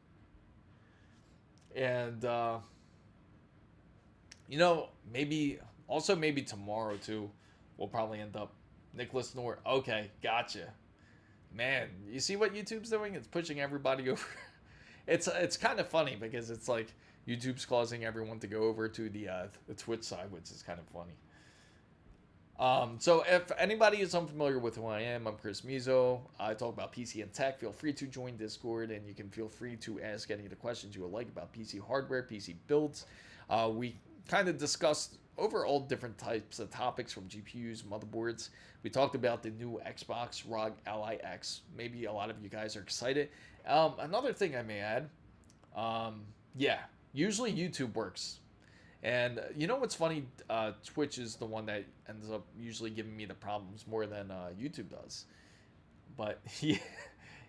And maybe tomorrow too, we'll probably end up Nicholas Nor. Okay, gotcha. Man, you see what YouTube's doing? It's pushing everybody over. It's kind of funny because it's like YouTube's causing everyone to go over to the Twitch side, which is kind of funny. So if anybody is unfamiliar with who I am, I'm Chris Mizo. I talk about PC and tech. Feel free to join Discord, and you can feel free to ask any of the questions you would like about PC hardware, PC builds. We kind of discussed overall different types of topics from GPUs, motherboards. We talked about the new Xbox ROG Ally X. Maybe a lot of you guys are excited. Another thing I may add, usually YouTube works. And you know what's funny? Twitch is the one that ends up usually giving me the problems more than YouTube does. But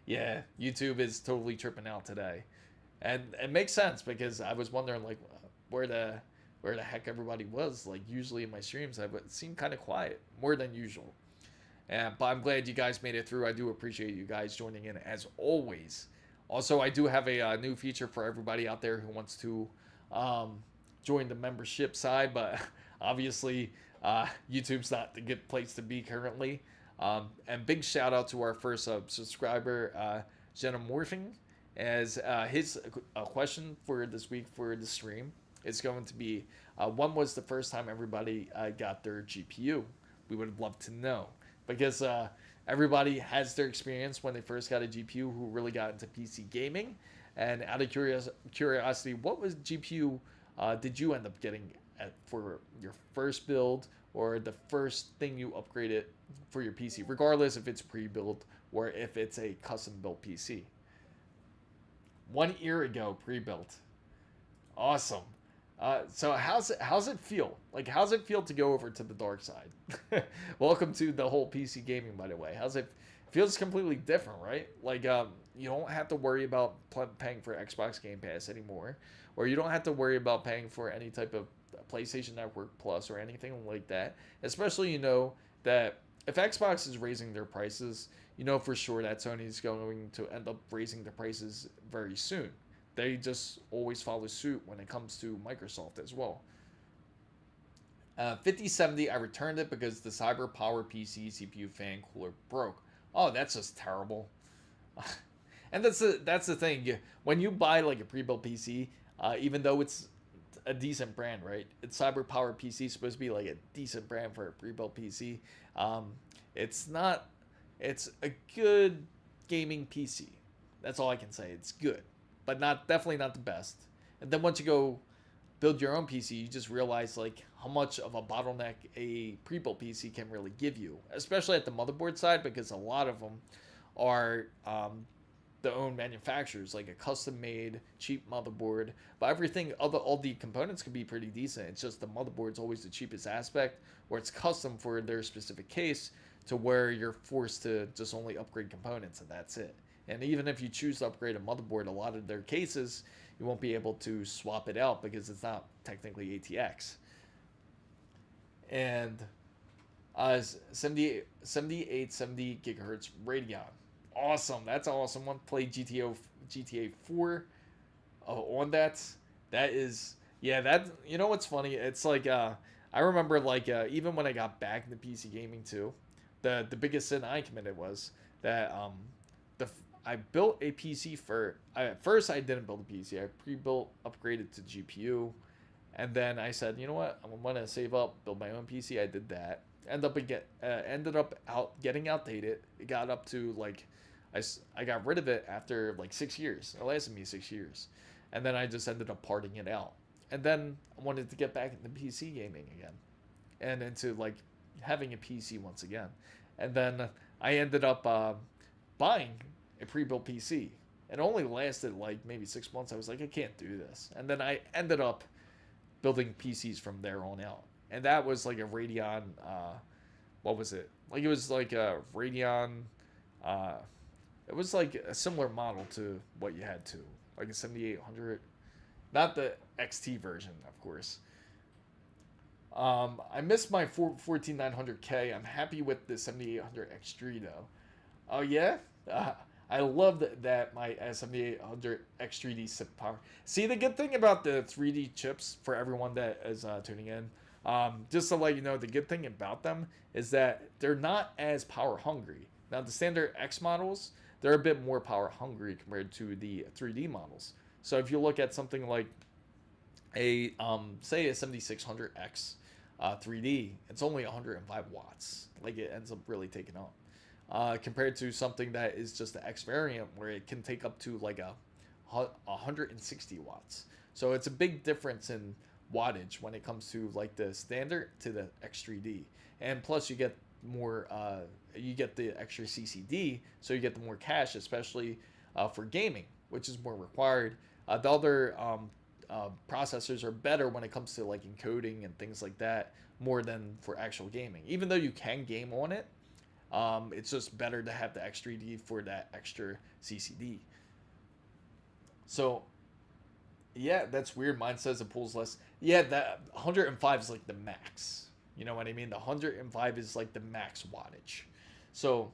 yeah, YouTube is totally tripping out today. And it makes sense because I was wondering like where the heck everybody was. Like usually in my streams, I would seem kind of quiet, more than usual. But I'm glad you guys made it through. I do appreciate you guys joining in as always. Also, I do have a new feature for everybody out there who wants to join the membership side, but obviously YouTube's not the good place to be currently. And big shout out to our first subscriber, Xenomorphing, as his question for this week for the stream is going to be, when was the first time everybody got their GPU? We would love to know, because everybody has their experience when they first got a GPU who really got into PC gaming. And out of curiosity, what was GPU did you end up getting for your first build, or the first thing you upgraded for your PC, regardless if it's pre-built or if it's a custom-built PC? 1 year ago, pre-built. Awesome. So how's it feel? Like, how's it feel to go over to the dark side? Welcome to the whole PC gaming, by the way. How's it? Feels completely different, right? Like, you don't have to worry about paying for Xbox Game Pass anymore, or you don't have to worry about paying for any type of PlayStation Network Plus or anything like that. Especially, you know that if Xbox is raising their prices, you know for sure that Sony's going to end up raising the prices very soon. They just always follow suit when it comes to Microsoft as well. 5070, I returned it because the Cyber Power PC CPU fan cooler broke. Oh, that's just terrible. And that's the thing. When you buy like a pre-built PC, even though it's a decent brand, right? It's Cyber Power PC, supposed to be like a decent brand for a pre-built PC. It's not. It's a good gaming PC. That's all I can say. It's good, but definitely not the best. And then once you go build your own PC, you just realize like how much of a bottleneck a pre-built PC can really give you, especially at the motherboard side, because a lot of them are the own manufacturers, like a custom-made cheap motherboard. But everything, all the components can be pretty decent. It's just the motherboard's always the cheapest aspect, or it's custom for their specific case, to where you're forced to just only upgrade components and that's it. And even if you choose to upgrade a motherboard, a lot of their cases, you won't be able to swap it out because it's not technically ATX. And 70 gigahertz Radeon. Awesome. That's an awesome one. Played GTA 4 on that. That is, yeah, that, you know what's funny? It's like, I remember like, even when I got back into PC gaming too, the biggest sin I committed was that, I built a PC at first I didn't build a PC. I pre-built, upgraded to GPU, and then I said, you know what, I'm gonna save up, build my own PC. I did that. Ended up getting outdated. It got up to like, I got rid of it after like 6 years. It lasted me 6 years, and then I just ended up parting it out. And then I wanted to get back into PC gaming again, and into like having a PC once again. And then I ended up buying a pre-built PC. It only lasted like maybe 6 months. I was like, I can't do this. And then I ended up building PCs from there on out. And that was like a Radeon what was it? Like it was like a Radeon. Uh, it was like a similar model to what you had to, like a 7800, not the XT version, of course. I missed my 14900K. I'm happy with the 7800 X3 though. Oh yeah, I love that my 7800 X3D SIP power. See, the good thing about the 3D chips for everyone that is tuning in, just to let you know, the good thing about them is that they're not as power hungry. Now, the standard X models, they're a bit more power hungry compared to the 3D models. So if you look at something like a say a 7600X 3D, it's only 105 watts. Like it ends up really taking up. Compared to something that is just the X variant where it can take up to like a 160 watts. So it's a big difference in wattage when it comes to like the standard to the X3D. And plus you get more, you get the extra CCD, so you get the more cache, especially for gaming, which is more required. The other processors are better when it comes to like encoding and things like that, more than for actual gaming. Even though you can game on it, it's just better to have the X3D for that extra CCD. So, yeah, that's weird. Mine says it pulls less. Yeah, that 105 is like the max. You know what I mean? The 105 is like the max wattage. So,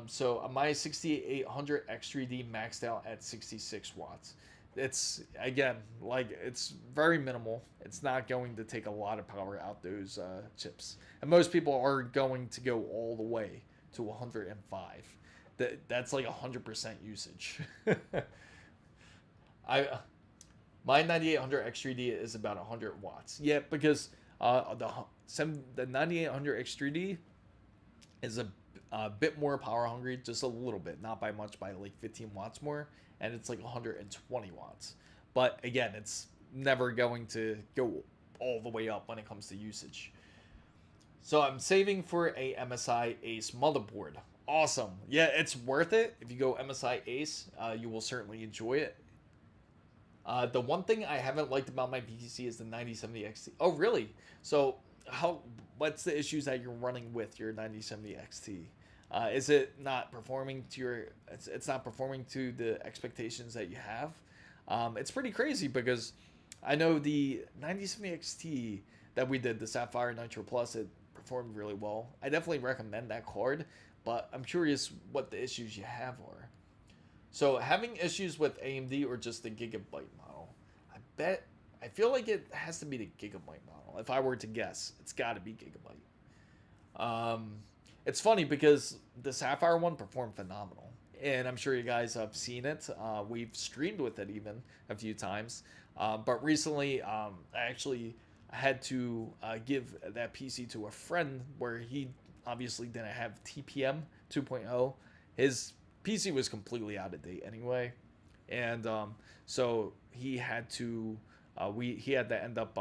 so my 6800 X3D maxed out at 66 watts. It's, again, like it's very minimal. It's not going to take a lot of power out those chips, and most people are going to go all the way to 105. That's like 100% usage. My 9800 X3D is about 100 watts. Yeah, because the 9800 X3D is a bit more power hungry, just a little bit, not by much, by like 15 watts more, and it's like 120 watts. But again, it's never going to go all the way up when it comes to usage. So I'm saving for a MSI Ace motherboard. Awesome. Yeah, it's worth it. If you go MSI Ace, you will certainly enjoy it. The one thing I haven't liked about my PC is the 9070 XT. Oh, really? So what's the issues that you're running with your 9070 XT? Is it not performing to your? It's not performing to the expectations that you have. It's pretty crazy because I know the 9070 XT that we did, the Sapphire Nitro Plus, it performed really well. I definitely recommend that card, but I'm curious what the issues you have are. So having issues with AMD or just the Gigabyte model, I feel like it has to be the Gigabyte model. If I were to guess, it's got to be Gigabyte. It's funny because the Sapphire one performed phenomenal, and I'm sure you guys have seen it. We've streamed with it even a few times, but recently I actually had to give that PC to a friend where he obviously didn't have TPM 2.0. His PC was completely out of date anyway, and so he had to he had to end up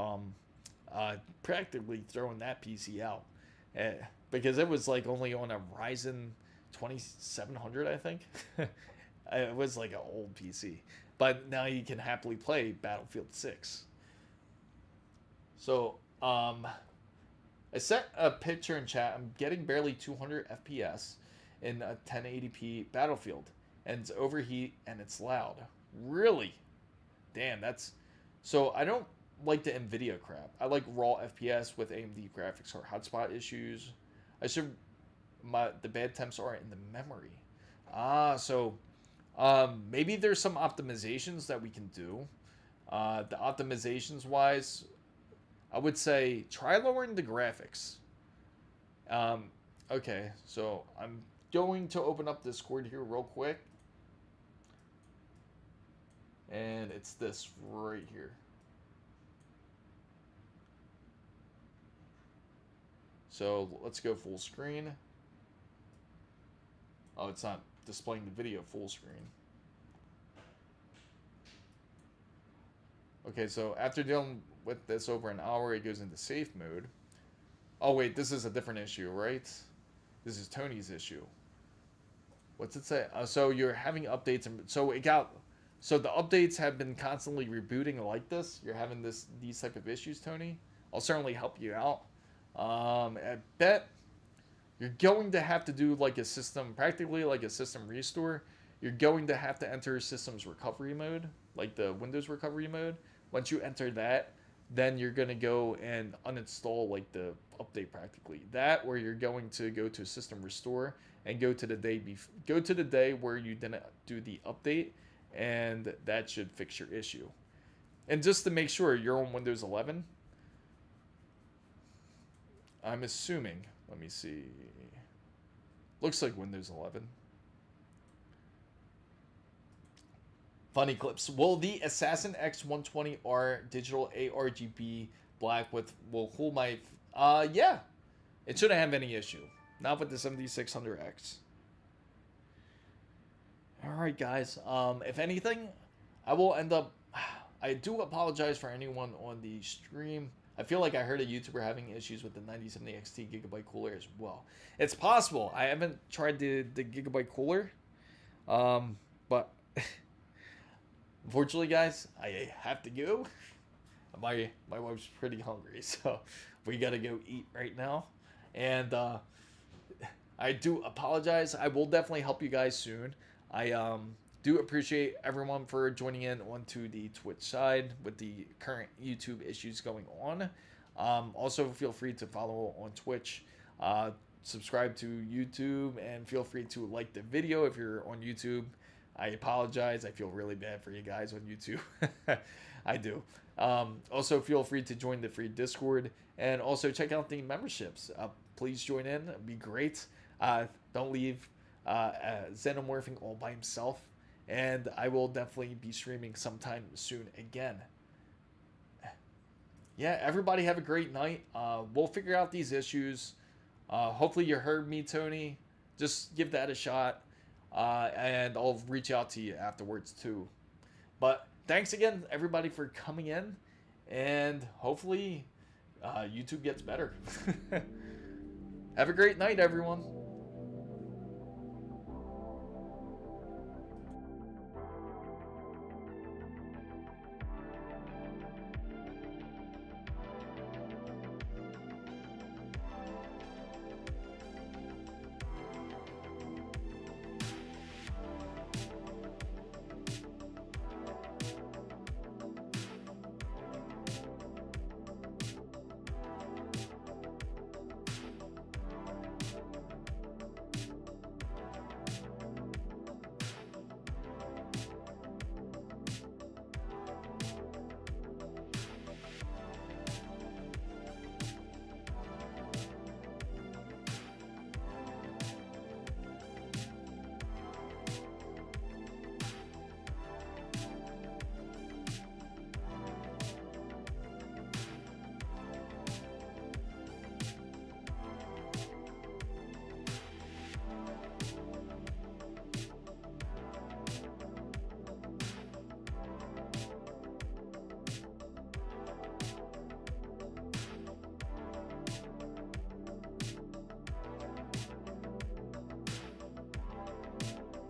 practically throwing that PC out because it was like only on a Ryzen 2700, I think. It was like an old PC, but now you can happily play Battlefield 6. So I sent a picture in chat. I'm getting barely 200 FPS in a 1080p Battlefield, and it's overheat and it's loud. Really? Damn, that's... So I don't like the NVIDIA crap. I like raw FPS with AMD graphics or hotspot issues. The bad temps are in the memory. So maybe there's some optimizations that we can do. The optimizations wise, I would say try lowering the graphics. Okay, so I'm going to open up Discord here real quick. And it's this right here. So let's go full screen. Oh, it's not displaying the video full screen. Okay, so after dealing with this over an hour, it goes into safe mode. Oh wait, this is a different issue, right? This is Tony's issue. What's it say? So you're having updates, and so the updates have been constantly rebooting like this. You're having these type of issues, Tony. I'll certainly help you out. I bet you're going to have to do like a system, practically like a system restore. You're going to have to enter system's recovery mode, like the Windows recovery mode. Once you enter that, then you're going to go and uninstall like the update practically. That, or you're going to go to system restore and go to the day where you didn't do the update, and that should fix your issue. And just to make sure you're on Windows 11, I'm assuming, let me see. Looks like Windows 11. Funny clips. Will the Assassin X120R digital ARGB black will cool my... yeah. It shouldn't have any issue. Not with the 7600X. Alright, guys. If anything, I will end up... I do apologize for anyone on the stream. I feel like I heard a YouTuber having issues with the 9070 XT Gigabyte cooler as well. It's possible. I haven't tried the Gigabyte cooler. But... Unfortunately, guys, I have to go. My wife's pretty hungry, so we gotta go eat right now. And I do apologize. I will definitely help you guys soon. I do appreciate everyone for joining in onto the Twitch side with the current YouTube issues going on. Also, feel free to follow on Twitch. Subscribe to YouTube, and feel free to like the video if you're on YouTube. I apologize. I feel really bad for you guys on YouTube. I do. Also, feel free to join the free Discord, and also check out the memberships. Please join in. It'd be great. Don't leave Xenomorphing all by himself. And I will definitely be streaming sometime soon again. Yeah, everybody have a great night. We'll figure out these issues. Hopefully you heard me, Tony. Just give that a shot. And I'll reach out to you afterwards too. But thanks again, everybody, for coming in, and hopefully YouTube gets better. Have a great night, everyone.